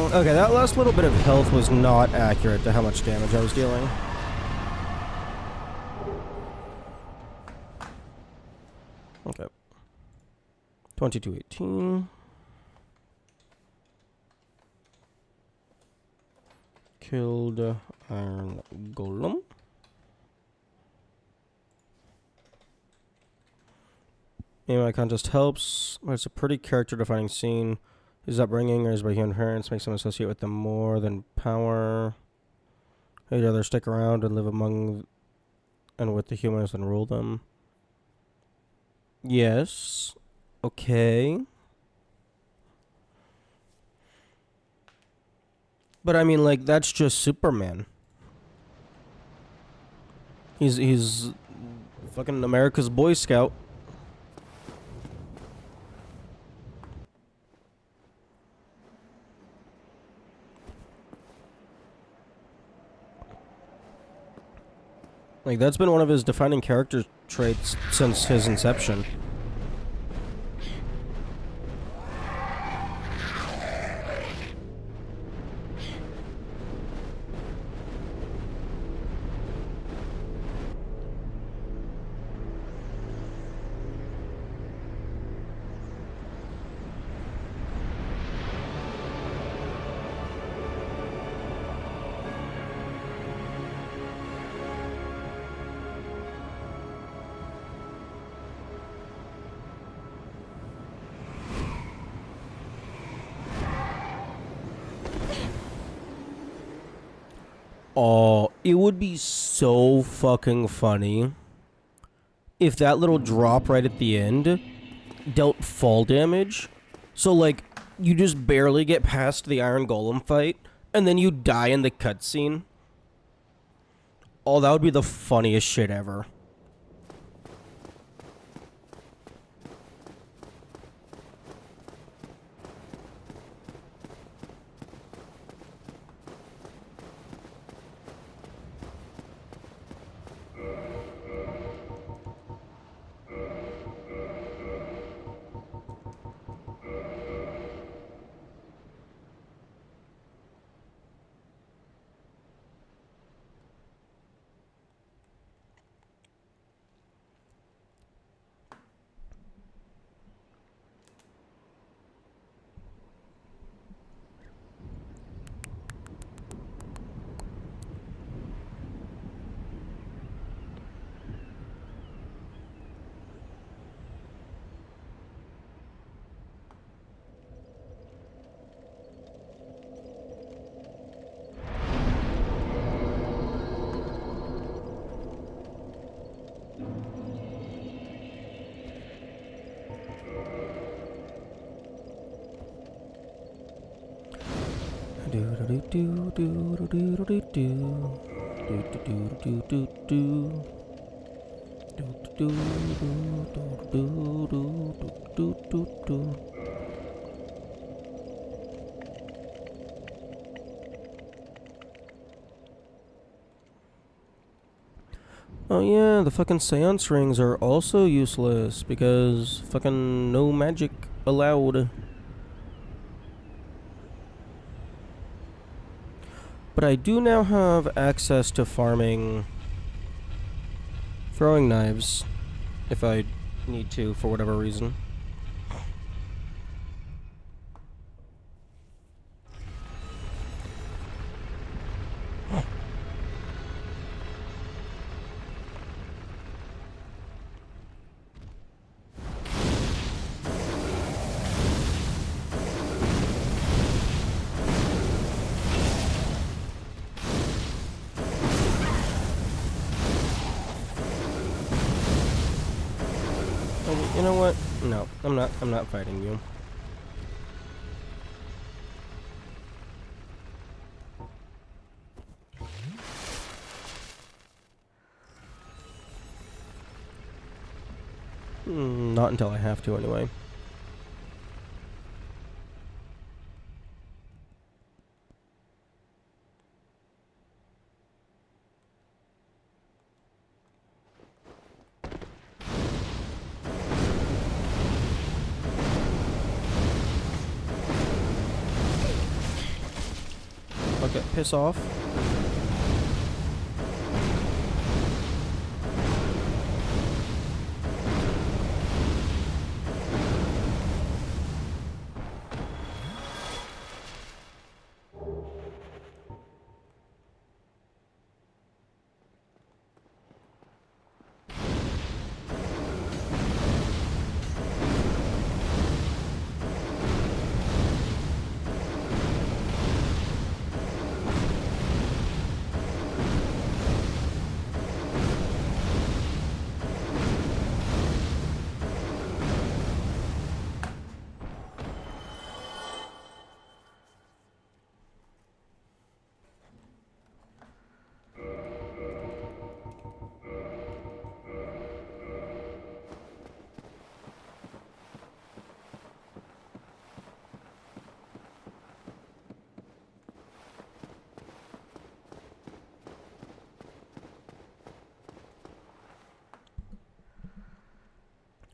Okay, that last little bit of health was not accurate to how much damage I was dealing. Okay. 2218. Killed Iron Golem. Aim icon just helps, but it's a pretty character-defining scene. His upbringing or his by human parents makes him associate with them more than power. He'd rather stick around and live among and with the humans than rule them. Yes. Okay. But I mean, like, that's just Superman. He's fucking America's Boy Scout. Like, that's been one of his defining character traits since his inception. Oh, it would be so fucking funny if that little drop right at the end dealt fall damage. So, like, you just barely get past the Iron Golem fight, and then you die in the cutscene. Oh, that would be the funniest shit ever. Oh yeah, the fucking seance rings are also useless because fucking no magic allowed. But I do now have access to farming throwing knives if I need to for whatever reason. You know what? No, I'm not fighting you. Not until I have to anyway. Okay, piss off.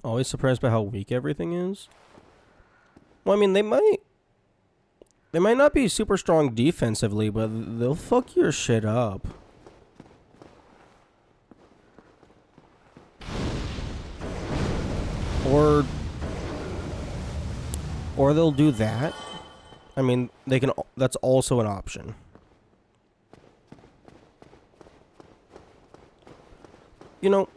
Always surprised by how weak everything is. Well, I mean, they might not be super strong defensively, but they'll fuck your shit up. Or they'll do that. I mean, they can. That's also an option. You know,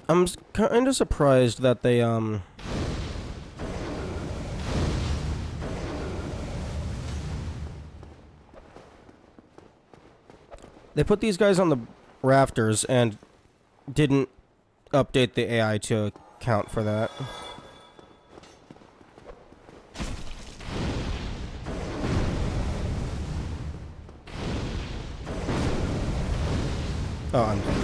I'm kind of surprised that they they put these guys on the rafters and didn't update the AI to account for that. Oh, I'm dead.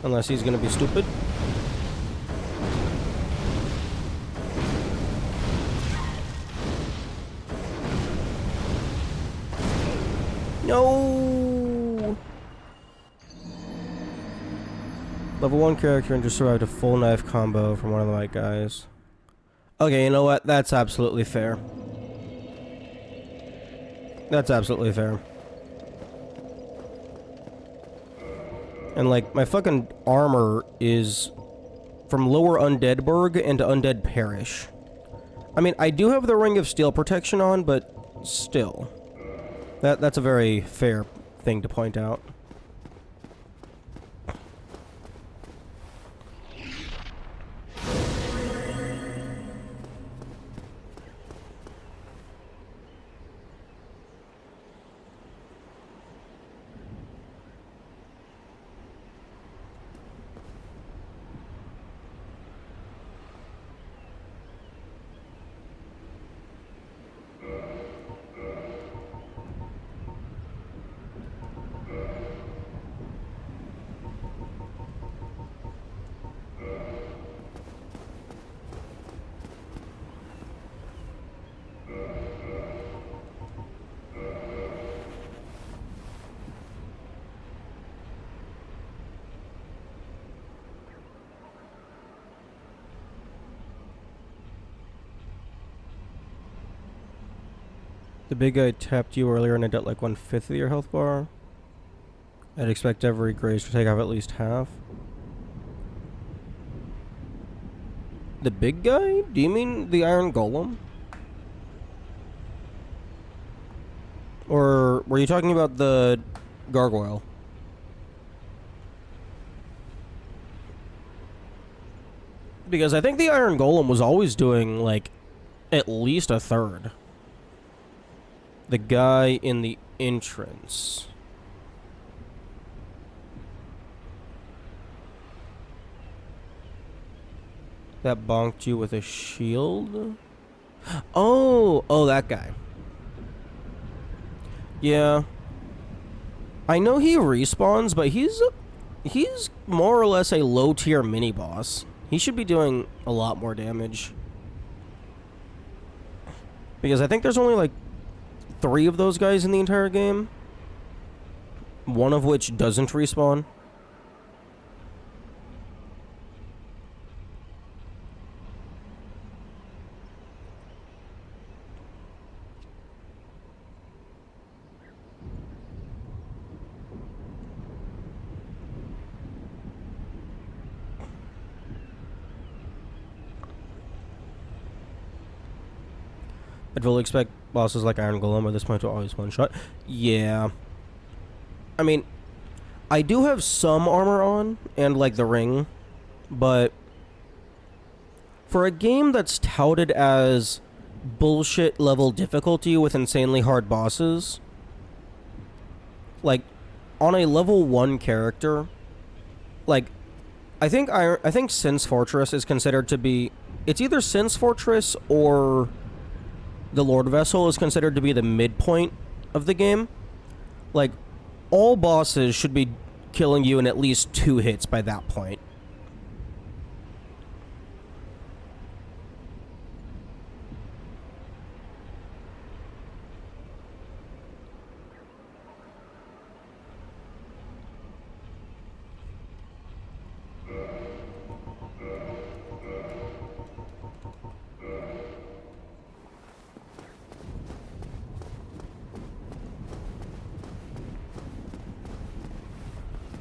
Unless he's gonna be stupid. No! Level 1 character and just survived a full knife combo from one of the white guys. Okay, you know what? That's absolutely fair. That's absolutely fair. And, like, my fucking armor is from Lower Undeadburg into Undead Parish. I mean, I do have the Ring of Steel protection on, but still. That's a very fair thing to point out. The big guy tapped you earlier and I dealt like 1/5 of your health bar. I'd expect every graze to take off at least half. The big guy? Do you mean the Iron Golem? Or were you talking about the gargoyle? Because I think the Iron Golem was always doing, like, at least a third. The guy in the entrance. That bonked you with a shield? Oh, that guy. Yeah. I know he respawns, but he's more or less a low-tier mini-boss. He should be doing a lot more damage. Because I think there's only, like, 3 of those guys in the entire game. One of which doesn't respawn. I'd fully expect bosses like Iron Golem at this point to always one-shot. Yeah. I mean, I do have some armor on, and like the ring, but for a game that's touted as bullshit level difficulty with insanely hard bosses, like, on a level 1 character, like, I think Sin's Fortress is considered to be... It's either Sin's Fortress or the Lord Vessel is considered to be the midpoint of the game. Like, all bosses should be killing you in at least 2 hits by that point.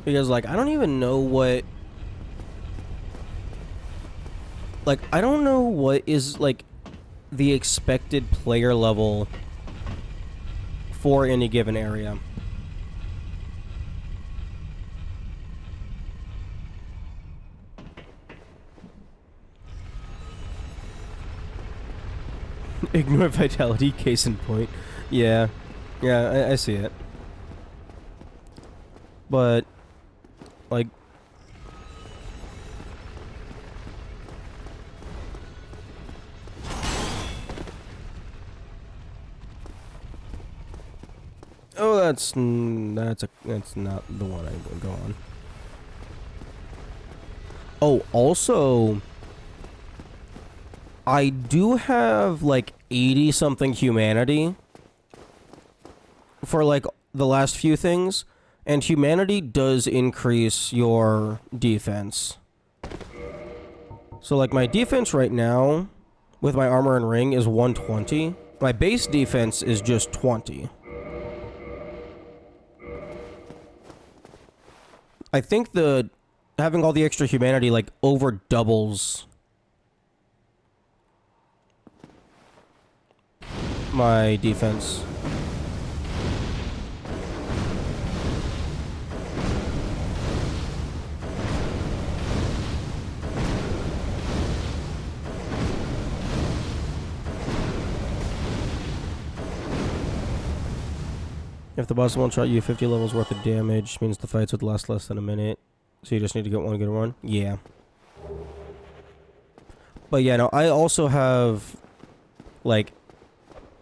Because, like, I don't even know what... Like, I don't know what is, like, the expected player level for any given area. Ignore vitality, case in point. Yeah. Yeah, I see it. But... like, oh, that's not the one I would go on. Oh, also, I do have like 80 something humanity for like the last few things. And humanity does increase your defense. So, like, my defense right now, with my armor and ring, is 120. My base defense is just 20. I think having all the extra humanity, like, over doubles my defense. If the boss won't shot you 50 levels worth of damage, means the fights would last less than a minute. So you just need to get one good run? Yeah. But yeah, no, I also have, like,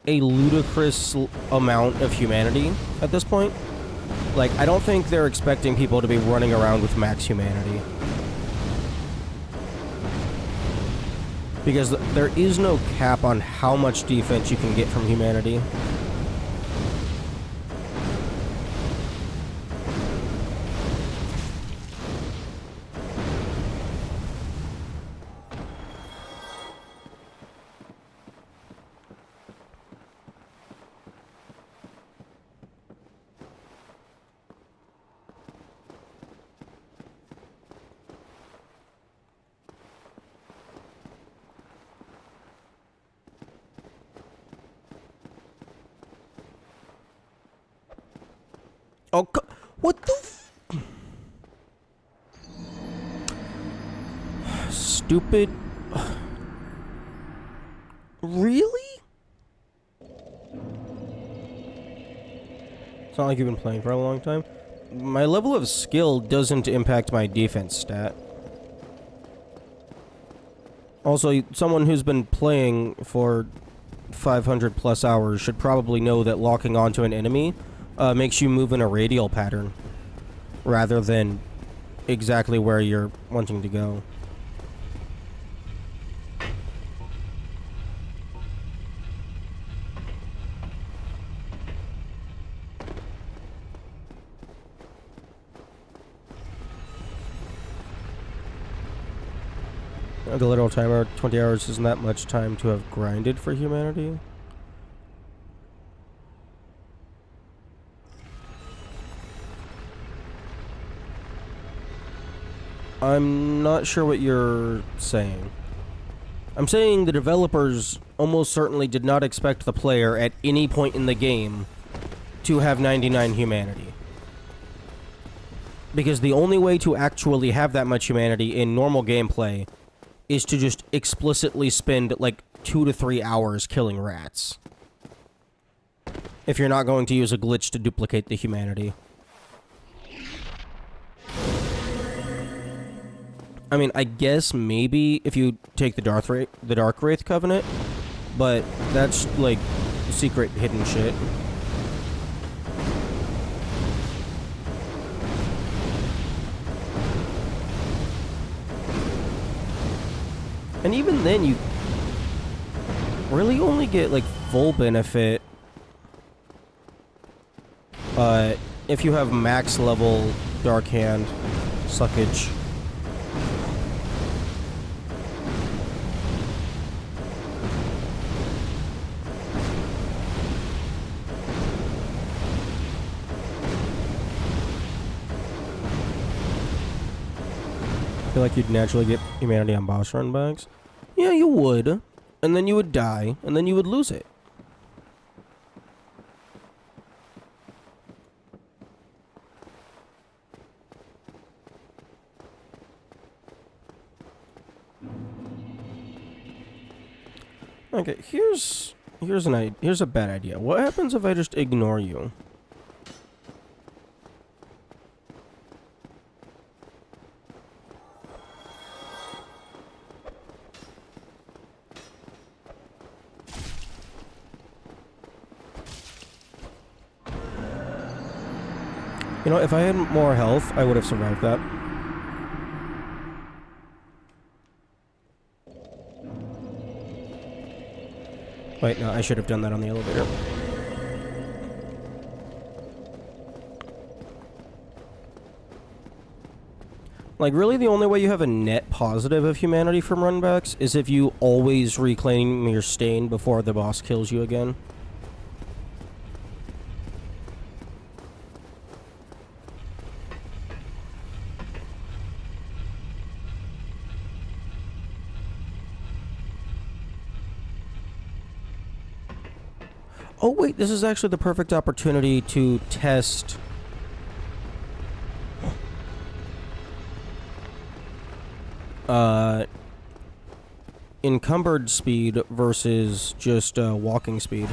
a ludicrous amount of humanity at this point. Like, I don't think they're expecting people to be running around with max humanity. Because there is no cap on how much defense you can get from humanity. Oh, what the stupid... Really? It's not like you've been playing for a long time. My level of skill doesn't impact my defense stat. Also, someone who's been playing for 500 plus hours should probably know that locking onto an enemy makes you move in a radial pattern rather than exactly where you're wanting to go. The literal timer, 20 hours isn't that much time to have grinded for humanity. I'm not sure what you're saying. I'm saying the developers almost certainly did not expect the player at any point in the game to have 99 humanity. Because the only way to actually have that much humanity in normal gameplay is to just explicitly spend like 2 to 3 hours killing rats. If you're not going to use a glitch to duplicate the humanity. I mean, I guess maybe if you take the Dark Wraith Covenant, but that's like secret hidden shit. And even then, you really only get like full benefit if you have max level Dark Hand suckage. I feel like you'd naturally get humanity on boss run bags. Yeah, you would. And then you would die, and then you would lose it. Okay, here's a bad idea. What happens if I just ignore you? You know, if I had more health, I would have survived that. Wait, no, I should have done that on the elevator. Like, really the only way you have a net positive of humanity from runbacks is if you always reclaim your stain before the boss kills you again. Oh wait, this is actually the perfect opportunity to test encumbered speed versus just walking speed.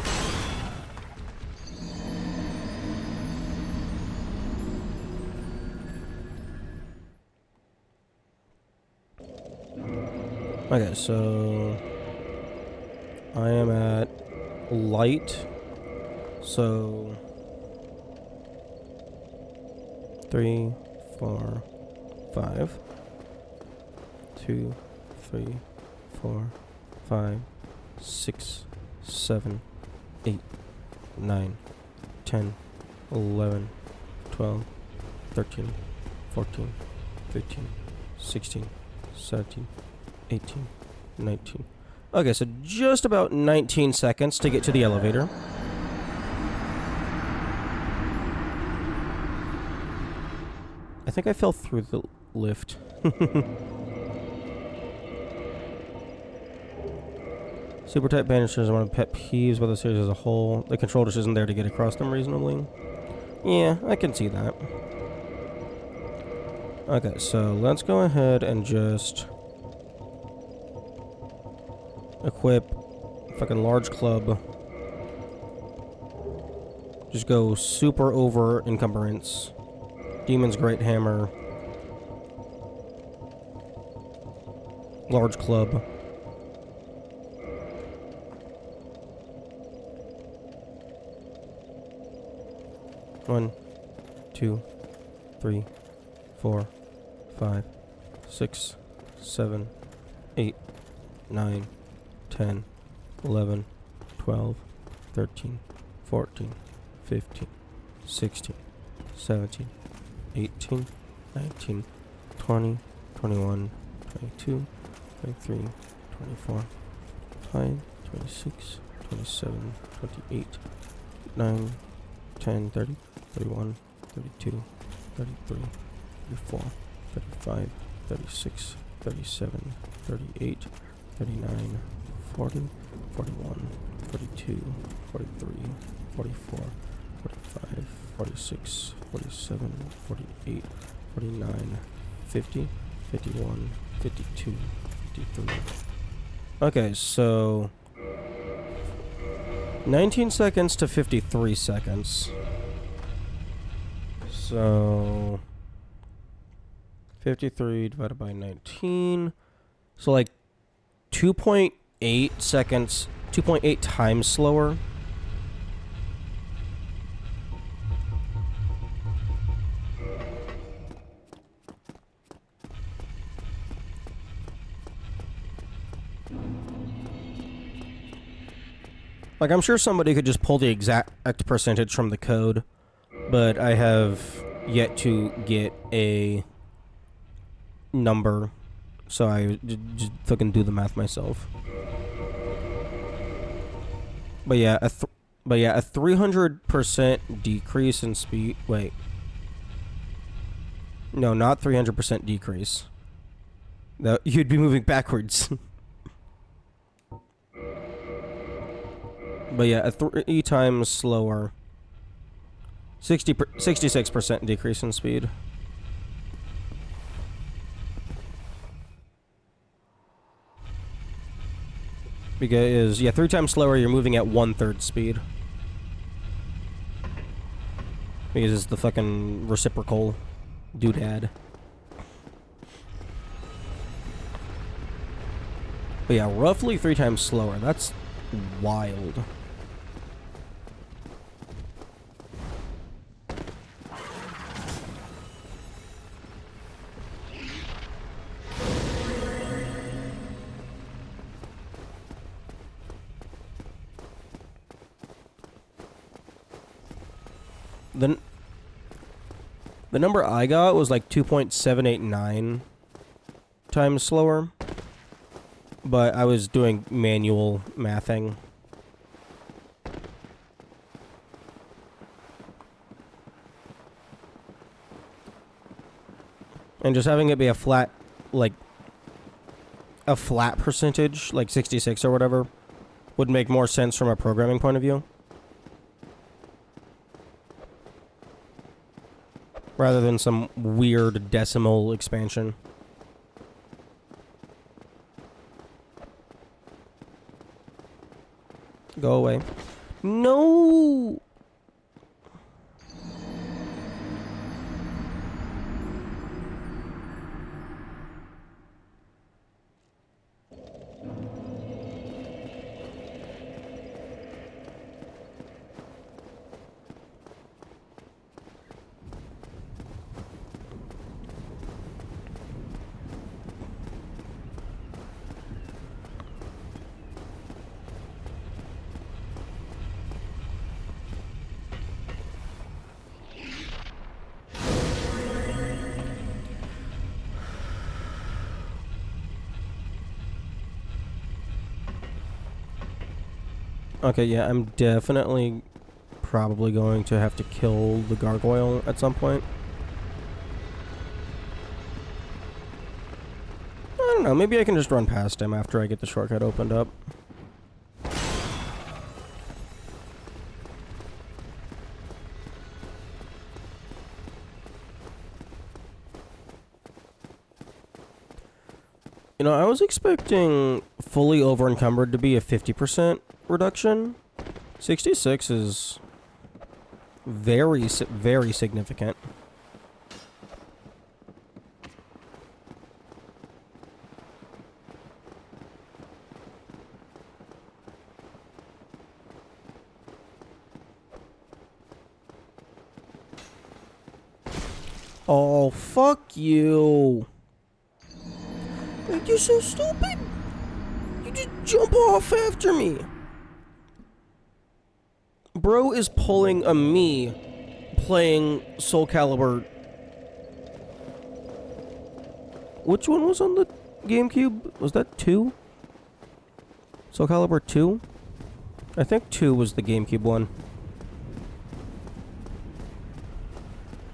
Okay, so I am at light. So 3, 4, 5. 2, 3, 4, 5, 6, 7, 8, 9, 10, 11, 12, 13, 14, 15, 16, 17, 18, 19. Okay, so just about 19 seconds to get to the elevator. I think I fell through the lift. Super tight banisters are one of the pet peeves about the series as a whole. The control just isn't there to get across them reasonably. Yeah, I can see that. Okay, so let's go ahead and just equip fucking large club. Just go super over encumbrance. Demon's Great Hammer. Large club. One, 2, 3, 4, 5, 6, 7, 8, 9, 10, 11, 12, 13, 14, 15, 16, 17, 18, 19, 20, 21, 22, 23, 24, 25, 26, 27, 28, 9, 10, 30, 31, 32, 33, 34, 35, 36, 37, 38, 39, 40, 41, 42, 43, 44, 45, 46, 47, 48, 49, 50, 51, 52, 53. Okay, so 19 seconds to 53 seconds. So 53 divided by 19. So like 2.8 seconds, 2.8 times slower. Like, I'm sure somebody could just pull the exact percentage from the code, but I have yet to get a number, so I just fucking do the math myself. But yeah, a 300% decrease in speed. Wait, no, not 300% decrease. That you'd be moving backwards. But yeah, a 3 times slower. 66% decrease in speed. Because, yeah, 3 times slower, you're moving at 1/3 speed. Because it's the fucking reciprocal doodad. But yeah, roughly 3 times slower. That's wild. The number I got was like 2.789 times slower, but I was doing manual mathing. And just having it be a flat, like, a flat percentage, like 66 or whatever, would make more sense from a programming point of view. Rather than some weird decimal expansion. Go away. No! Okay, yeah, I'm definitely probably going to have to kill the gargoyle at some point. I don't know, maybe I can just run past him after I get the shortcut opened up. You know, I was expecting fully over-encumbered to be a 50% reduction. 66 is very, very significant. Oh, fuck you. You're so stupid. You just jump off after me. Bro is pulling a me playing Soul Calibur. Which one was on the GameCube? Was that 2? Soul Calibur 2? I think 2 was the GameCube one.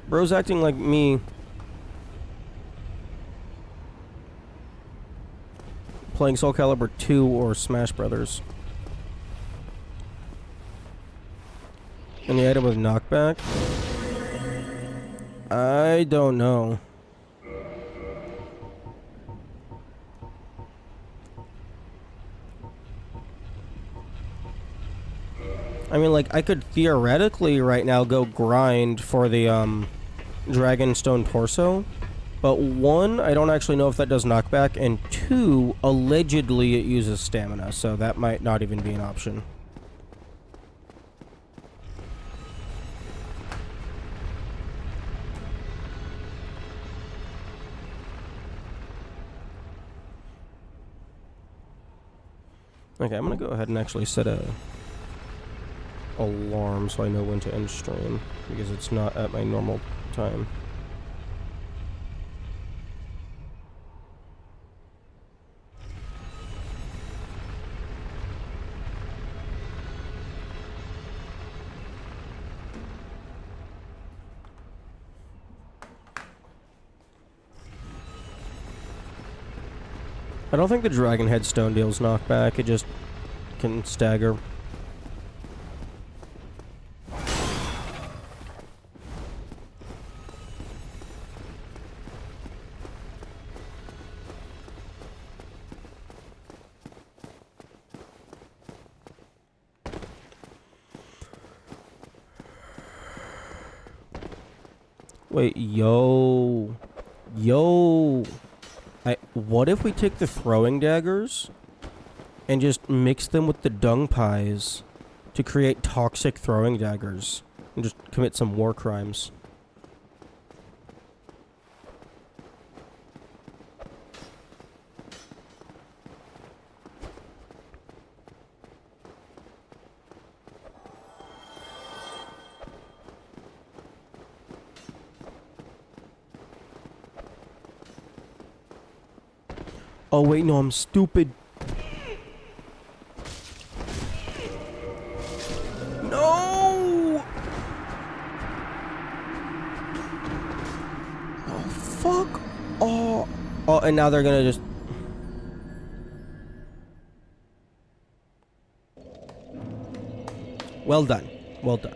Bro's acting like me. playing Soul Calibur 2 or Smash Brothers. Any item with knockback? I don't know. I mean, like, I could theoretically right now go grind for the, Dragonstone Torso. But one, I don't actually know if that does knockback, and two, allegedly it uses stamina, so that might not even be an option. Okay, I'm gonna go ahead and actually set a alarm so I know when to end stream, because it's not at my normal time. I don't think the Dragon Headstone deals knockback, it just can stagger. Wait, yo. What if we take the throwing daggers and just mix them with the dung pies to create toxic throwing daggers and just commit some war crimes? Oh wait, no, I'm stupid. No! Oh, fuck. Oh, and now they're gonna just... Well done. Well done.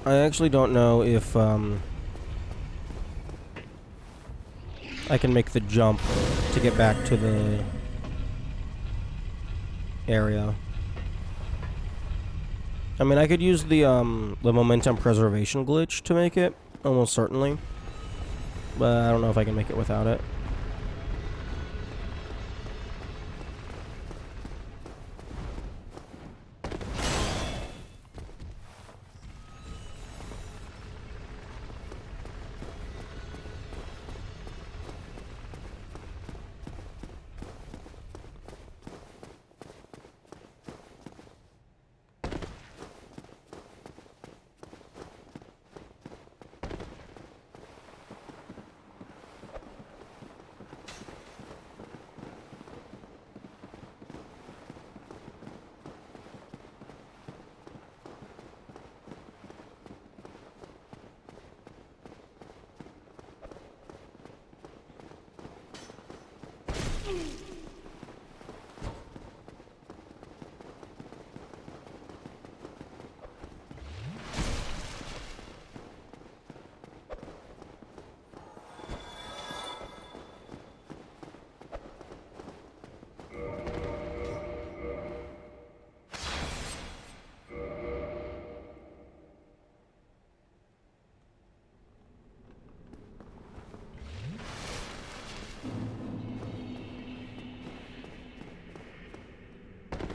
I actually don't know if, I can make the jump to get back to the area. I mean, I could use the momentum preservation glitch to make it, almost certainly. But I don't know if I can make it without it.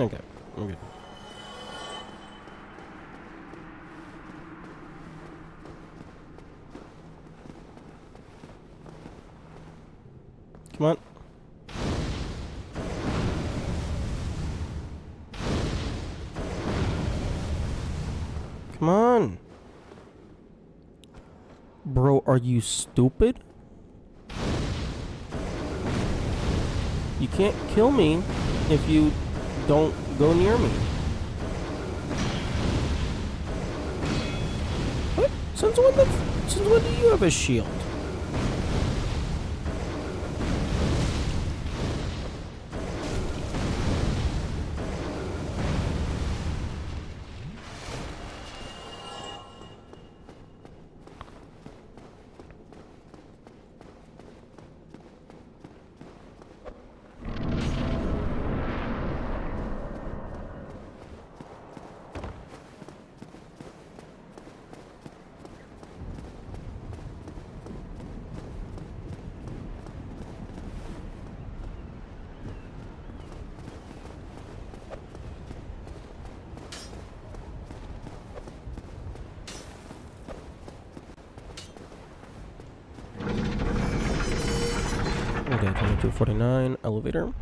Okay, I'm good. Come on. Come on. Bro, are you stupid? You can't kill me if you don't go near me. What? Since when do you have a shield? Okay, 2249, elevator.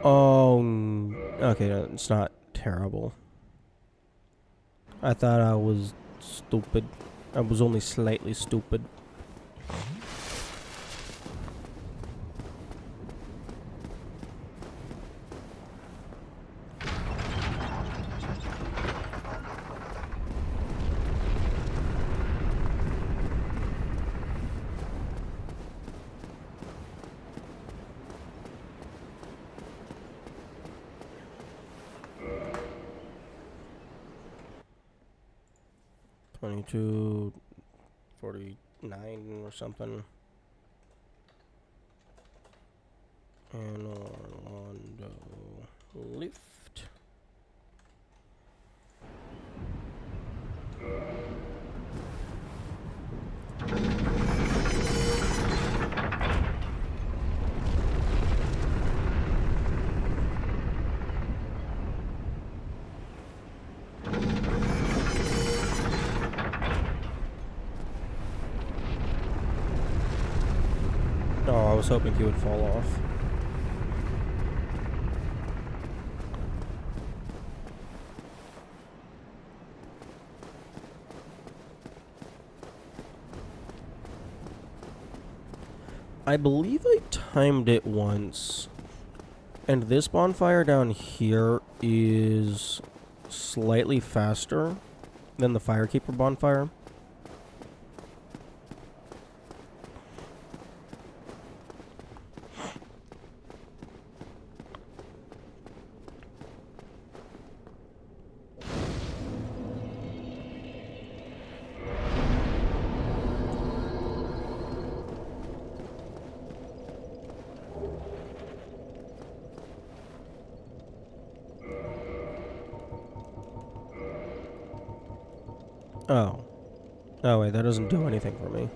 Oh, okay, it's not terrible. I thought I was stupid. I was only slightly stupid. $22.49 or something. And Orlando lift. Oh, I was hoping he would fall off. I believe I timed it once. And this bonfire down here is slightly faster than the Firekeeper bonfire. Oh. Oh wait, that doesn't do anything for me.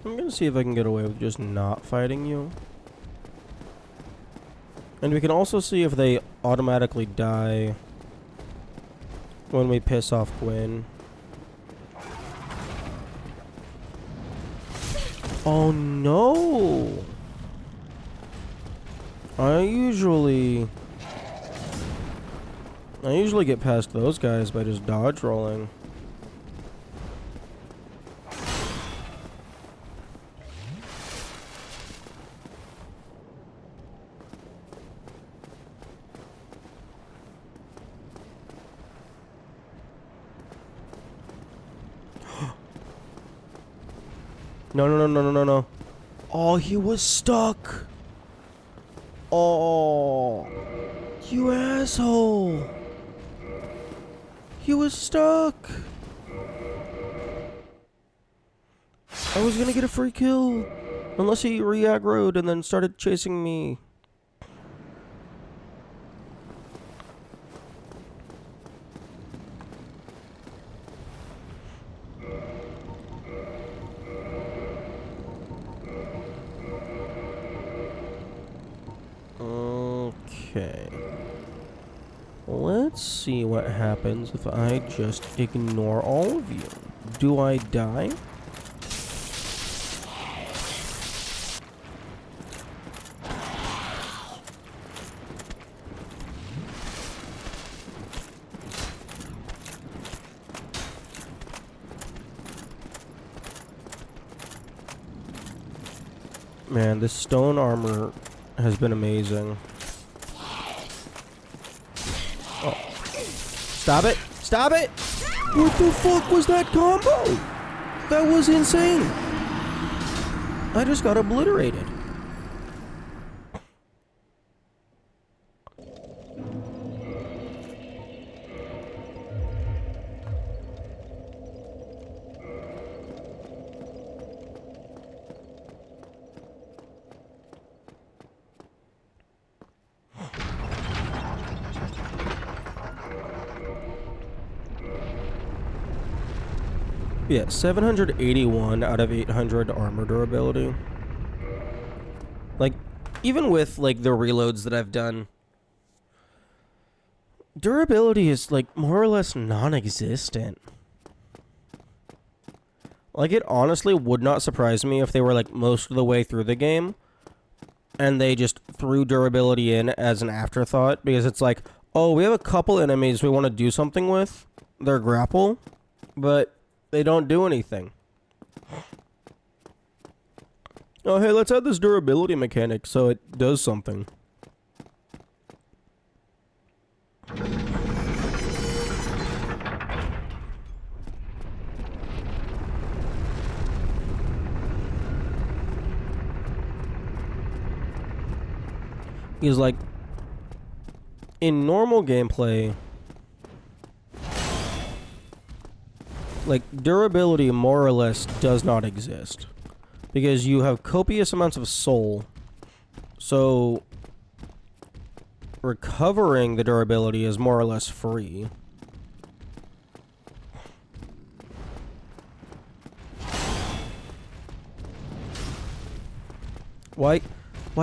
I'm gonna see if I can get away with just not fighting you. And we can also see if they automatically die when we piss off Gwen. Oh no! I usually get past those guys by just dodge rolling. No. Oh, he was stuck. Oh, you asshole. He was stuck. I was gonna get a free kill. Unless he re-aggroed and then started chasing me. Okay. Let's see what happens if I just ignore all of you. Do I die? Man, this stone armor has been amazing. Oh. Stop it! Stop it! What the fuck was that combo? That was insane! I just got obliterated. Yeah, 781 out of 800 armor durability. Like, even with, like, the reloads that I've done, durability is, like, more or less non-existent. Like, it honestly would not surprise me if they were, like, most of the way through the game, and they just threw durability in as an afterthought, because it's like, oh, we have a couple enemies we want to do something with, their grapple, but they don't do anything. Oh, hey, let's add this durability mechanic so it does something. He's like, in normal gameplay, like, durability more or less does not exist. Because you have copious amounts of soul. So, recovering the durability is more or less free. Why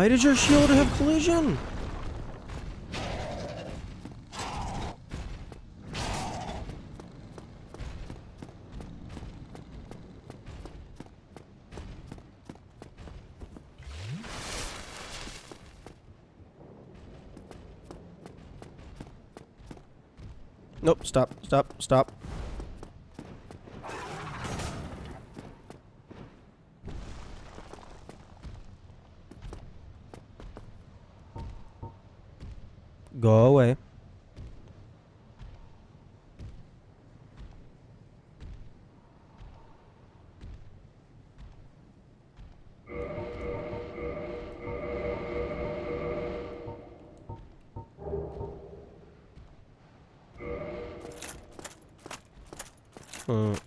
does your shield have collision? Nope, stop. Go away.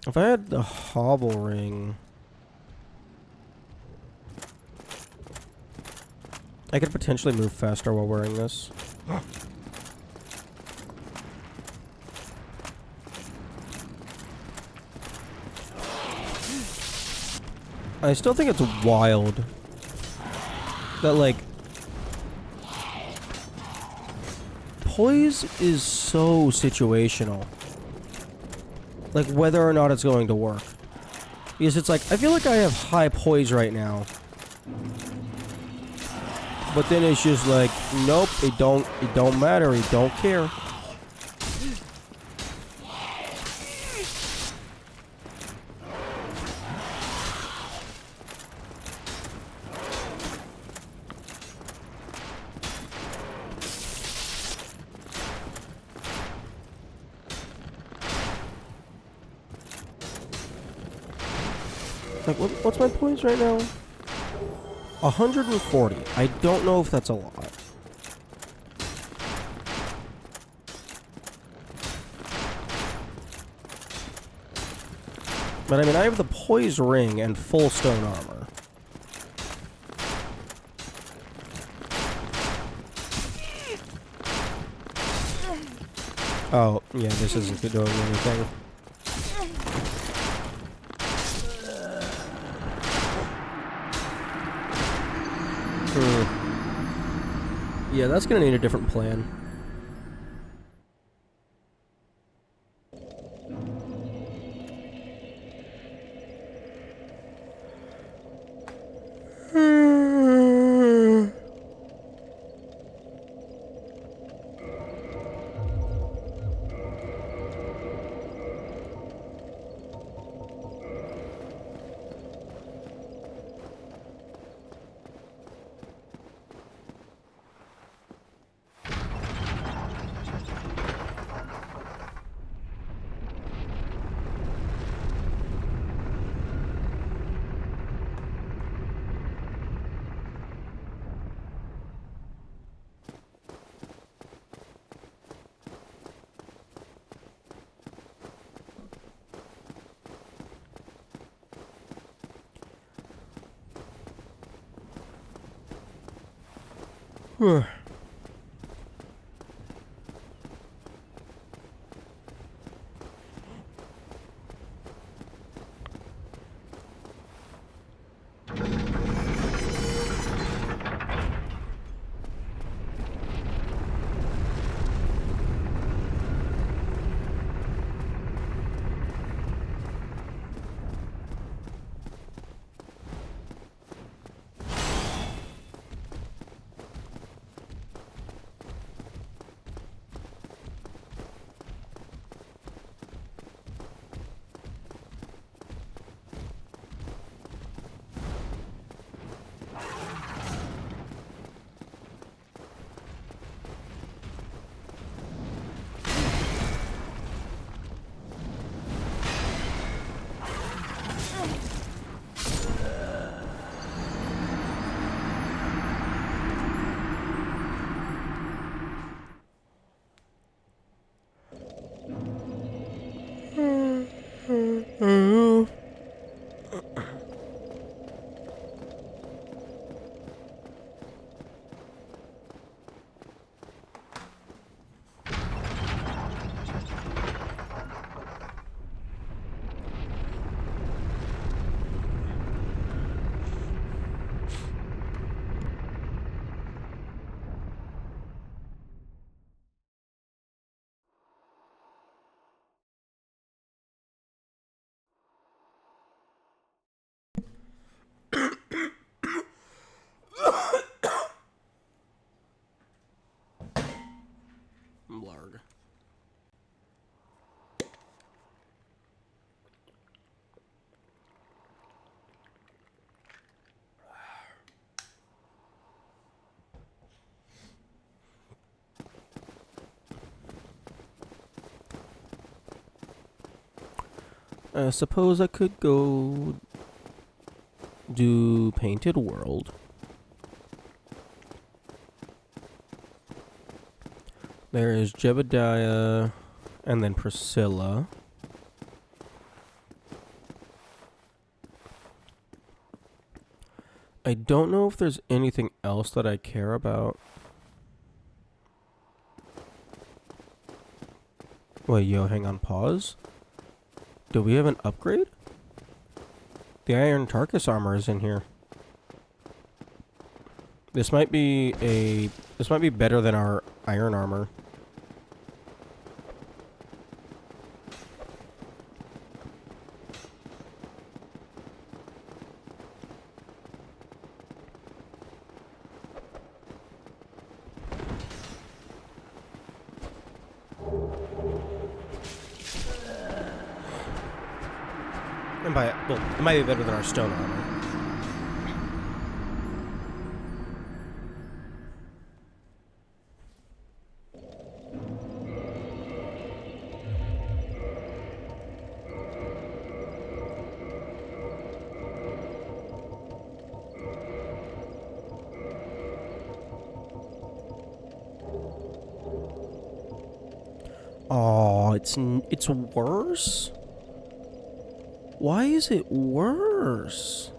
If I had the hobble ring, I could potentially move faster while wearing this. I still think it's wild that, like, poise is so situational. Like, whether or not it's going to work. Because it's like, I feel like I have high poise right now. But then it's just like, nope, it don't matter, it don't care. Like, what's my points right now? 140. I don't know if that's a lot. But I mean, I have the poise ring and full stone armor. Oh, yeah, this isn't doing anything. Yeah, that's gonna need a different plan. Blarg. I suppose I could go do Painted World. There is Jebediah and then Priscilla. I don't know if there's anything else that I care about. Wait, yo, hang on, pause. Do we have an upgrade? The Iron Tarkus armor is in here. This might be better than our iron armor. And well, it might be better than our stone armor. Oh, it's worse? Why is it worse?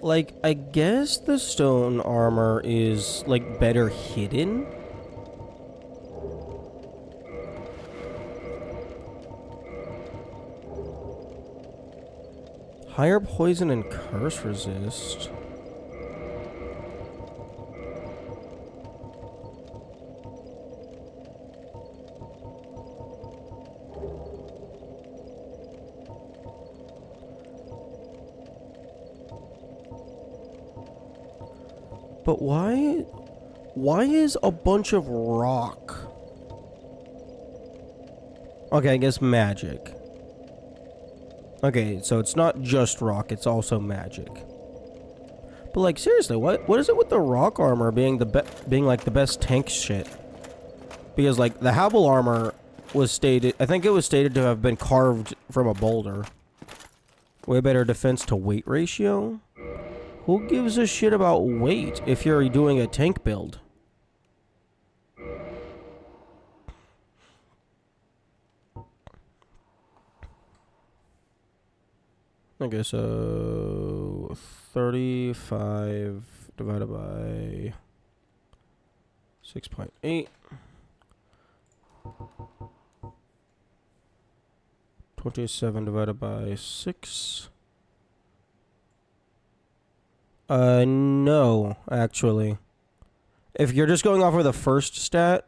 Like, I guess the stone armor is, like, better hidden? Higher poison and curse resist. But why is a bunch of rock? Okay, I guess magic. Okay, so it's not just rock, it's also magic. But like seriously, what is it with the rock armor being like the best tank shit? Because like the Havel armor was stated, I think it was stated to have been carved from a boulder. Way better defense to weight ratio. Who gives a shit about weight if you're doing a tank build? Okay, so 35 divided by 6.8. 27 divided by 6. No, actually. If you're just going off of the first stat,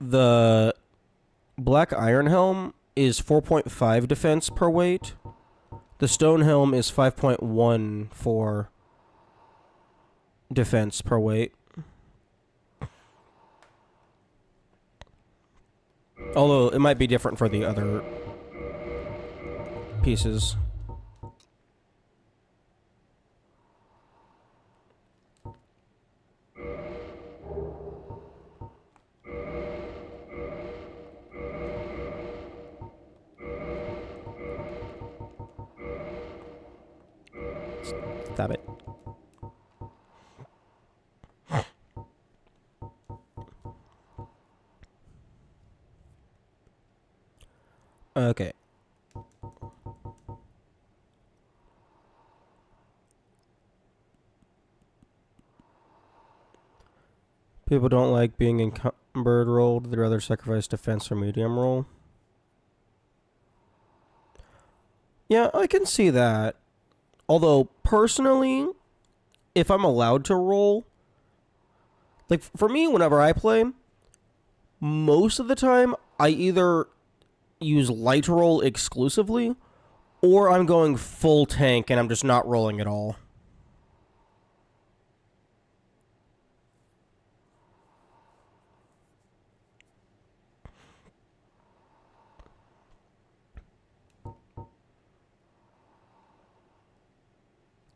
the Black Iron Helm is 4.5 defense per weight. The Stone Helm is 5.1 for defense per weight. Although, it might be different for the other pieces. Stop it. Okay. People don't like being encumbered rolled. They'd rather sacrifice defense or medium roll. Yeah, I can see that. Although, personally, if I'm allowed to roll, like, for me, whenever I play, most of the time, I either use light roll exclusively, or I'm going full tank and I'm just not rolling at all.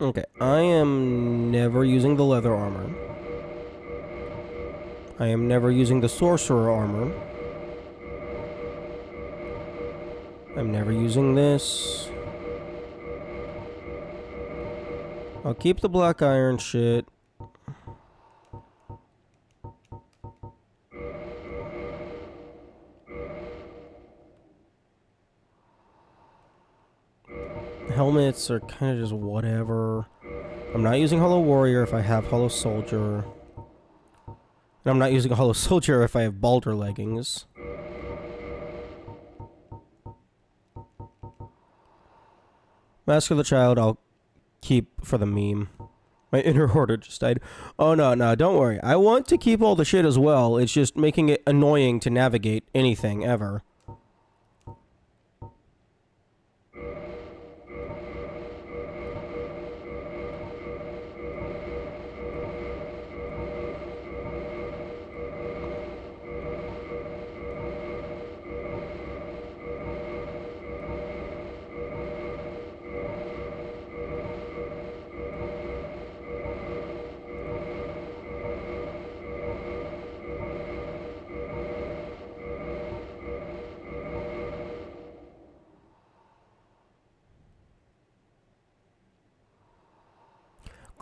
Okay, I am never using the leather armor. I am never using the sorcerer armor. I'm never using this. I'll keep the black iron shit. Helmets are kind of just whatever. I'm not using Hollow Warrior if I have Hollow Soldier. And I'm not using a Hollow Soldier if I have Balder leggings. Mask of the Child, I'll keep for the meme. My inner hoarder just died. Oh, no, no, don't worry. I want to keep all the shit as well. It's just making it annoying to navigate anything ever.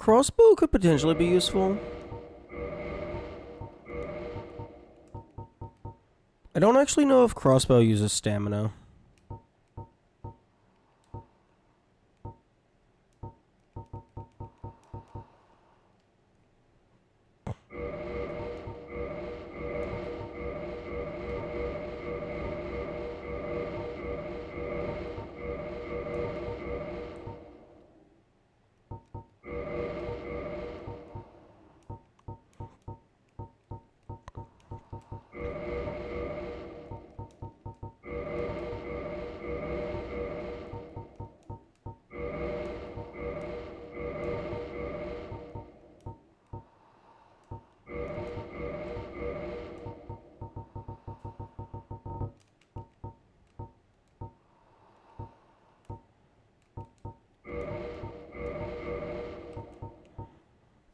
Crossbow could potentially be useful. I don't actually know if crossbow uses stamina.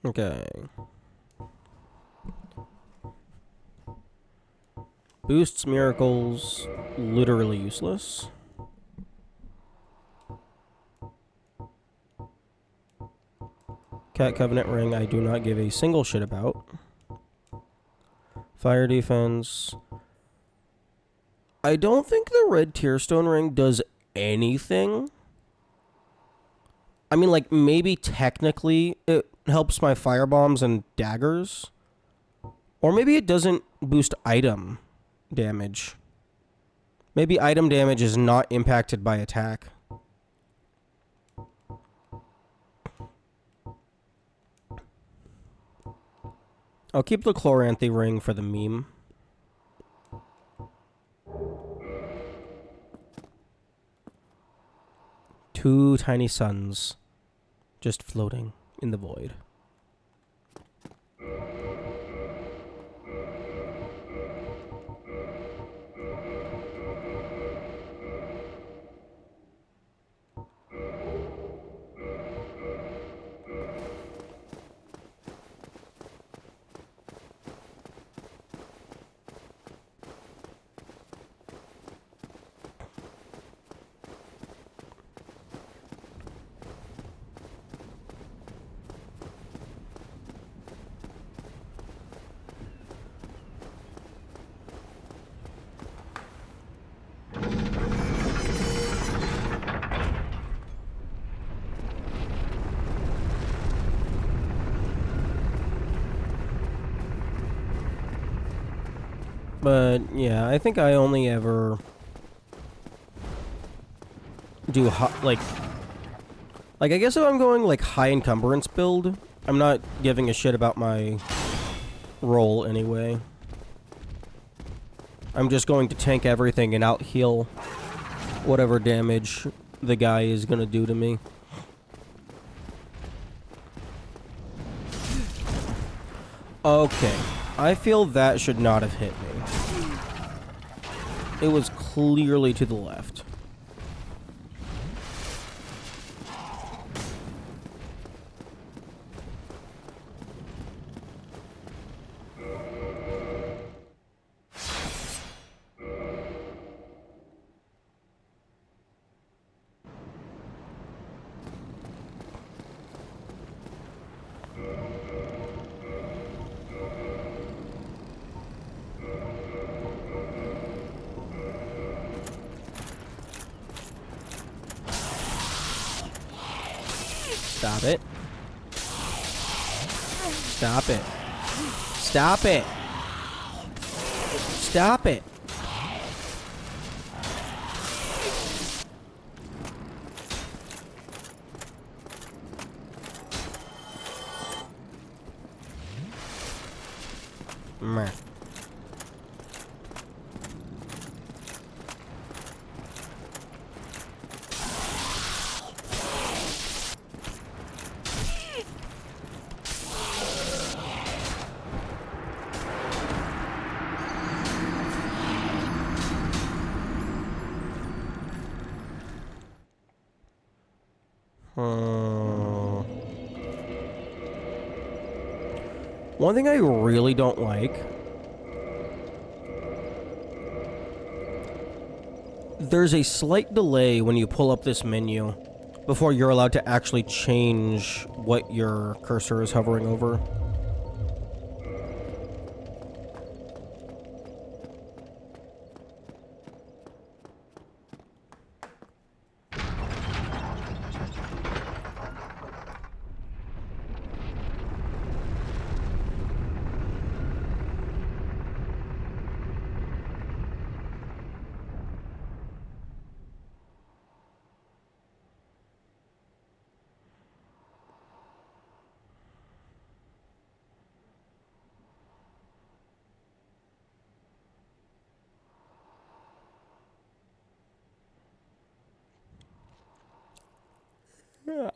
Okay. Boosts miracles, literally useless. Cat Covenant Ring, I do not give a single shit about. Fire defense. I don't think the red Tearstone Ring does anything. I mean, like, maybe technically it helps my firebombs and daggers. Or maybe it doesn't boost item damage. Maybe item damage is not impacted by attack. I'll keep the Chloranthy ring for the meme. Two tiny suns just floating in the void. But yeah, I think I only ever do like I guess if I'm going like high encumbrance build, I'm not giving a shit about my roll anyway. I'm just going to tank everything and out heal whatever damage the guy is gonna do to me. Okay, I feel that should not have hit me. It was clearly to the left. Stop it. Stop it. Stop it. Stop it. Meh. One thing I really don't like, there's a slight delay when you pull up this menu before you're allowed to actually change what your cursor is hovering over.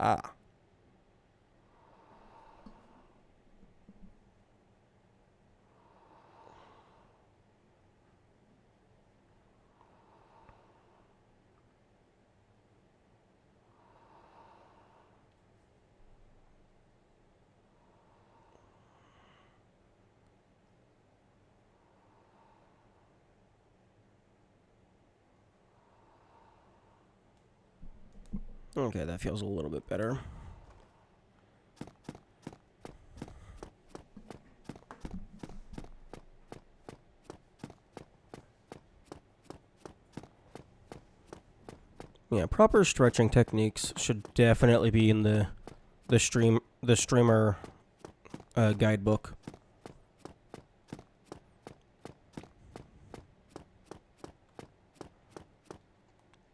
Ah. Okay, that feels a little bit better. Yeah, proper stretching techniques should definitely be in the streamer guidebook.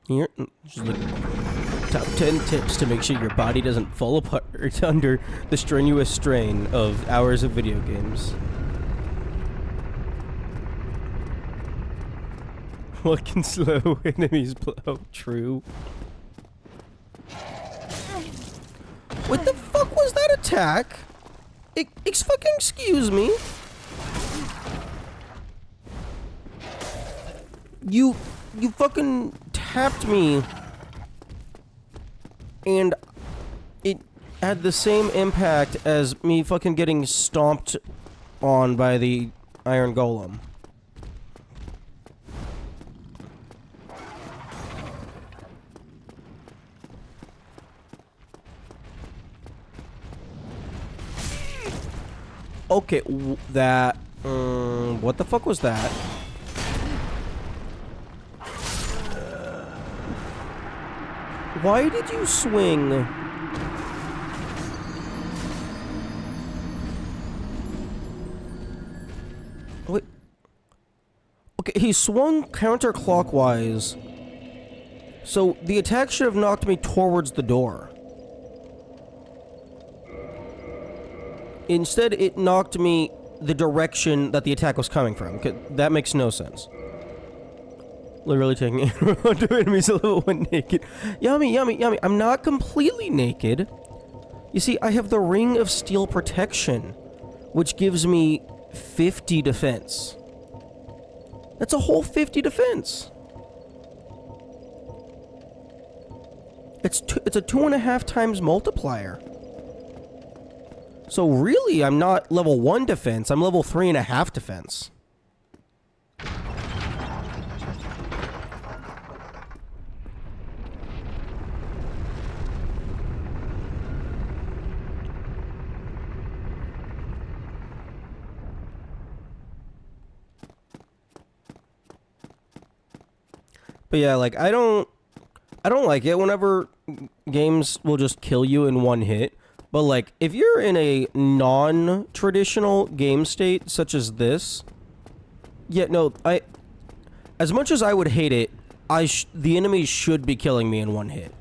Here, just like top 10 tips to make sure your body doesn't fall apart under the strenuous strain of hours of video games. What can slow enemies blow? True. What the fuck was that attack? Fucking excuse me. You fucking tapped me, and it had the same impact as me fucking getting stomped on by the iron golem. Okay, that... what the fuck was that? Why did you swing? Wait. Okay, he swung counterclockwise. So the attack should have knocked me towards the door. Instead, it knocked me the direction that the attack was coming from. That makes no sense. Literally taking onto enemies a level 1 naked. Yummy, yummy, yummy. I'm not completely naked. You see, I have the Ring of Steel Protection, which gives me 50 defense. That's a whole 50 defense. It's a 2.5 times multiplier. So really, I'm not level 1 defense, I'm level 3.5 defense. But yeah, like, I don't like it whenever games will just kill you in one hit. But, like, if you're in a non-traditional game state, such as this... Yeah, no, as much as I would hate it, the enemies should be killing me in one hit.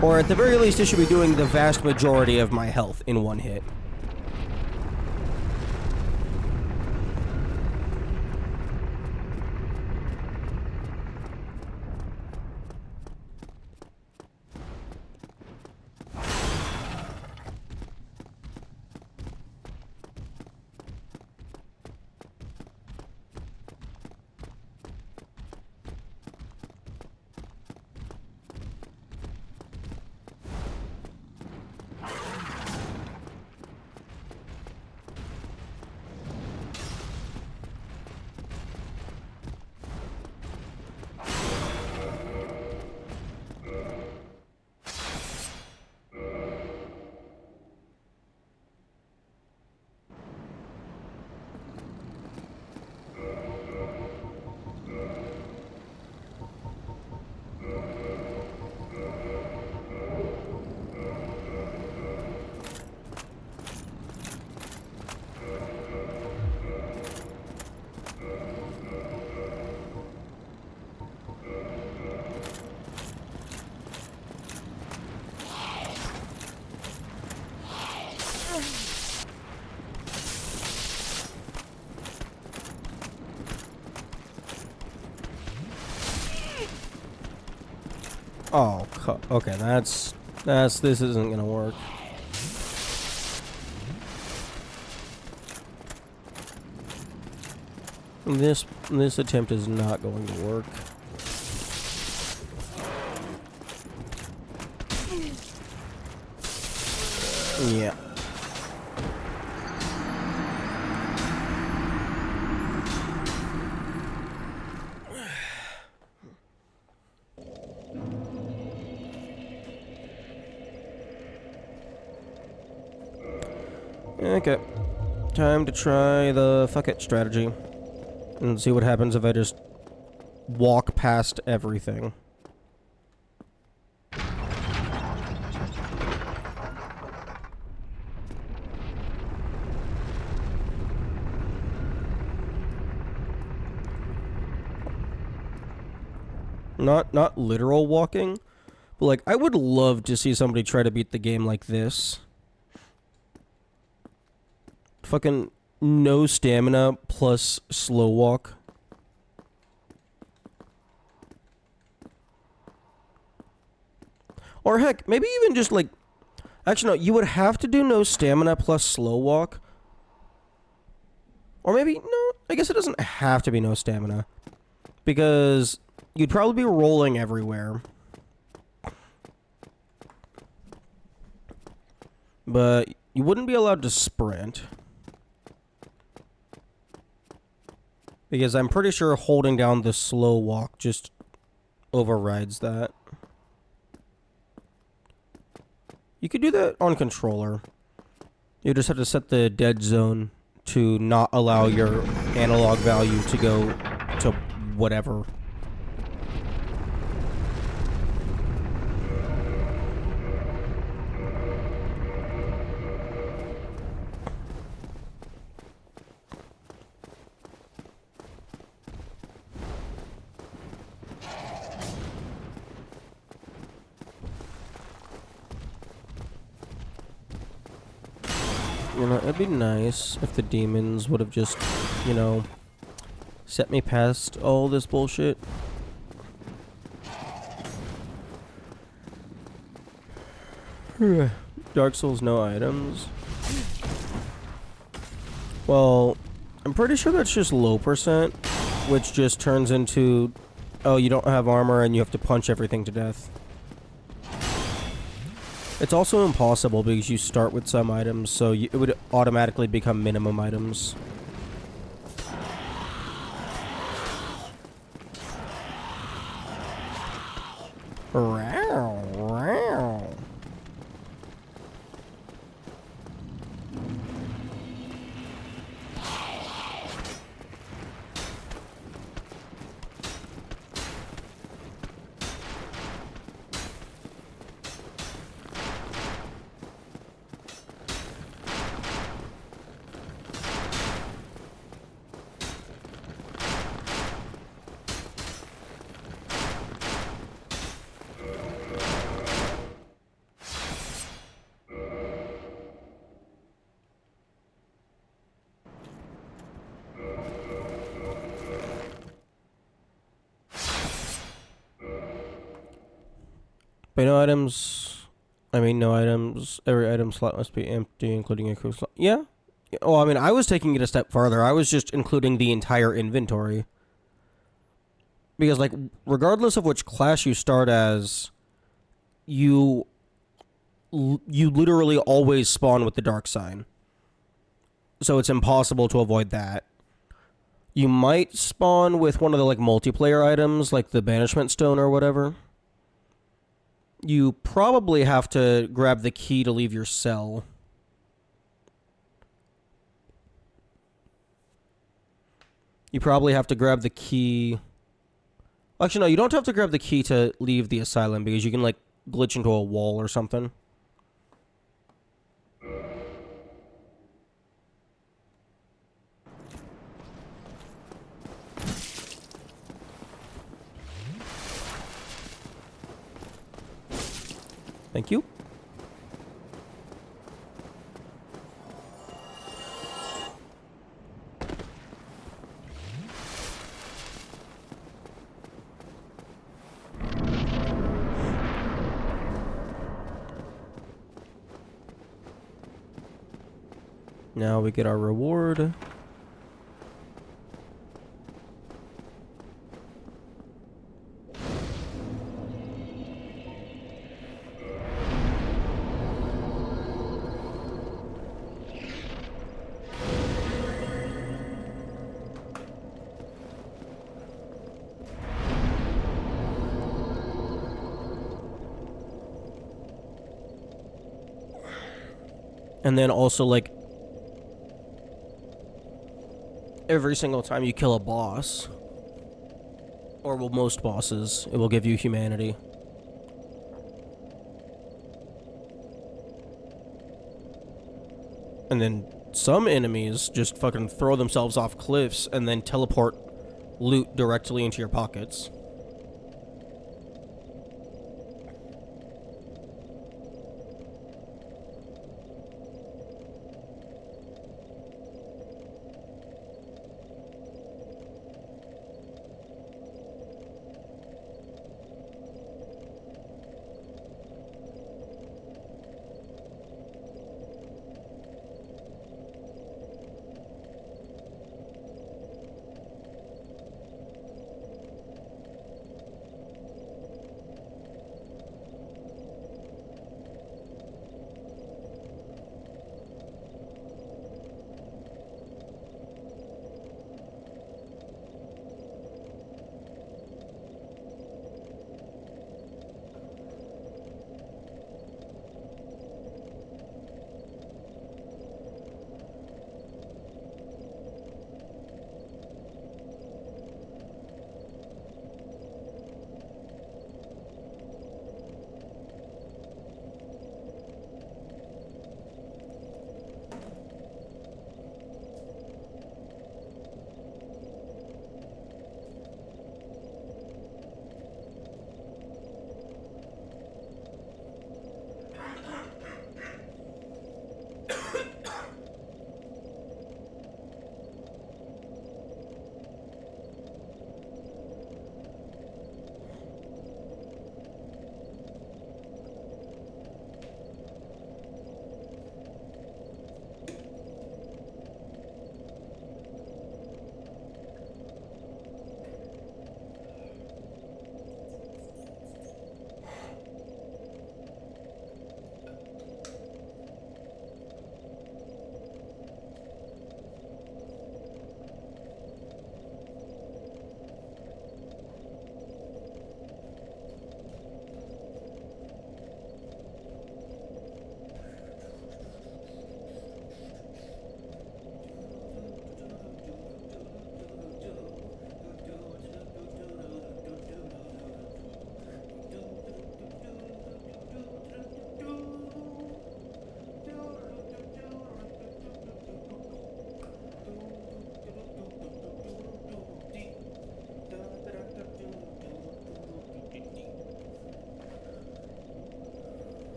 Or at the very least, it should be doing the vast majority of my health in one hit. Oh, okay, this isn't gonna work. This attempt is not going to work. Yeah. Okay. Time to try the fuck it strategy. And see what happens if I just walk past everything. Not literal walking, but like I would love to see somebody try to beat the game like this. Fucking no stamina plus slow walk. Or heck, maybe even just like... Actually, no, you would have to do no stamina plus slow walk. Or maybe, no, I guess it doesn't have to be no stamina. Because you'd probably be rolling everywhere. But you wouldn't be allowed to sprint. Because I'm pretty sure holding down the slow walk just overrides that. You could do that on controller. You just have to set the dead zone to not allow your analog value to go to whatever. You know, it'd be nice if the demons would have just, you know, set me past all this bullshit. Dark Souls, no items. Well, I'm pretty sure that's just low percent, which just turns into, oh, you don't have armor and you have to punch everything to death. It's also impossible because you start with some items, so it would automatically become minimum items. By no items, I mean no items. Every item slot must be empty, including a crew slot. Yeah. Well, I mean, I was taking it a step farther. I was just including the entire inventory. Because, like, regardless of which class you start as, you literally always spawn with the dark sign. So it's impossible to avoid that. You might spawn with one of the, like, multiplayer items, like the banishment stone or whatever. You probably have to grab the key to leave your cell. You probably have to grab the key. Actually, no, you don't have to grab the key to leave the asylum because you can, like, glitch into a wall or something. Thank you. Now we get our reward. And then also, like, every single time you kill a boss, or well, most bosses, it will give you humanity. And then some enemies just fucking throw themselves off cliffs and then teleport loot directly into your pockets.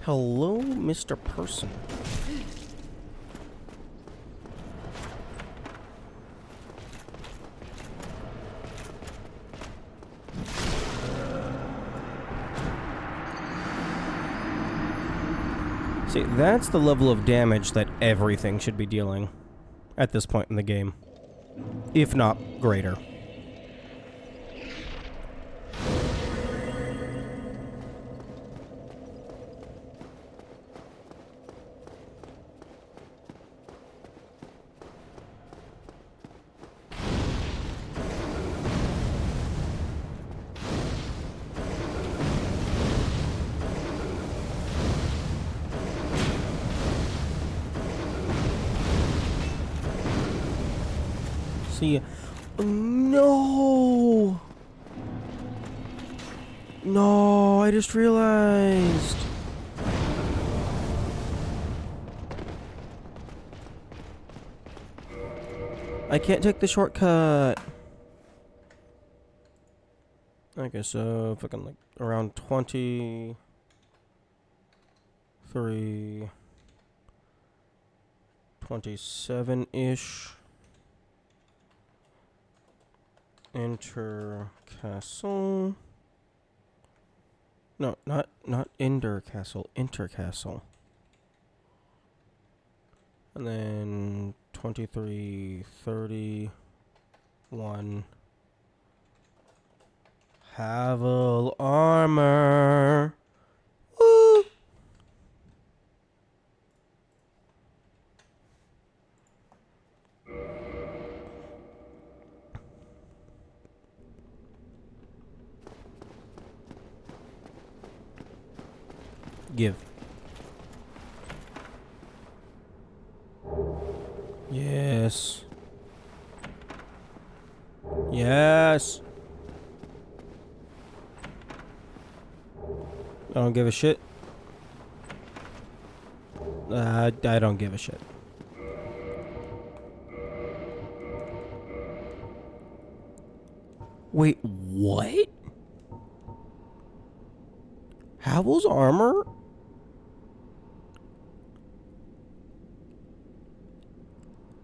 Hello, Mr. Person. See, that's the level of damage that everything should be dealing at this point in the game, if not greater. See, no! No, I just realized. I can't take the shortcut. Okay, so fucking like around 23, 27-ish. Enter castle. No, not Ender castle. Enter castle. And then 23, 31. Havel armor. Woo! Give. Yes. Yes. I don't give a shit. I don't give a shit. Wait, what? Havel's armor?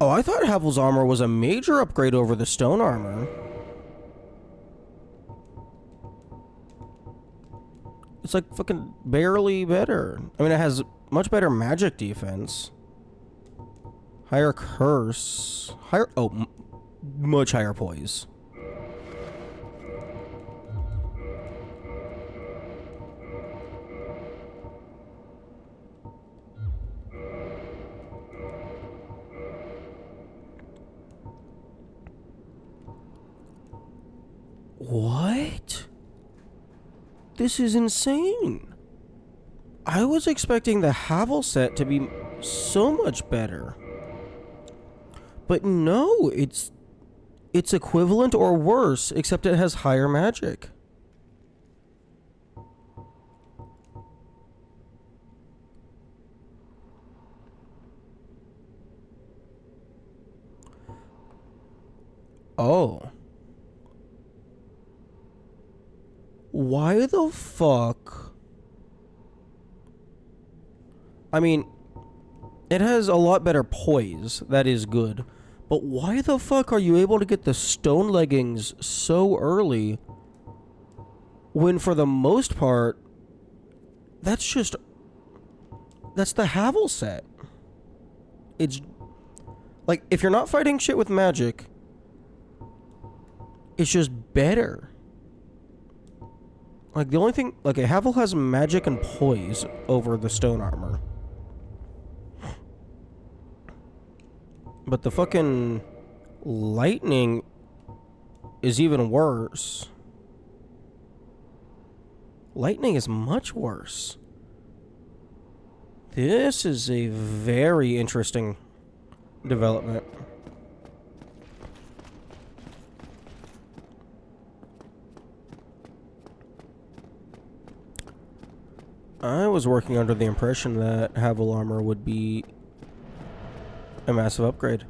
Oh, I thought Havel's armor was a major upgrade over the stone armor. It's like fucking barely better. I mean, it has much better magic defense. Higher curse. Higher... Oh, much higher poise. What? This is insane. I was expecting the Havel set to be so much better. But no, it's equivalent or worse, except it has higher magic. Oh. Why the fuck? I mean, it has a lot better poise. That is good. But why the fuck are you able to get the stone leggings so early when for the most part, that's the Havel set. It's like, if you're not fighting shit with magic, it's just better. Like, the only thing... Like, Havel has magic and poise over the stone armor. But the fucking... lightning is even worse. Lightning is much worse. This is a very interesting development. I was working under the impression that Havel armor would be a massive upgrade.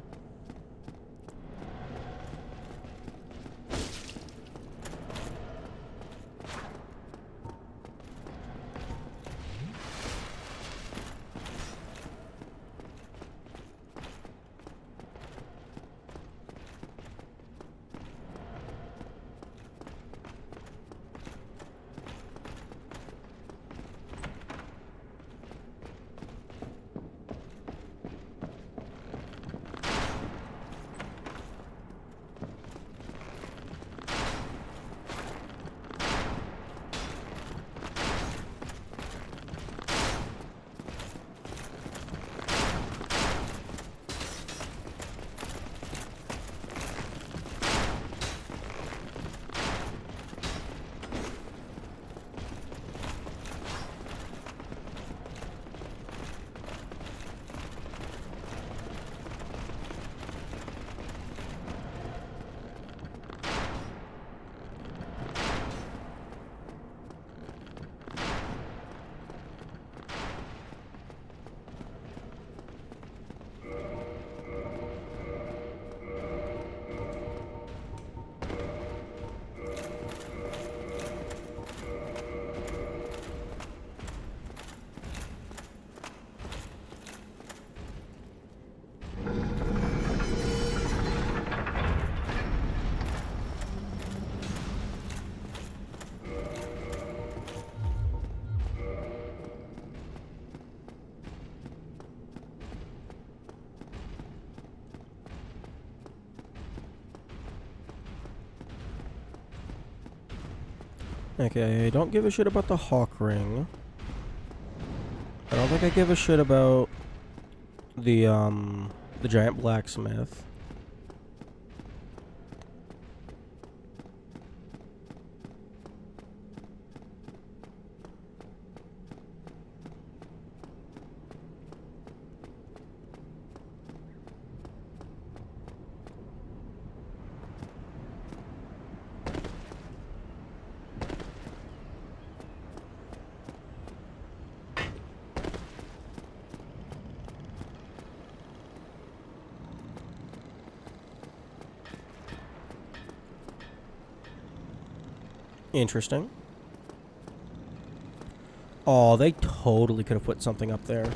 Okay, I don't give a shit about the hawk ring. I don't think I give a shit about the giant blacksmith. Interesting. Oh, they totally could have put something up there.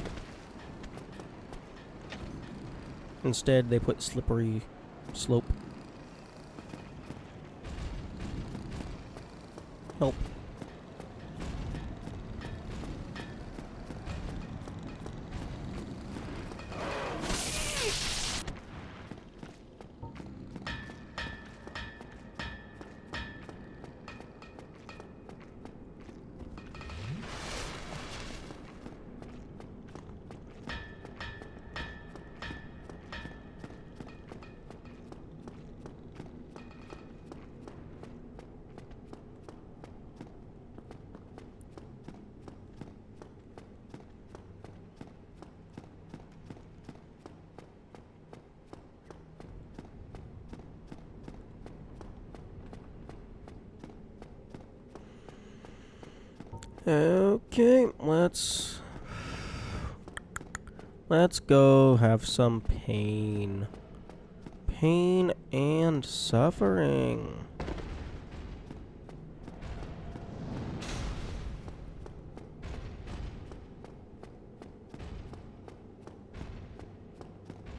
Instead, they put slippery slope. Help. Okay, let's go have some pain. Pain and suffering.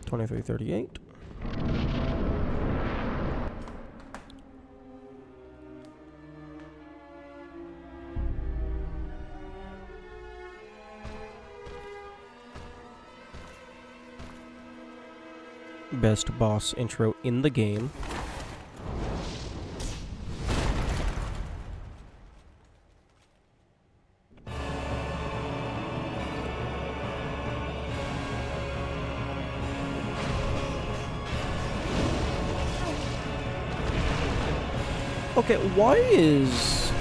$23.38. Best boss intro in the game. Okay, why is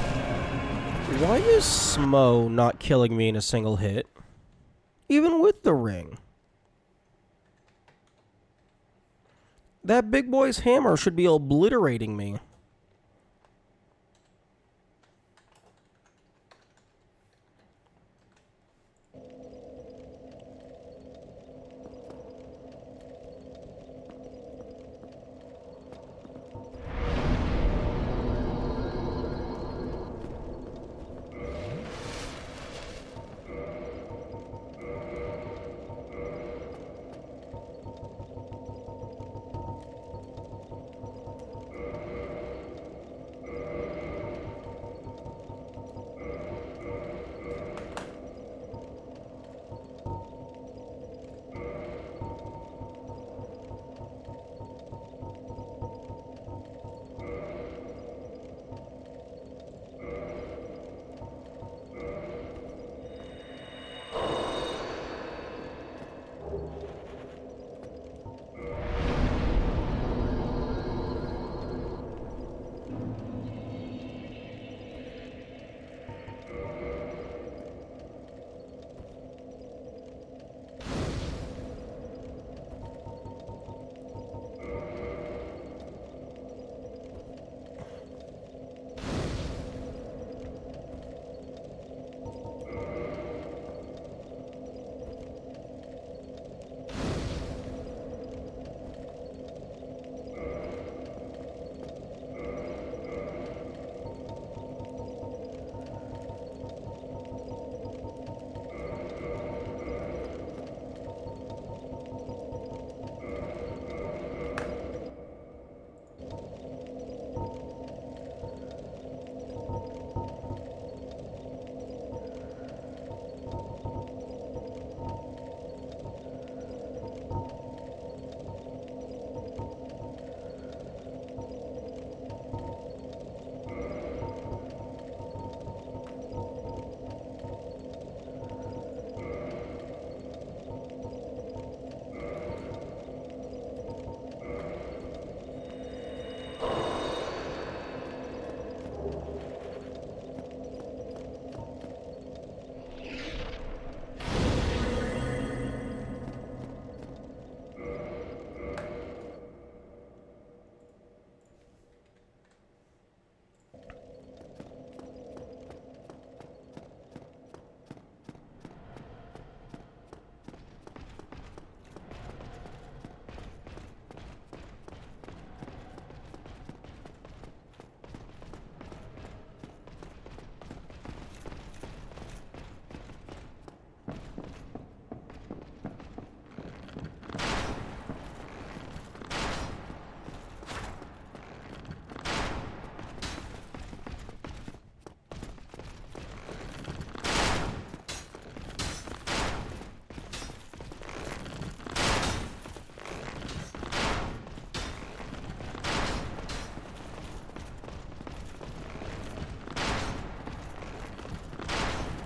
Smo not killing me in a single hit? Even with the ring. That big boy's hammer should be obliterating me.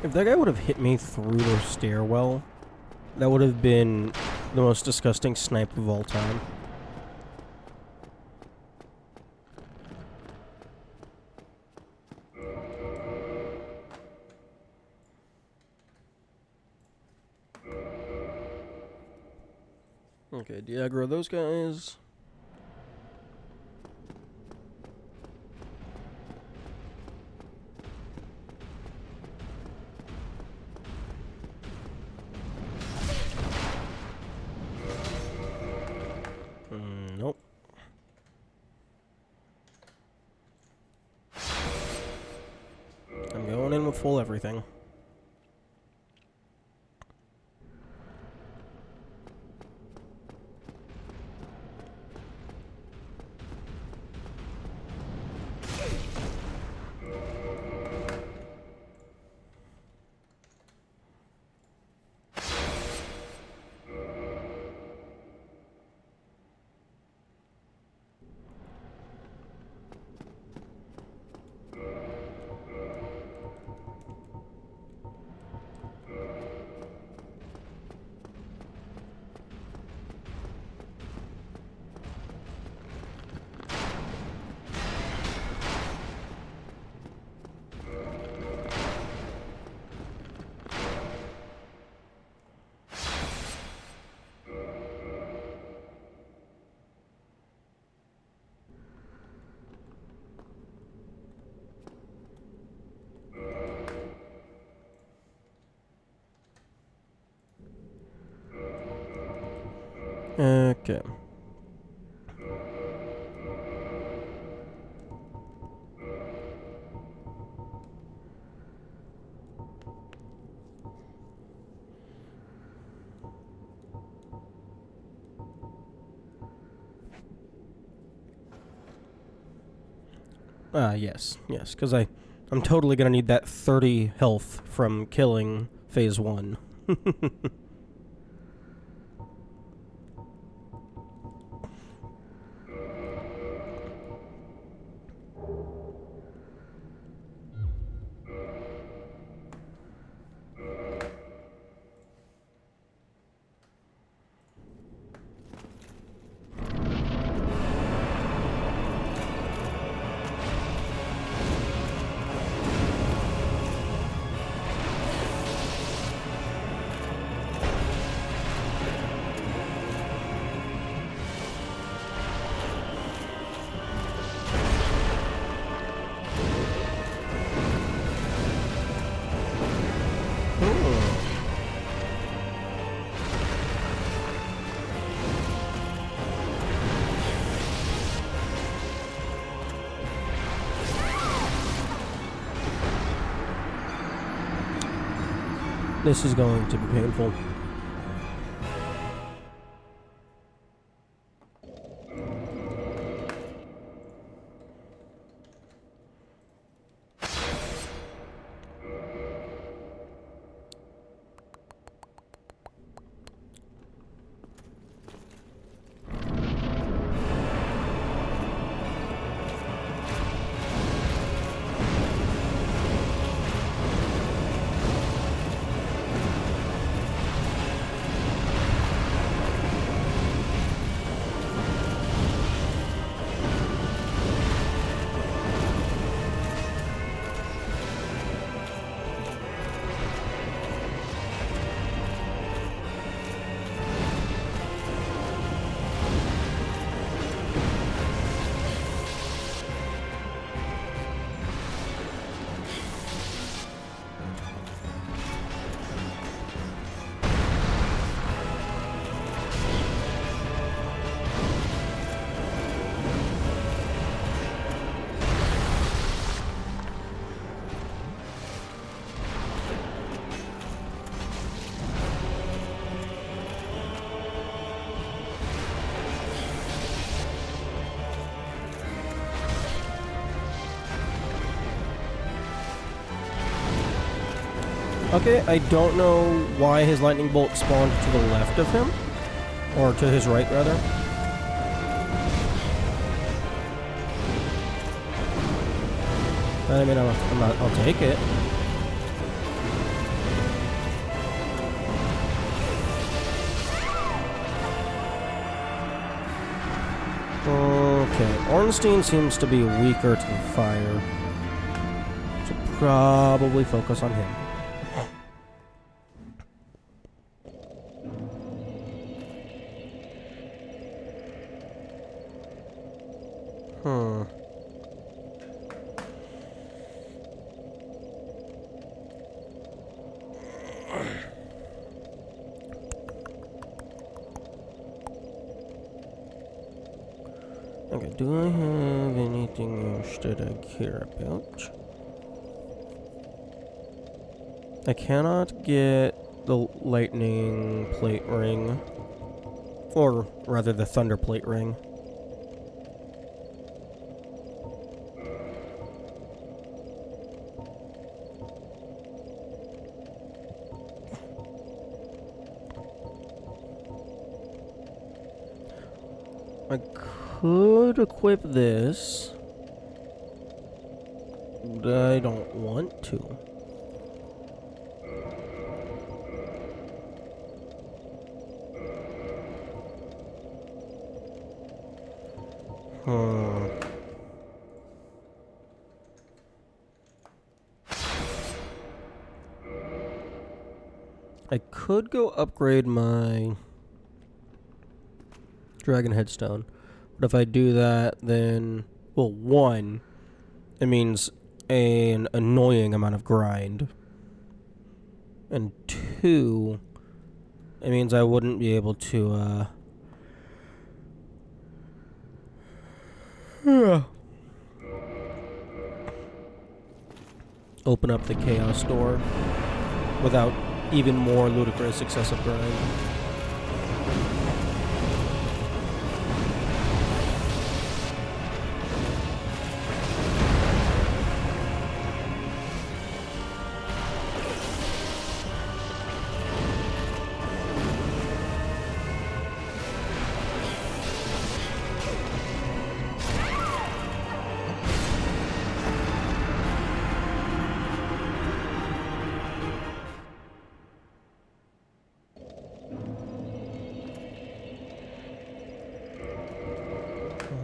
If that guy would have hit me through the stairwell, that would have been the most disgusting snipe of all time. Okay, de-aggro those guys. Nope. I'm going in with full everything. Okay. Yes, because I'm totally gonna need that 30 health from killing phase 1. This is going to be painful. Okay, I don't know why his lightning bolt spawned to the left of him. Or to his right, rather. I mean, I'll take it. Okay, Ornstein seems to be weaker to the fire. So probably focus on him. Okay, do I have anything else that I care about? I cannot get the lightning plate ring. Or rather the thunder plate ring. I could equip this, but I don't want to. I could go upgrade my Dragon Headstone. But if I do that, then... Well, one, it means an annoying amount of grind. And two, it means I wouldn't be able to, open up the Chaos Door without even more ludicrous excessive grind.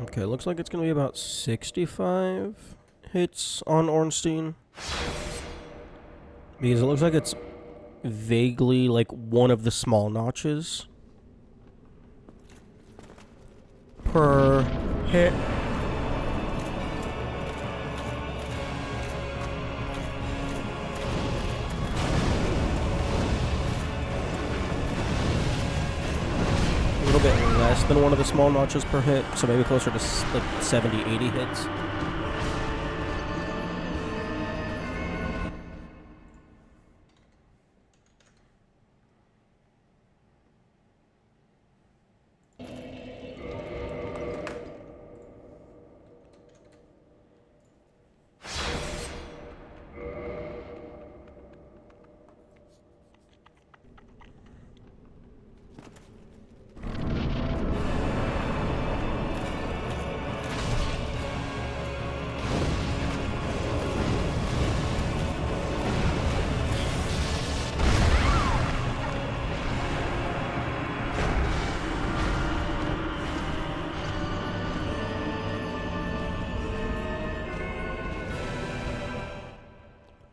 Okay, looks like it's going to be about 65 hits on Ornstein. Because it looks like it's vaguely like one of the small notches per hit. A little bit less than one of the small notches per hit, so maybe closer to like 70, 80 hits.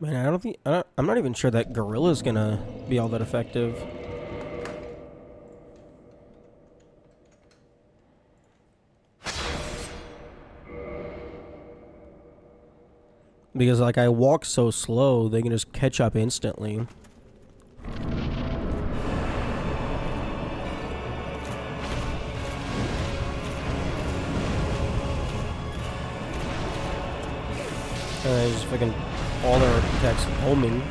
Man, I'm not even sure that Gorilla's gonna be all that effective. Because, like, I walk so slow, they can just catch up instantly. And just fucking all their attacks homing.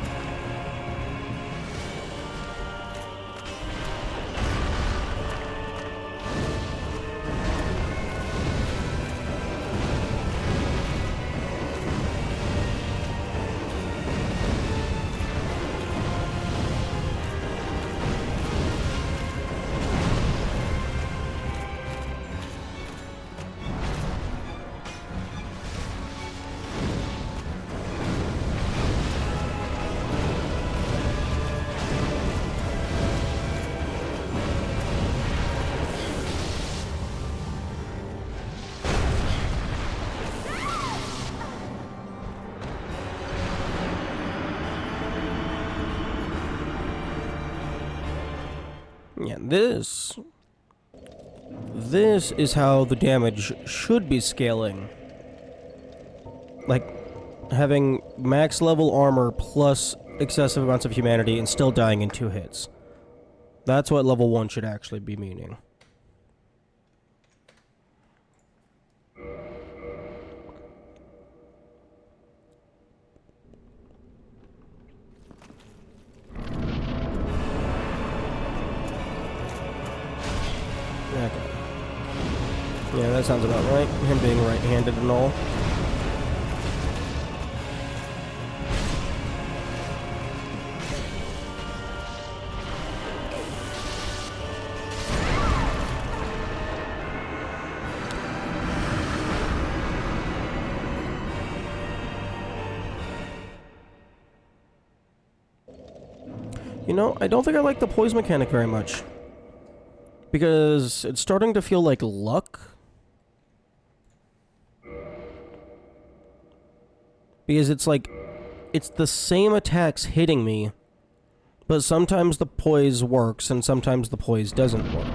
Yeah, this is how the damage should be scaling. Like, having max level armor plus excessive amounts of humanity and still dying in 2 hits. That's what level 1 should actually be meaning. Okay. Yeah, that sounds about right. Him being right-handed and all. You know, I don't think I like the poise mechanic very much. Because it's starting to feel like luck. Because it's like, it's the same attacks hitting me, but sometimes the poise works and sometimes the poise doesn't work.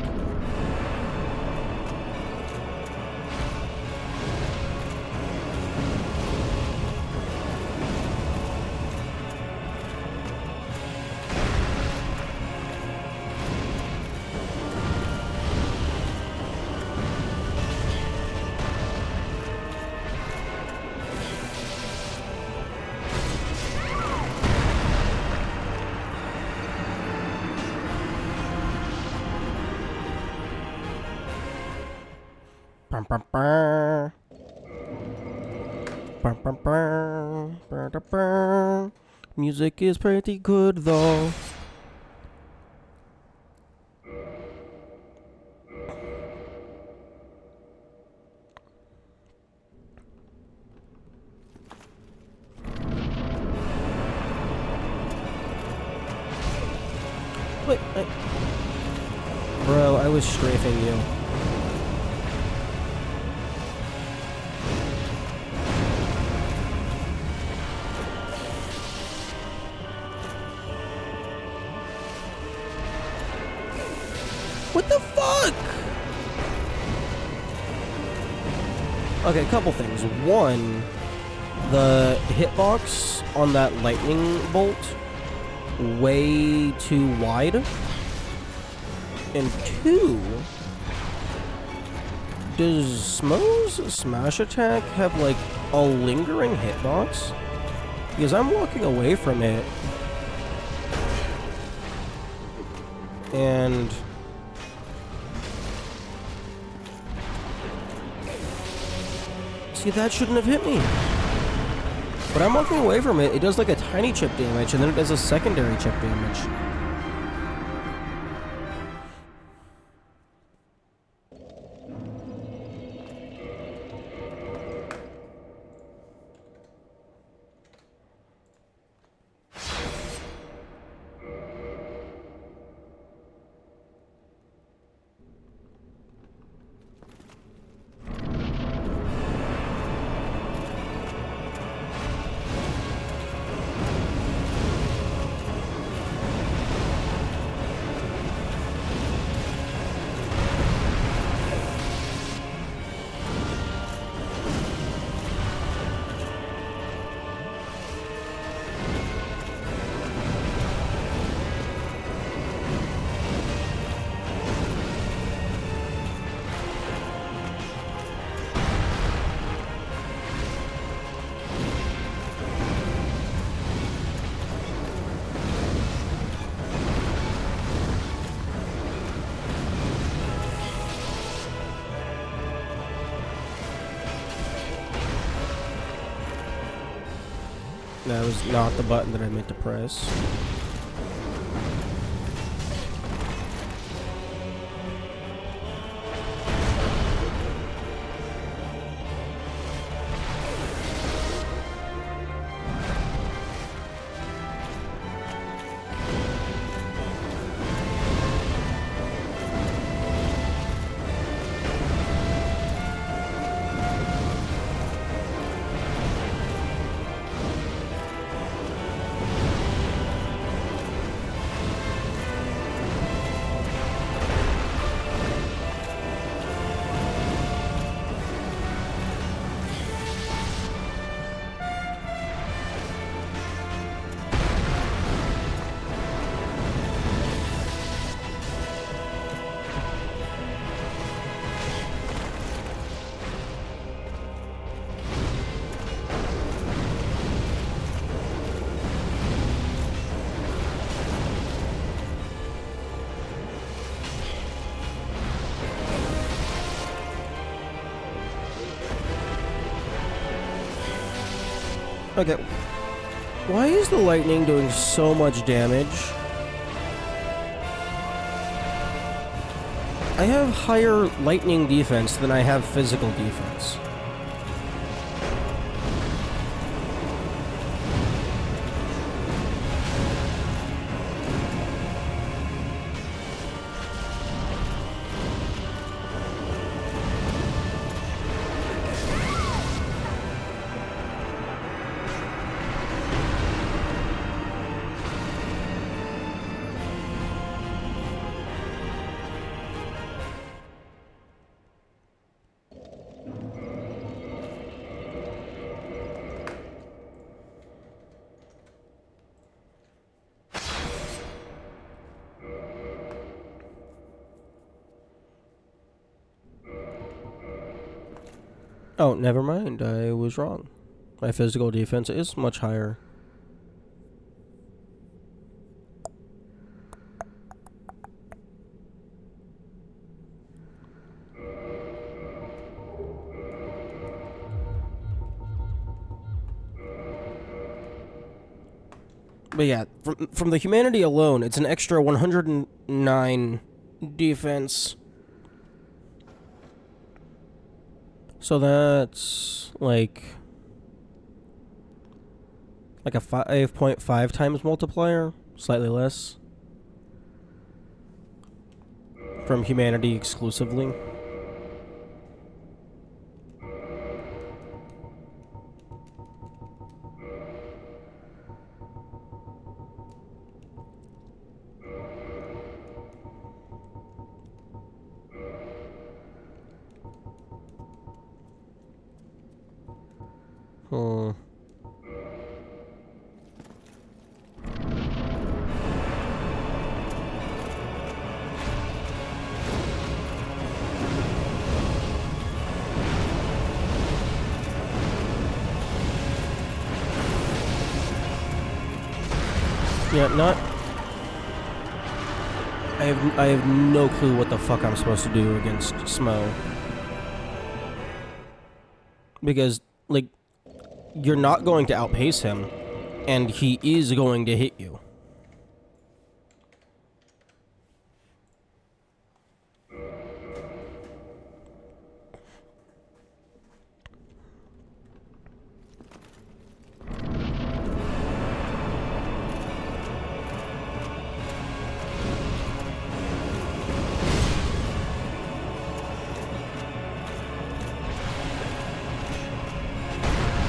Bum, bum, bum. Bum, bum, bum. Bum, bum, bum. Music is pretty good though. Wait, bro, I was strafing you. What the fuck? Okay, a couple things. One, the hitbox on that lightning bolt, way too wide. And two, does Smo's smash attack have like a lingering hitbox? Because I'm walking away from it. And see, that shouldn't have hit me. But I'm walking away from it. It does like a tiny chip damage, and then it does a secondary chip damage. That was not the button that I meant to press. Okay. Why is the lightning doing so much damage? I have higher lightning defense than I have physical defense. Oh, never mind. I was wrong. My physical defense is much higher. But yeah, from the humanity alone, it's an extra 109 defense. So that's like a 5.5 times multiplier, slightly less. From humanity exclusively. Hmm. Yeah, not. I have no clue what the fuck I'm supposed to do against Smo. Because, like, you're not going to outpace him, and he is going to hit you.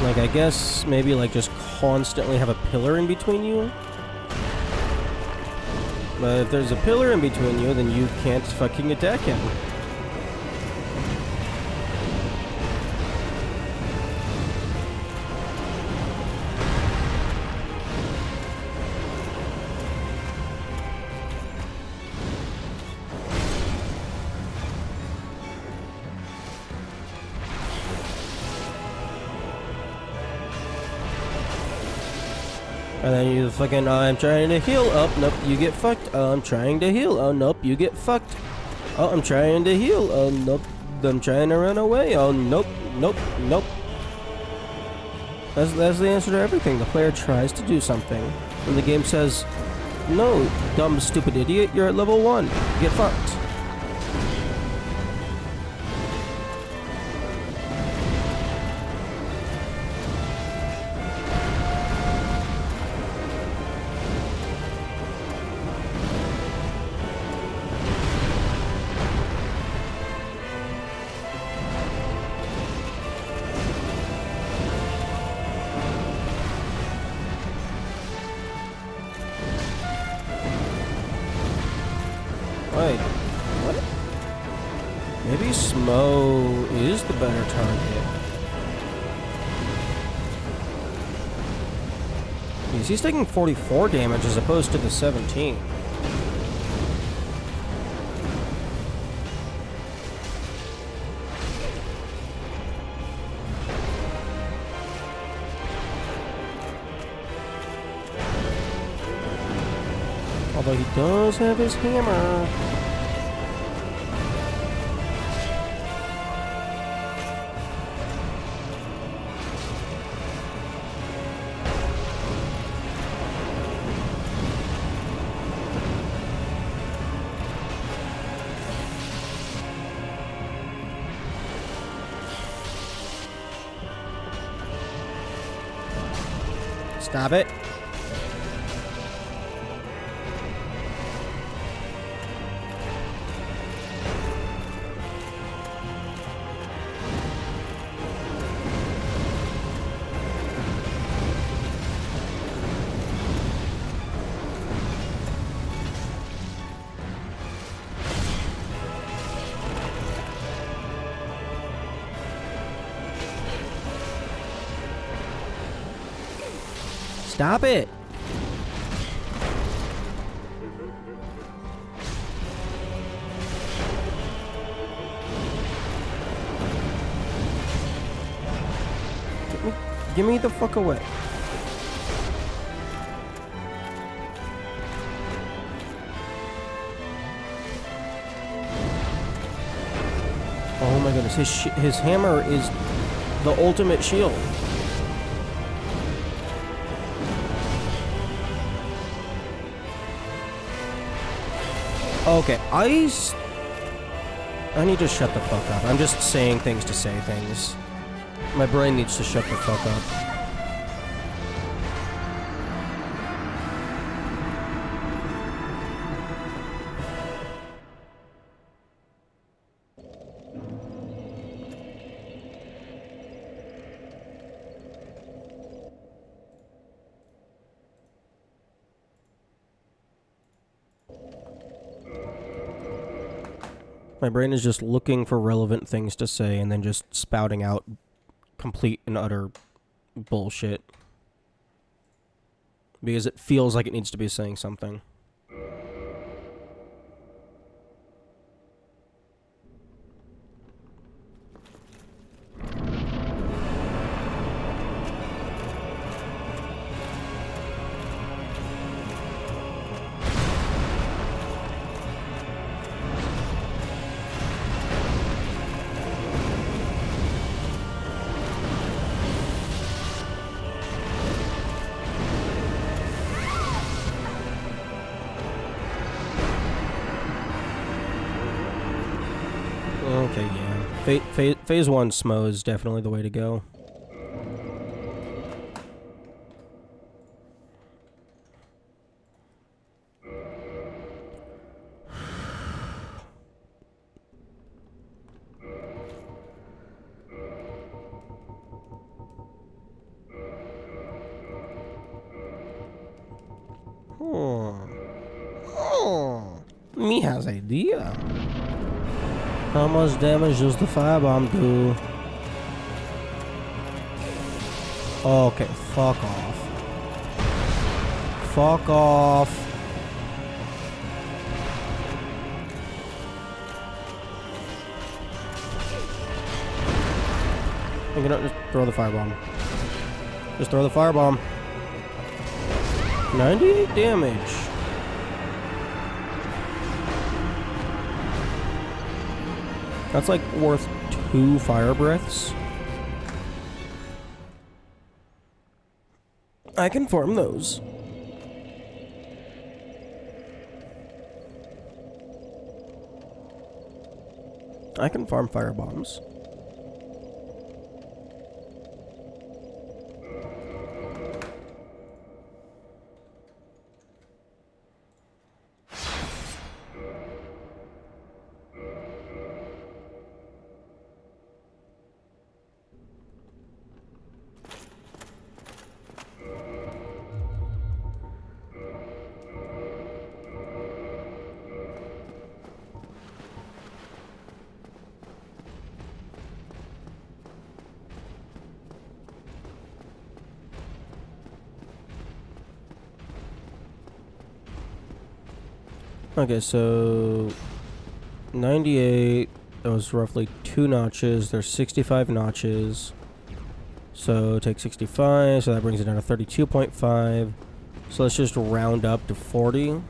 Like, I guess maybe, like, just constantly have a pillar in between you. But if there's a pillar in between you, then you can't fucking attack him. And then you fucking, I'm trying to heal. Oh, nope, you get fucked. Oh, I'm trying to heal. Oh, nope, you get fucked. Oh, I'm trying to heal. Oh, nope, I'm trying to run away. Oh, nope, nope, nope. That's the answer to everything. The player tries to do something, and the game says, no, dumb, stupid idiot, you're at level 1. Get fucked. Wait, what? Maybe Smo is the better target. Because he's taking 44 damage as opposed to the 17. Although he does have his hammer. Stop it. Stop it! Get me the fuck away. Oh my goodness, his hammer is the ultimate shield. Okay, I need to shut the fuck up. I'm just saying things to say things. My brain needs to shut the fuck up. My brain is just looking for relevant things to say and then just spouting out complete and utter bullshit. Because it feels like it needs to be saying something. Okay, yeah. Phase 1 SMO is definitely the way to go. Me has idea. How much damage does the firebomb do? Okay, fuck off. Fuck off. You know, just throw the firebomb. Just throw the firebomb. 98 damage. That's like worth 2 fire breaths. I can farm those. I can farm fire bombs. Okay, so 98, that was roughly 2 notches. There's 65 notches. So take 65, so that brings it down to 32.5. So let's just round up to 40.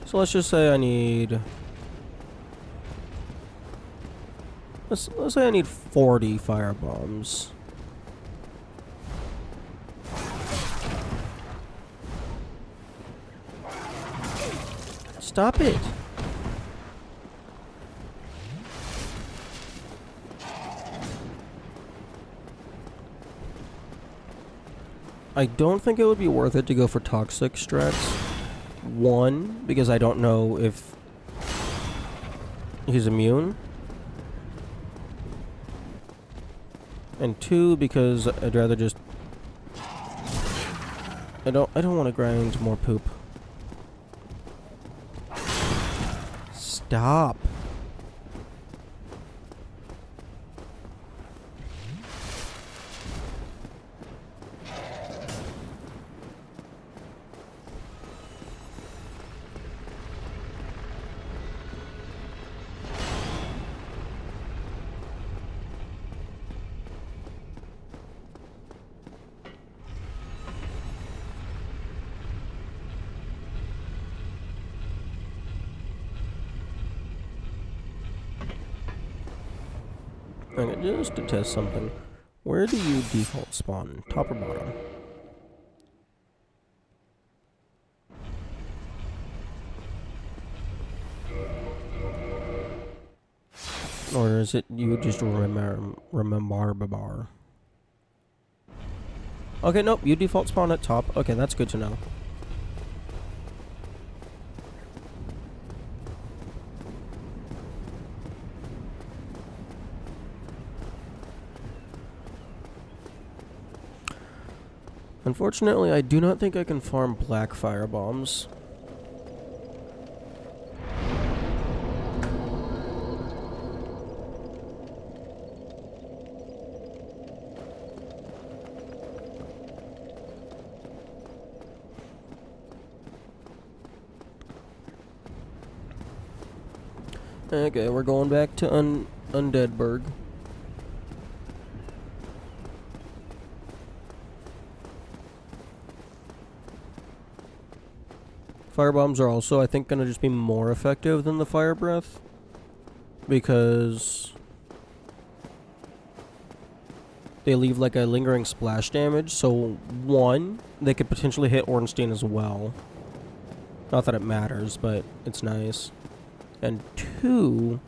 So let's just say I need... Let's say I need 40 fire bombs. Stop it. I don't think it would be worth it to go for toxic strats. One, because I don't know if he's immune. And two, because I'd rather just... I don't want to grind more poop. Stop. Okay, just to test something. Where do you default spawn? Top or bottom? Or is it you just remember bar? Okay, nope, you default spawn at top. Okay, that's good to know. Unfortunately, I do not think I can farm black fire bombs. Okay, we're going back to Undeadburg. Firebombs are also, I think, gonna just be more effective than the fire breath. Because they leave like a lingering splash damage, so one, they could potentially hit Ornstein as well. Not that it matters, but it's nice. And two,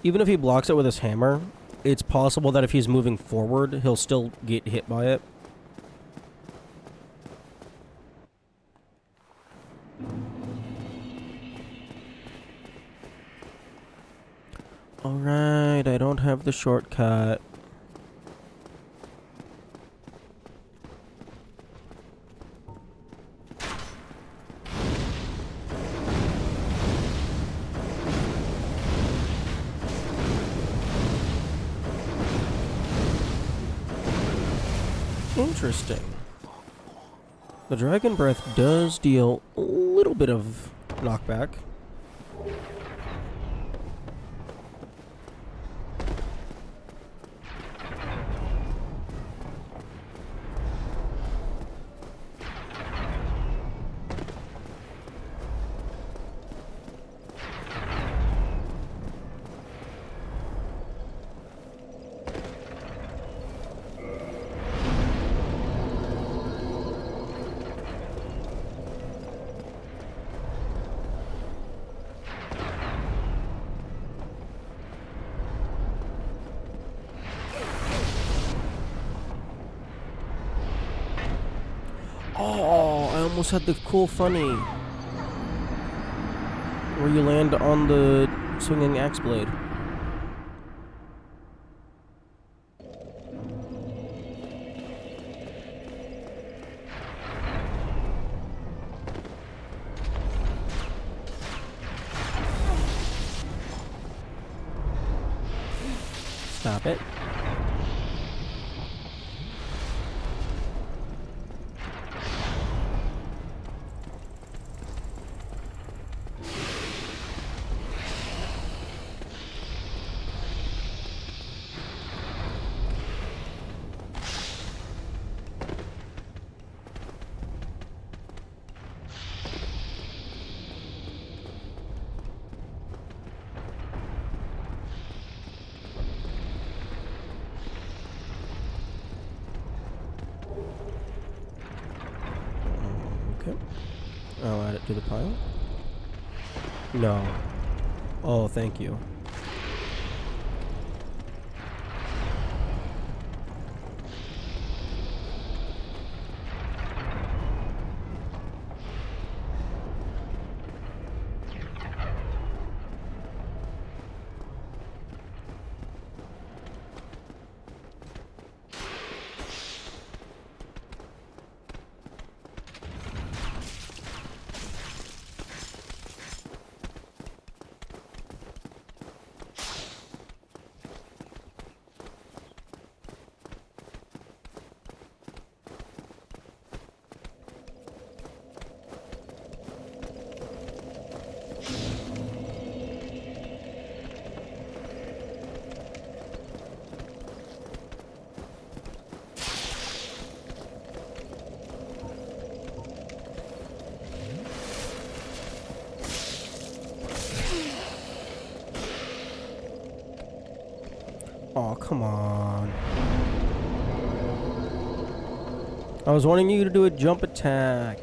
even if he blocks it with his hammer, it's possible that if he's moving forward, he'll still get hit by it. Alright, I don't have the shortcut. Interesting. The Dragon Breath does deal a little bit of knockback. Oh, I almost had the cool funny. Where you land on the swinging axe blade. Stop it. Okay. I'll add it to the pile. No. Oh, thank you. Oh, come on. I was wanting you to do a jump attack.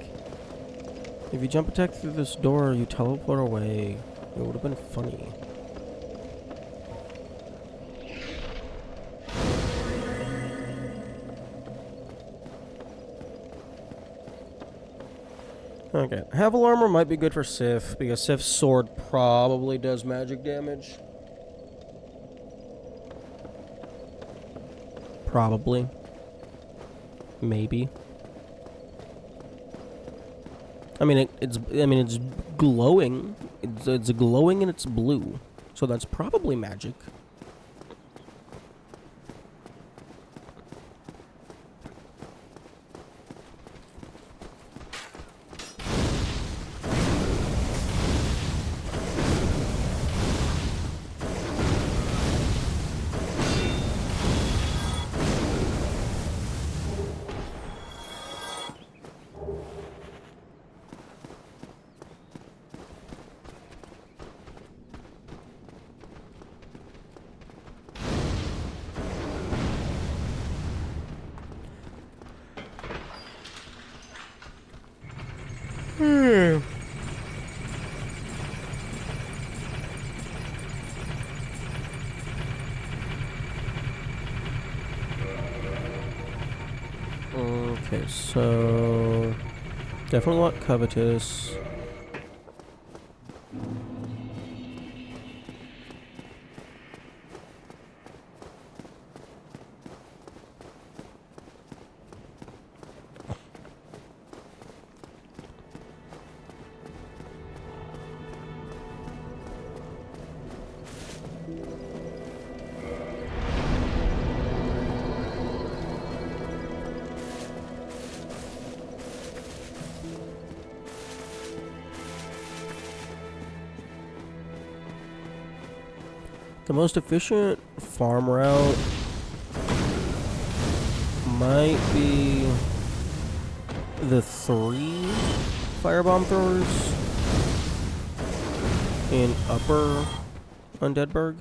If you jump attack through this door, you teleport away. It would have been funny. Okay, Havel armor might be good for Sif, because Sif's sword probably does magic damage. Probably. Maybe. I mean, it's glowing. It's glowing and it's blue, so that's probably magic. Okay, so definitely want covetous. The most efficient farm route might be the 3 firebomb throwers in Upper Undeadburg.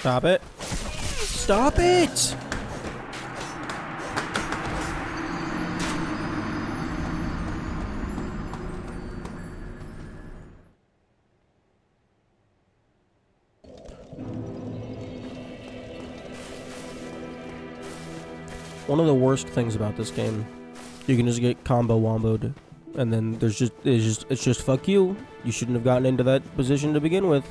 Stop it. Stop it! One of the worst things about this game, you can just get combo womboed, and then it's just fuck you. You shouldn't have gotten into that position to begin with.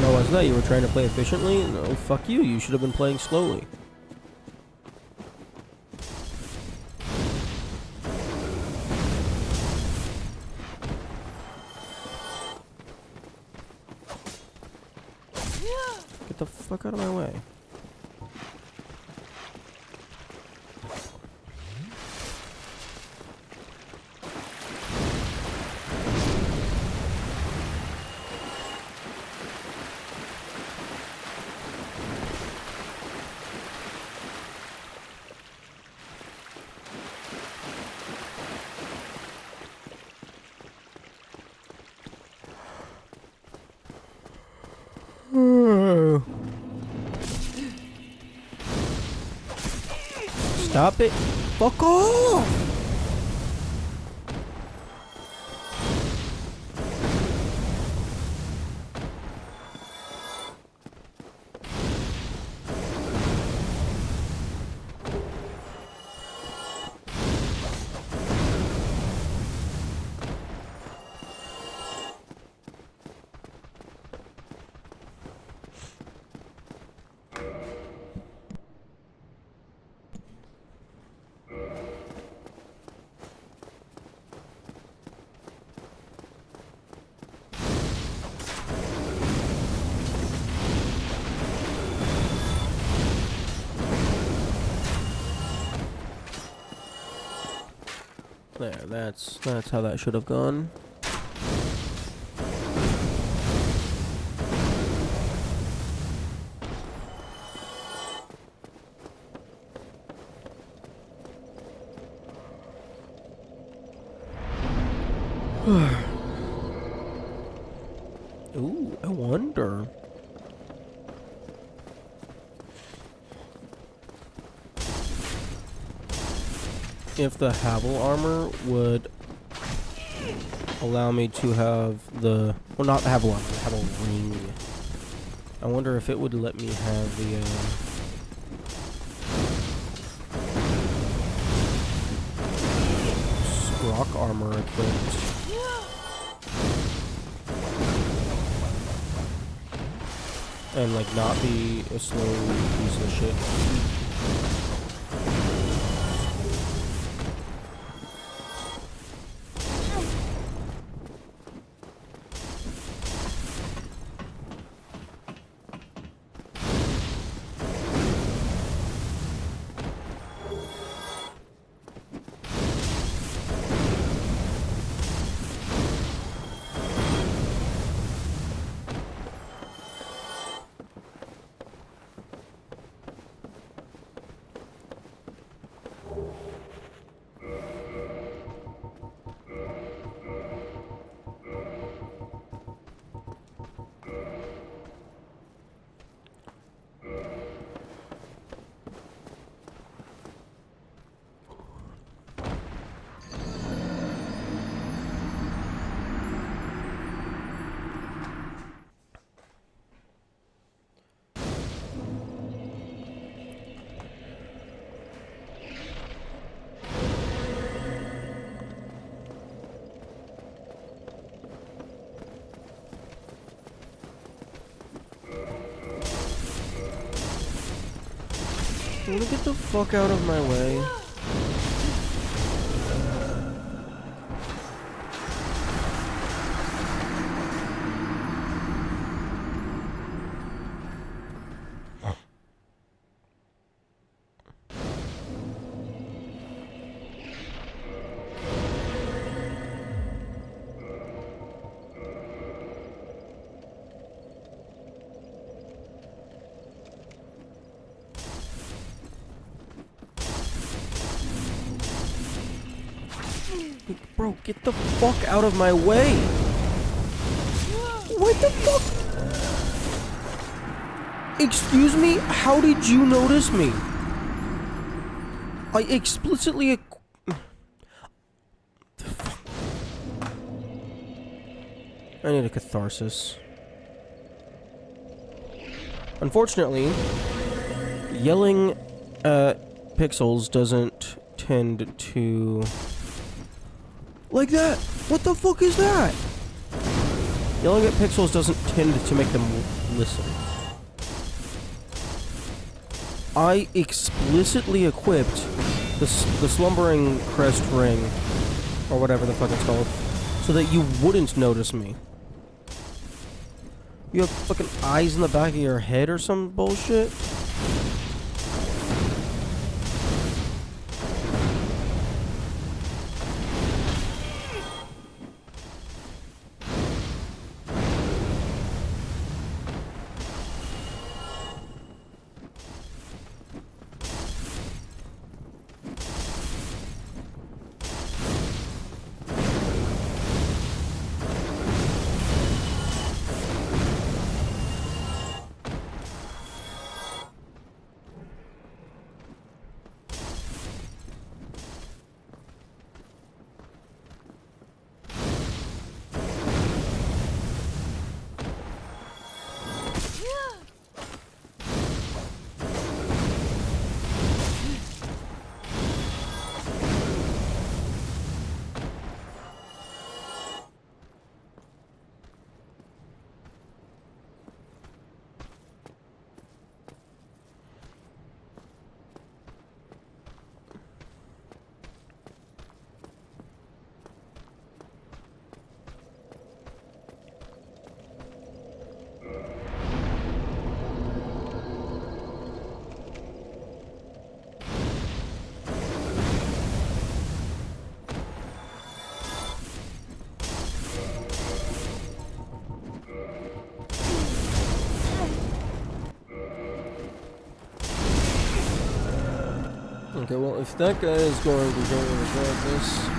No, was that you were trying to play efficiently? No, fuck you. You should have been playing slowly. Get the fuck out of my way. Stop it. Fuck off! There, that's how that should have gone. Ooh, I wonder. If the Havel armor would allow me to have the... Well, not the Havel armor, the Havel ring. I wonder if it would let me have the, rock armor equipped. And, like, not be a slow piece of shit. Wanna get the fuck out of my way? Bro, get the fuck out of my way! What the fuck? Excuse me? How did you notice me? I explicitly... I need a catharsis. Unfortunately, yelling at pixels doesn't tend to... Like that! What the fuck is that? Yelling at pixels doesn't tend to make them listen. I explicitly equipped the Slumbering Crest Ring, or whatever the fuck it's called, so that you wouldn't notice me. You have fucking eyes in the back of your head or some bullshit? Okay, well, if that guy is going to go regardless...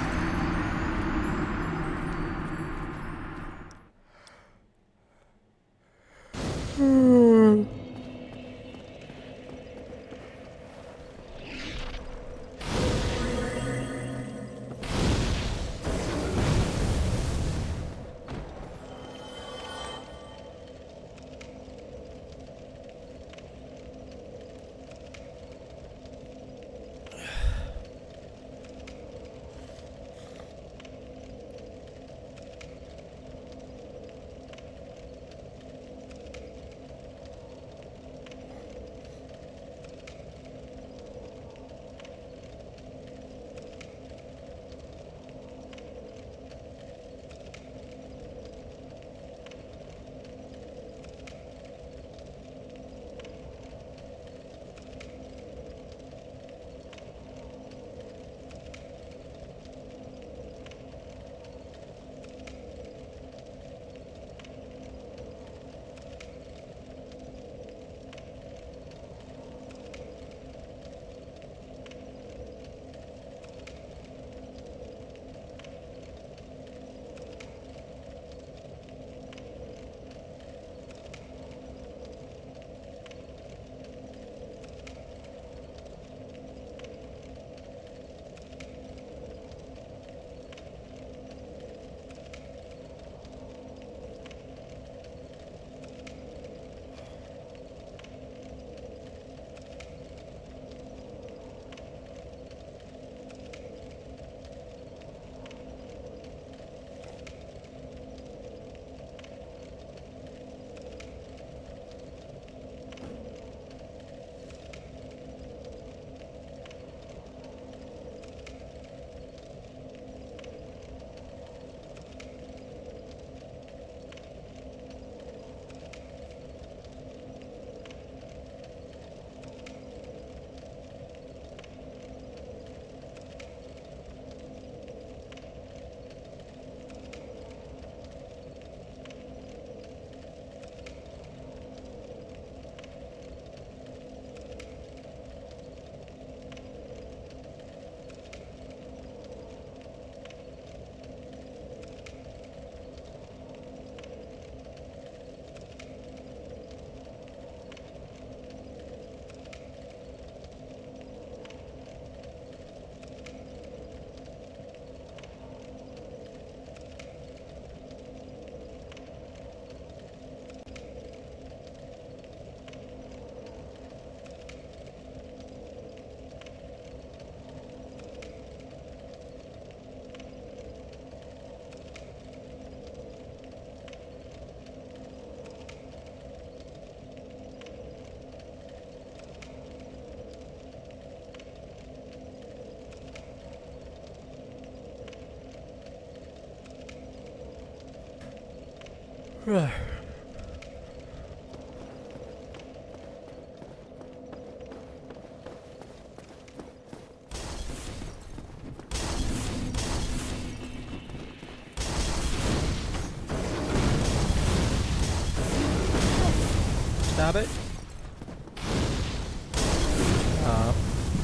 Stop it.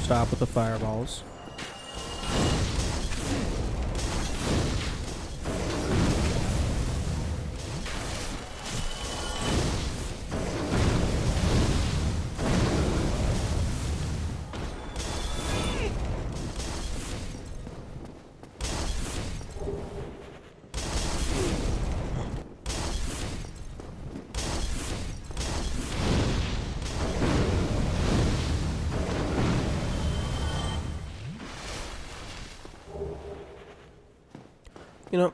Stop with the fireballs. You know,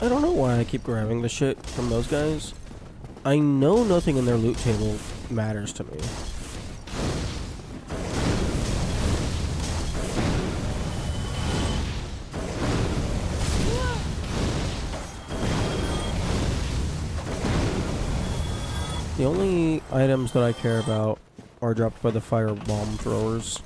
I don't know why I keep grabbing the shit from those guys. I know nothing in their loot table matters to me. The only items that I care about are dropped by the firebomb throwers.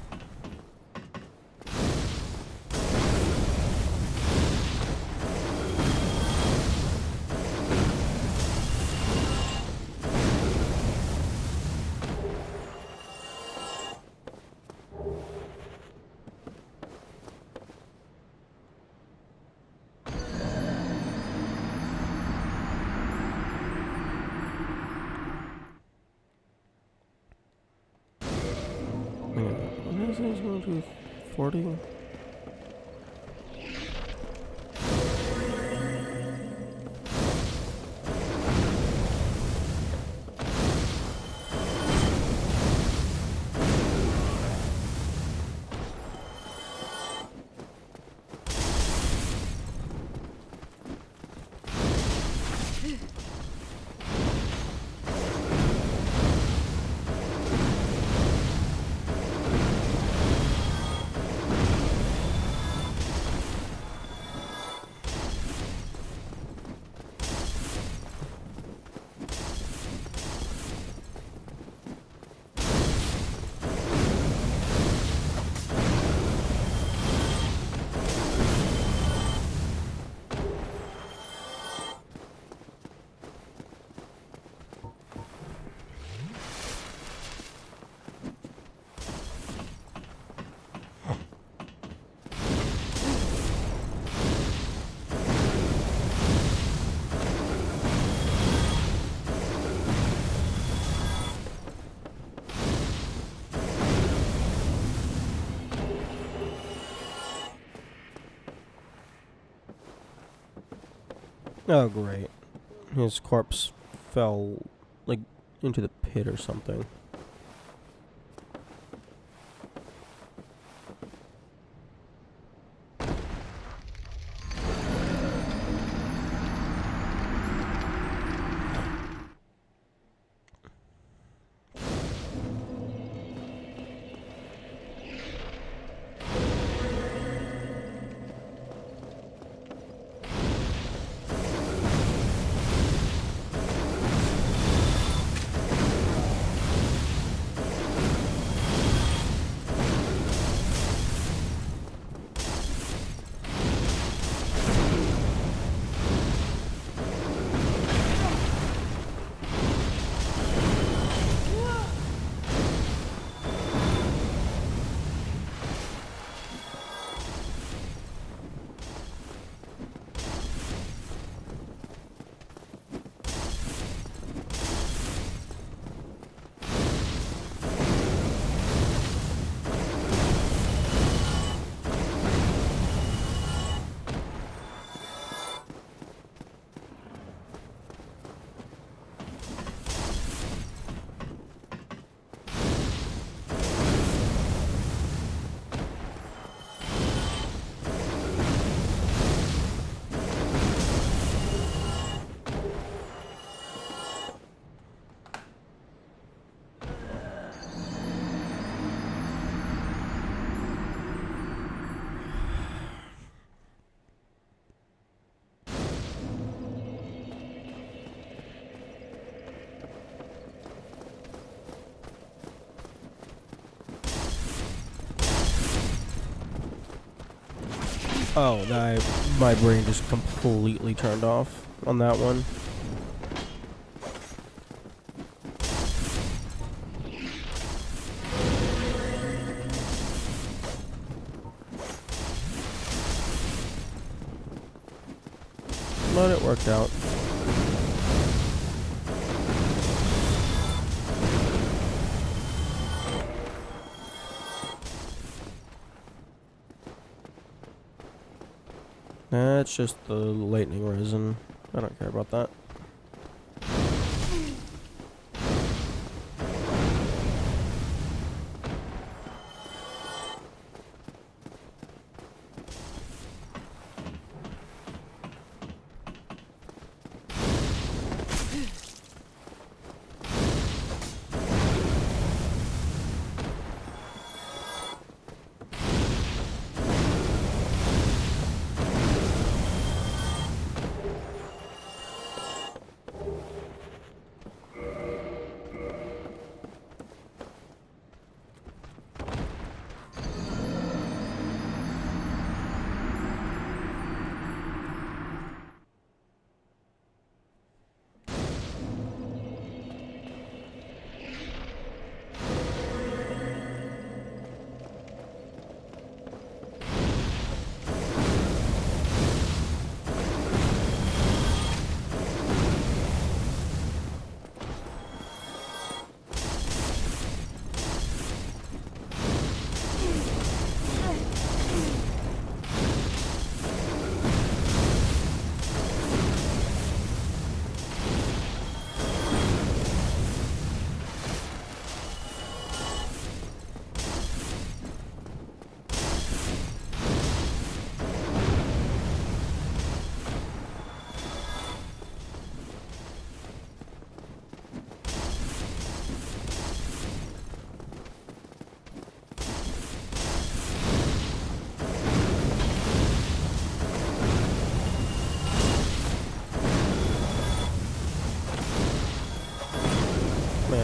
He's going to 40. Oh, great. His corpse fell, like, into the pit or something. Oh, my brain just completely turned off on that one. But it worked out. That's just the lightning resin. I don't care about that.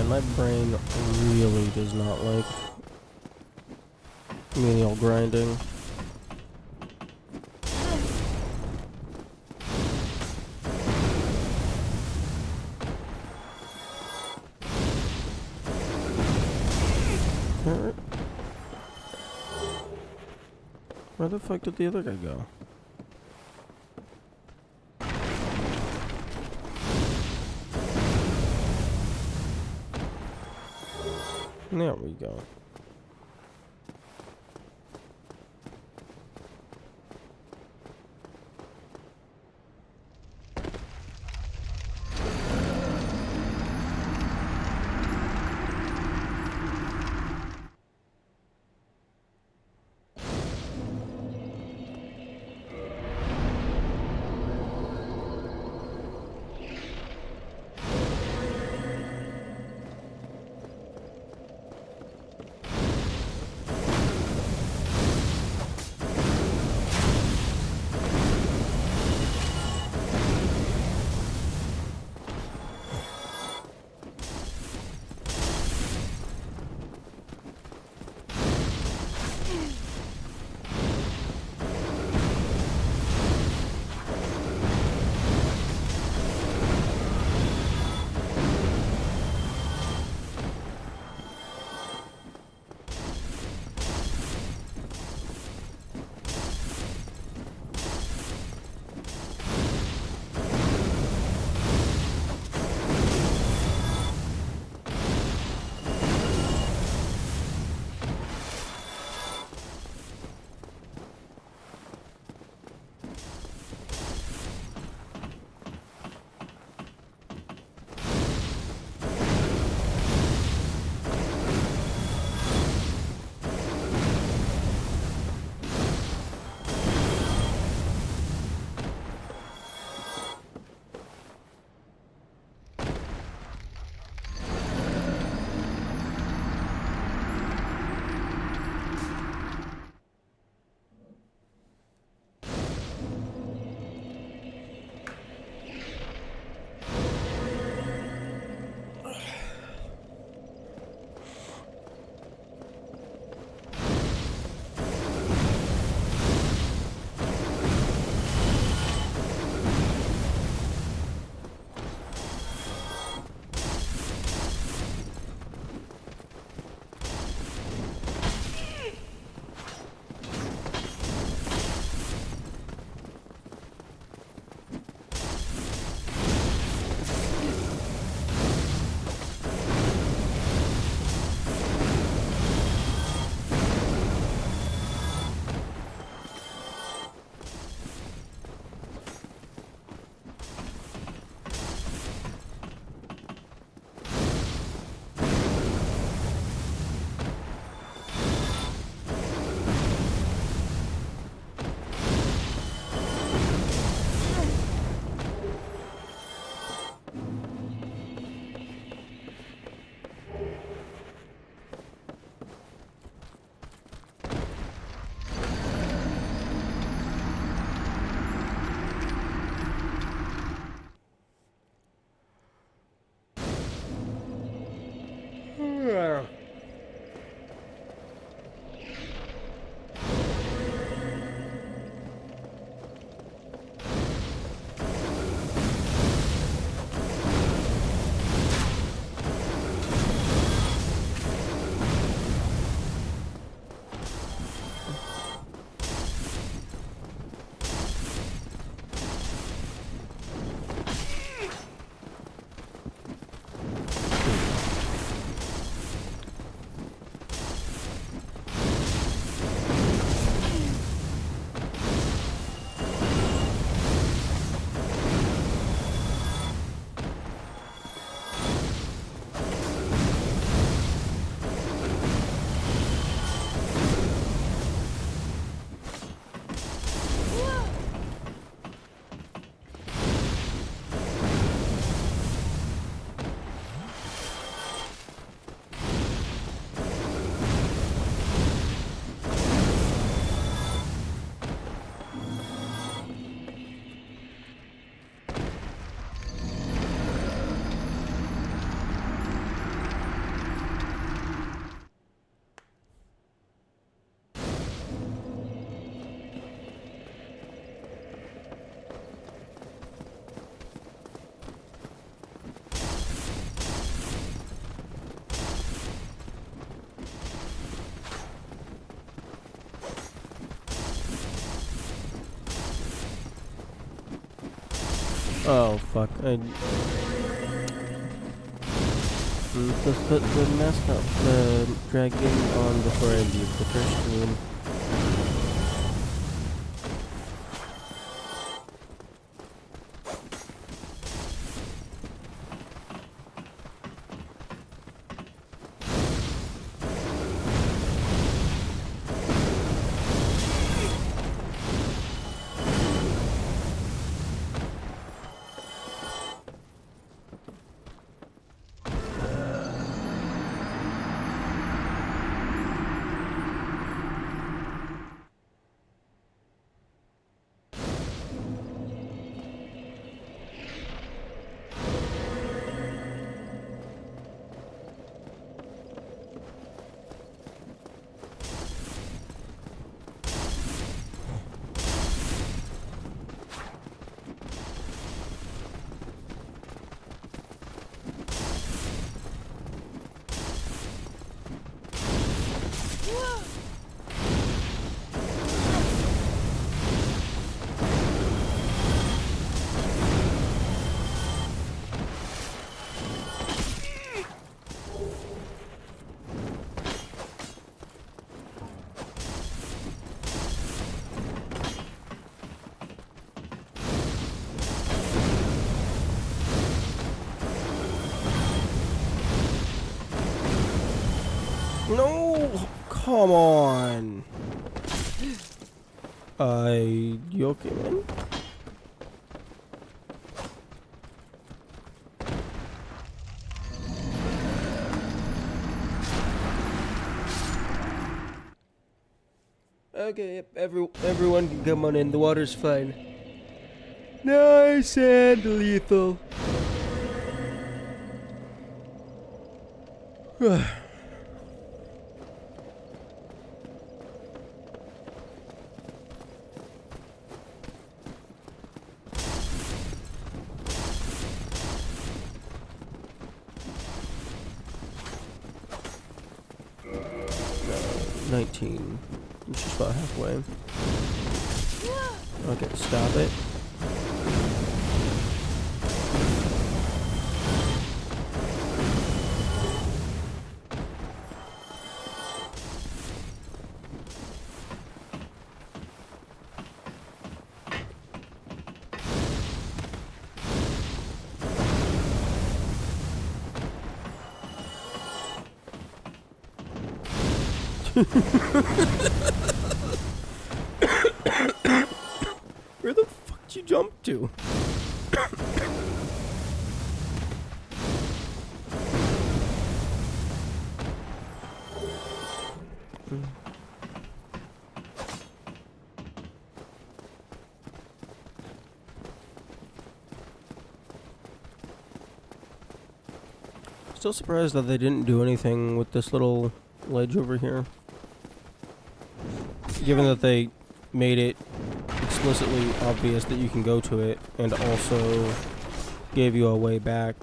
man, my brain really does not like menial grinding. Alright. Where the fuck did the other guy go? There we go. Oh fuck! Let's put the mascot, the dragon, on before I leave the first room. No! Come on! You okay, man? Okay, yep, everyone can come on in, the water's fine. Nice and lethal. No, 19. It's just about halfway. Okay, stop it. Where the fuck did you jump to? Still surprised that they didn't do anything with this little ledge over here. Given that they made it explicitly obvious that you can go to it, and also gave you a way back.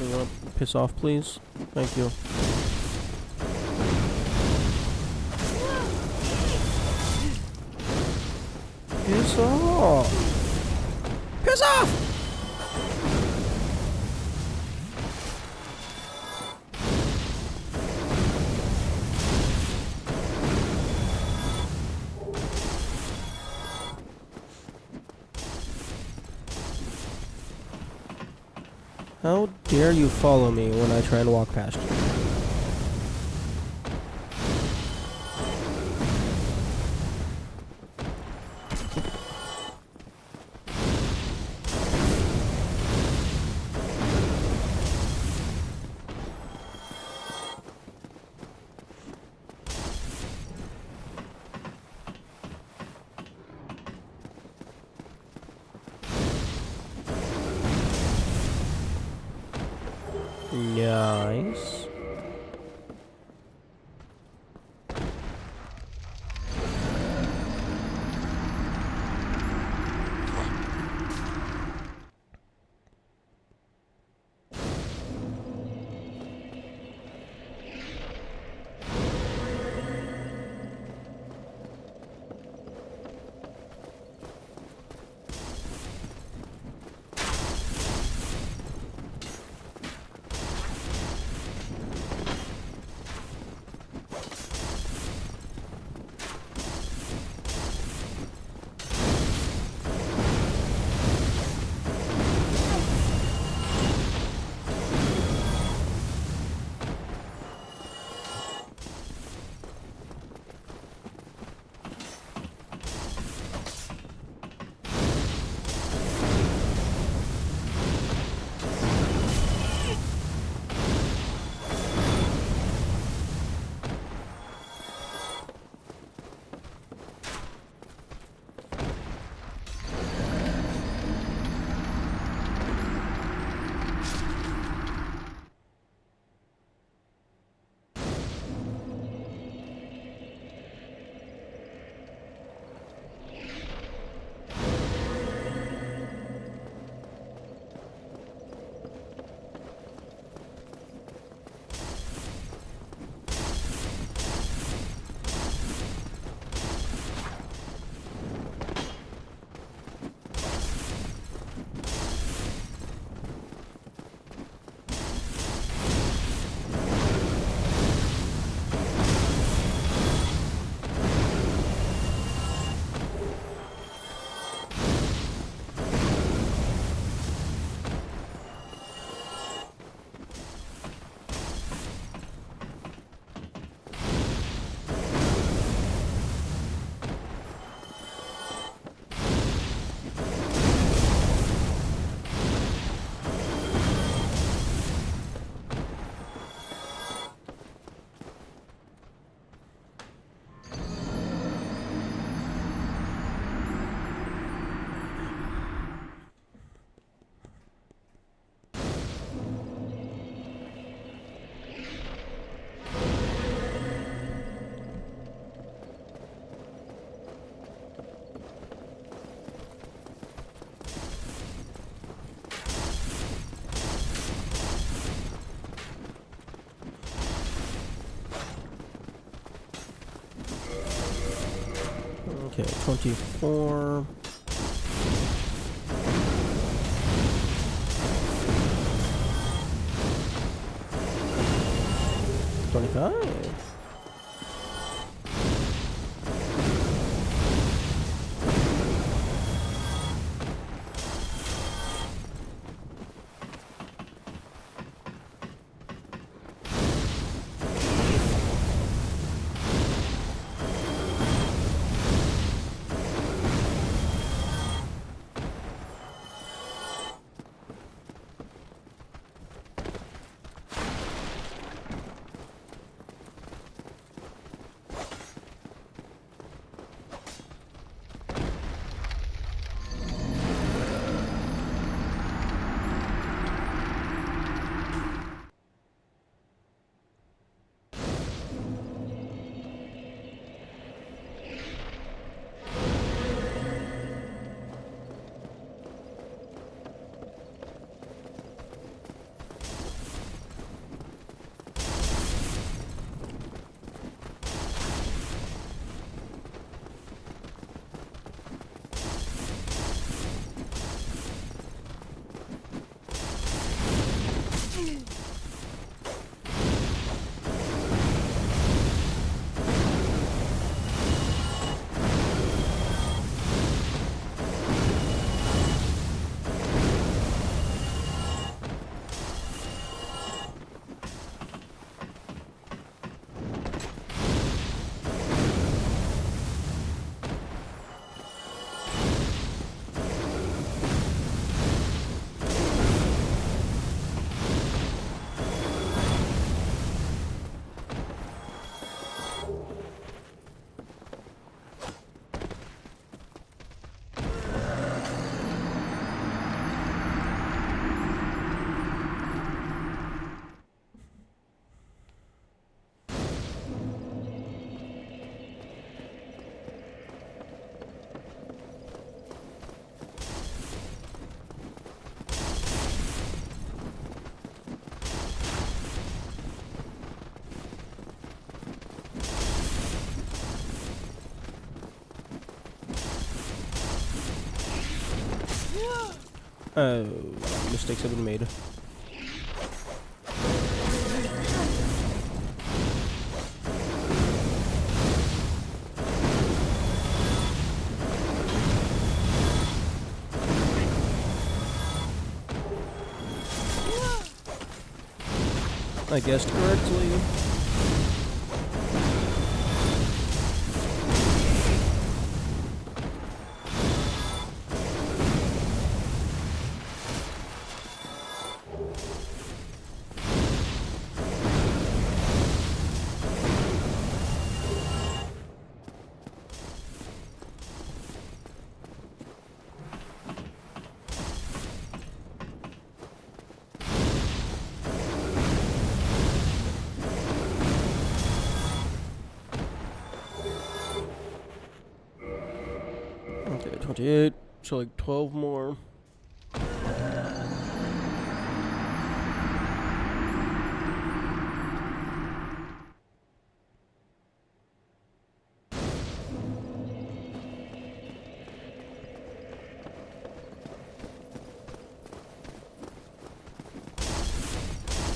You wanna piss off, please? Thank you. Piss off! Piss off! How dare you follow me when I try and walk past you? Okay, 24. 25. Oh, mistakes have been made. I guessed correctly. Okay, 28. So like 12 more.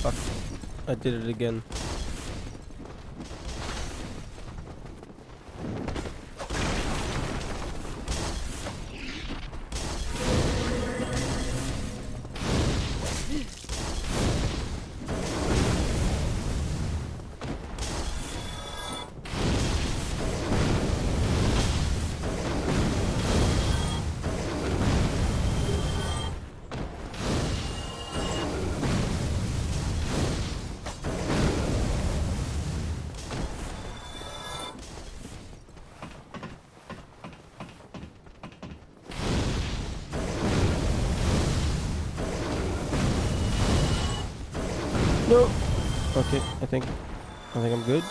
Fuck. I did it again. No. Okay, I think I'm good.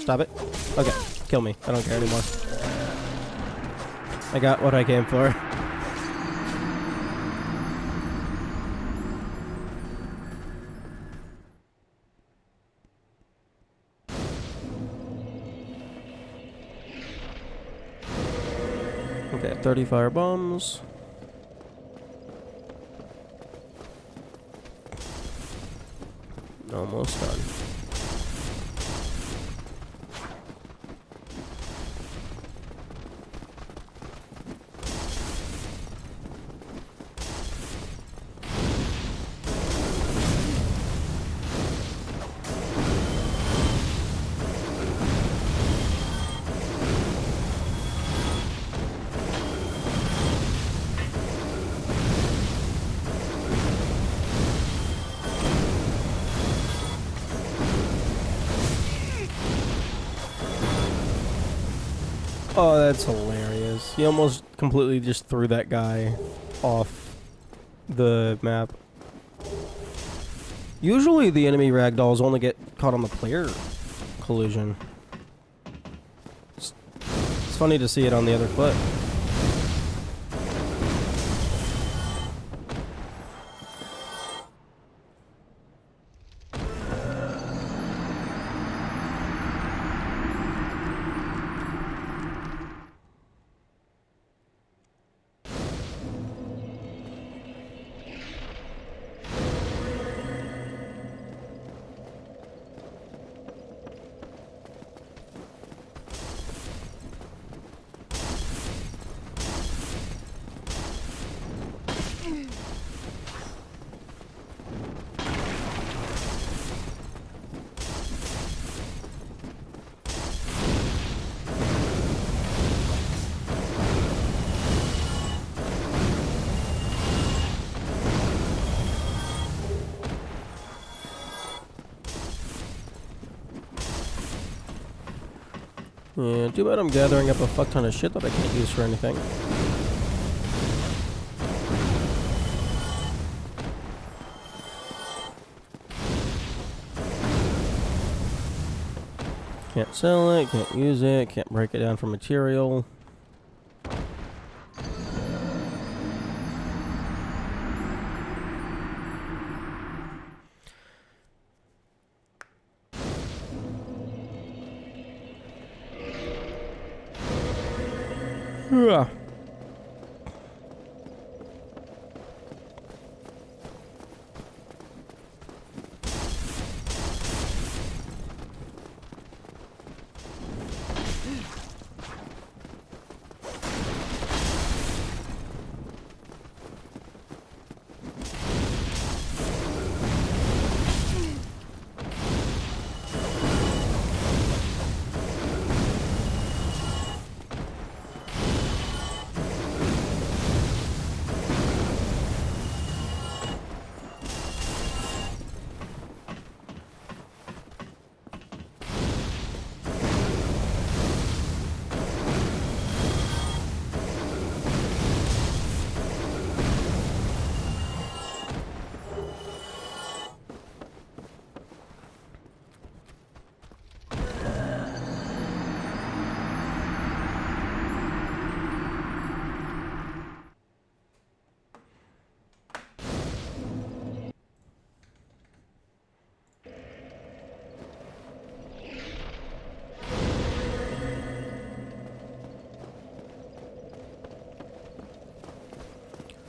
Stop it. Okay, kill me. I don't care anymore. I got what I came for. Okay, 30 fire bombs. Almost done. Oh, that's hilarious. He almost completely just threw that guy off the map. Usually the enemy ragdolls only get caught on the player collision. It's funny to see it on the other foot. Yeah, too bad I'm gathering up a fuck ton of shit that I can't use for anything. Can't sell it, can't use it, can't break it down for material. Yeah.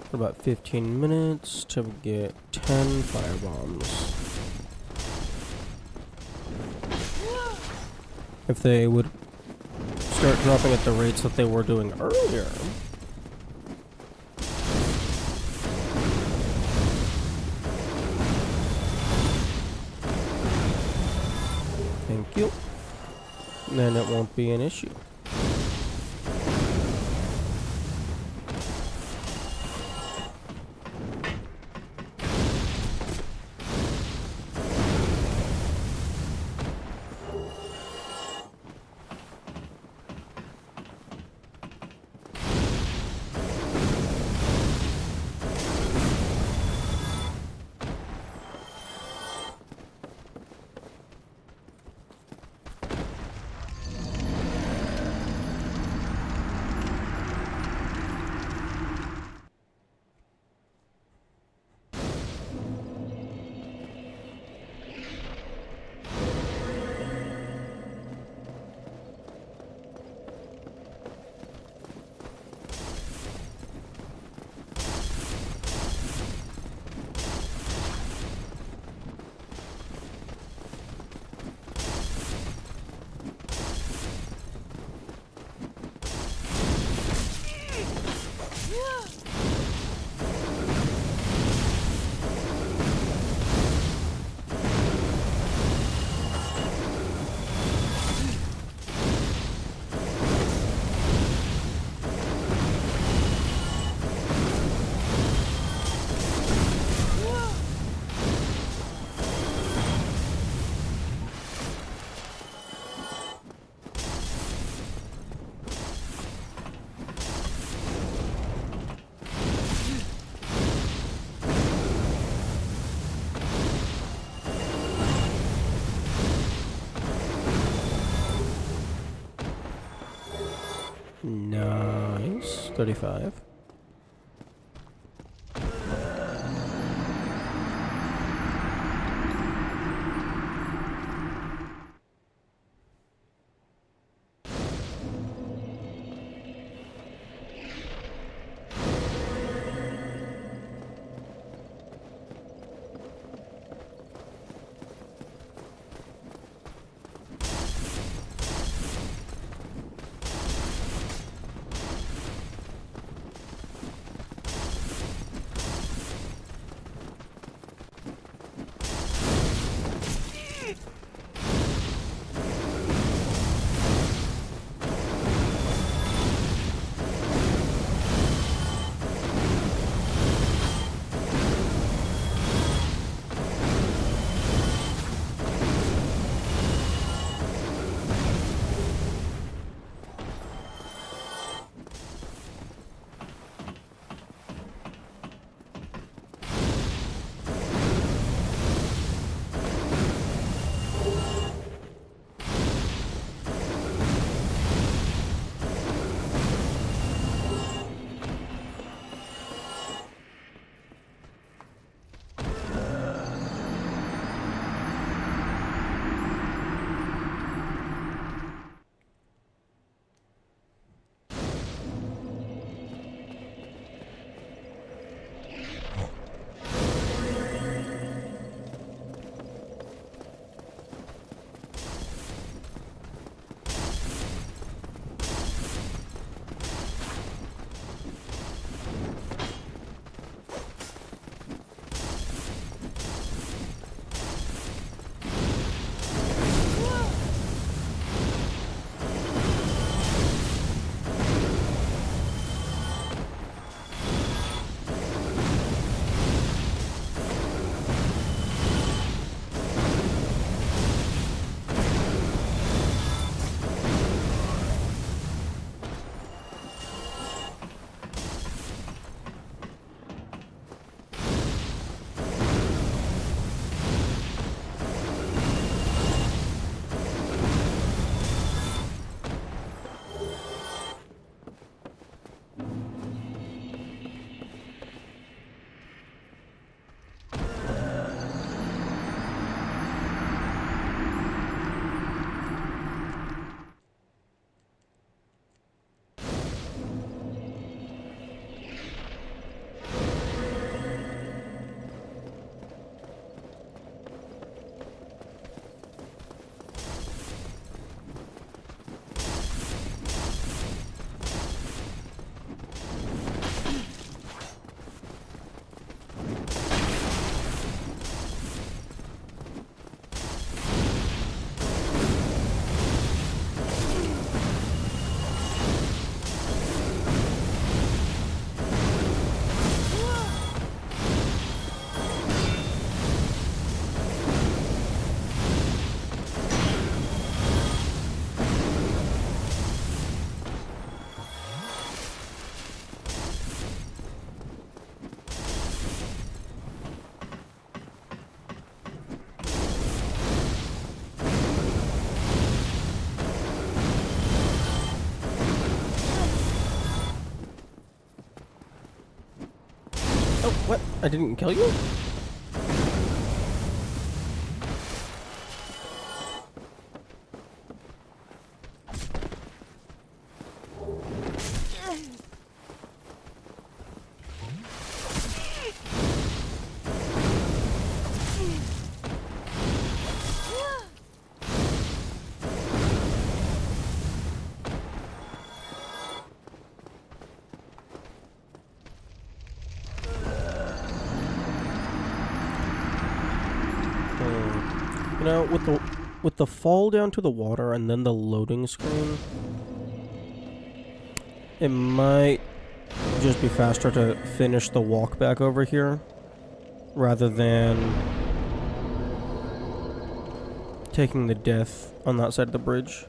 For about 15 minutes to get 10 firebombs. If they would start dropping at the rates that they were doing earlier. Thank you. Then it won't be an issue. Nice. 35. Oh, what? I didn't kill you? You know, with the fall down to the water and then the loading screen, it might just be faster to finish the walk back over here rather than taking the death on that side of the bridge.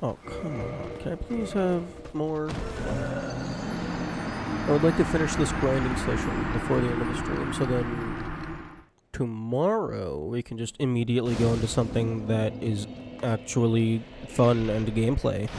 Oh, come on. Can I please have more? I would like to finish this grinding session before the end of the stream, so then tomorrow we can just immediately go into something that is actually fun and gameplay.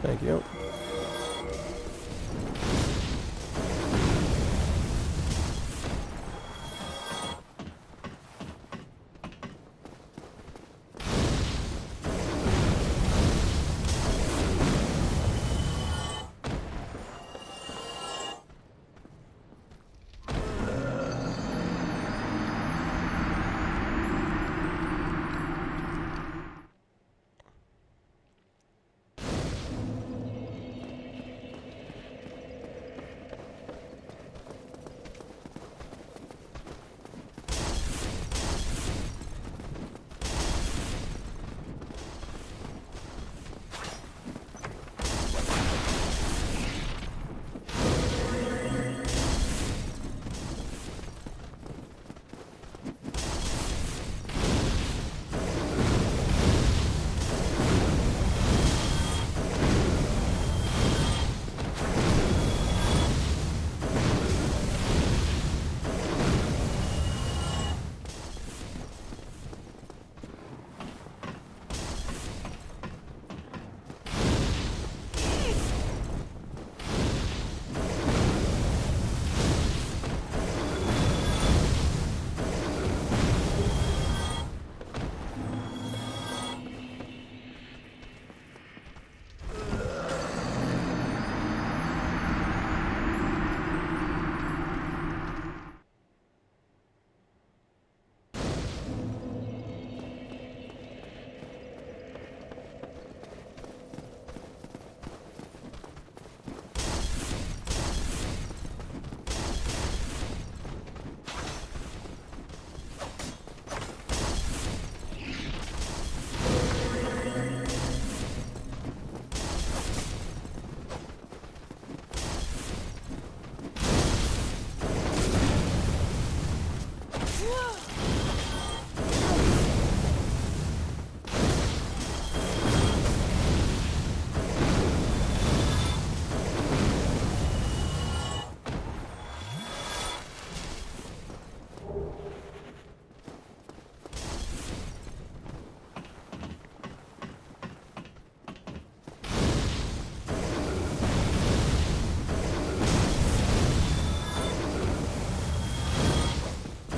Thank you.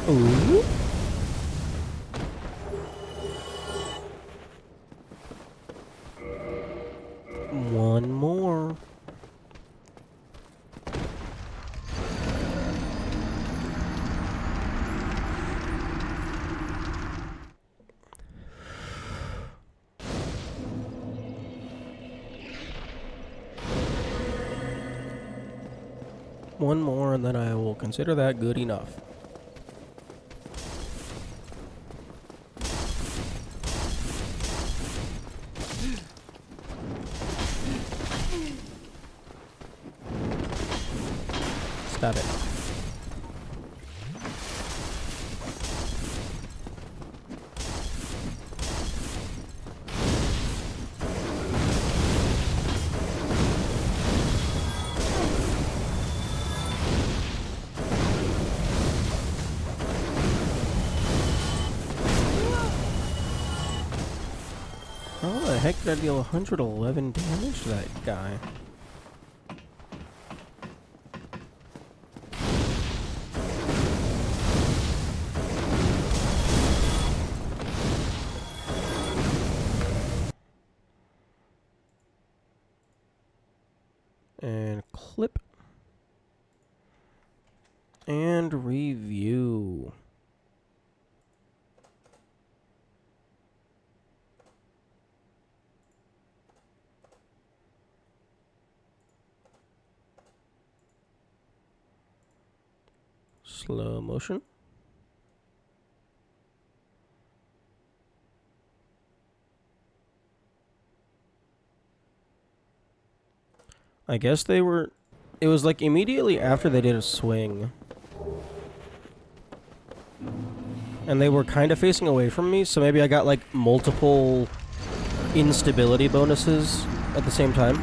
Ooh. One more. One more, and then I will consider that good enough. Stop it. How the heck did I deal 111 damage to that guy? And clip. And review. Slow motion. I guess they were... It was like immediately after they did a swing. And they were kind of facing away from me, so maybe I got like multiple instability bonuses at the same time.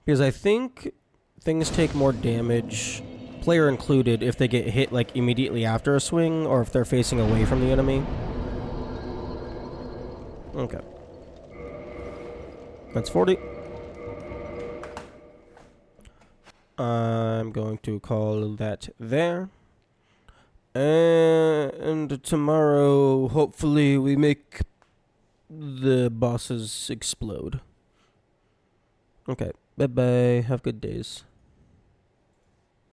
Because I think things take more damage, player included, if they get hit like immediately after a swing or if they're facing away from the enemy. Okay. That's 40. I'm going to call that there. And tomorrow, hopefully, we make the bosses explode. Okay. Bye-bye. Have good days.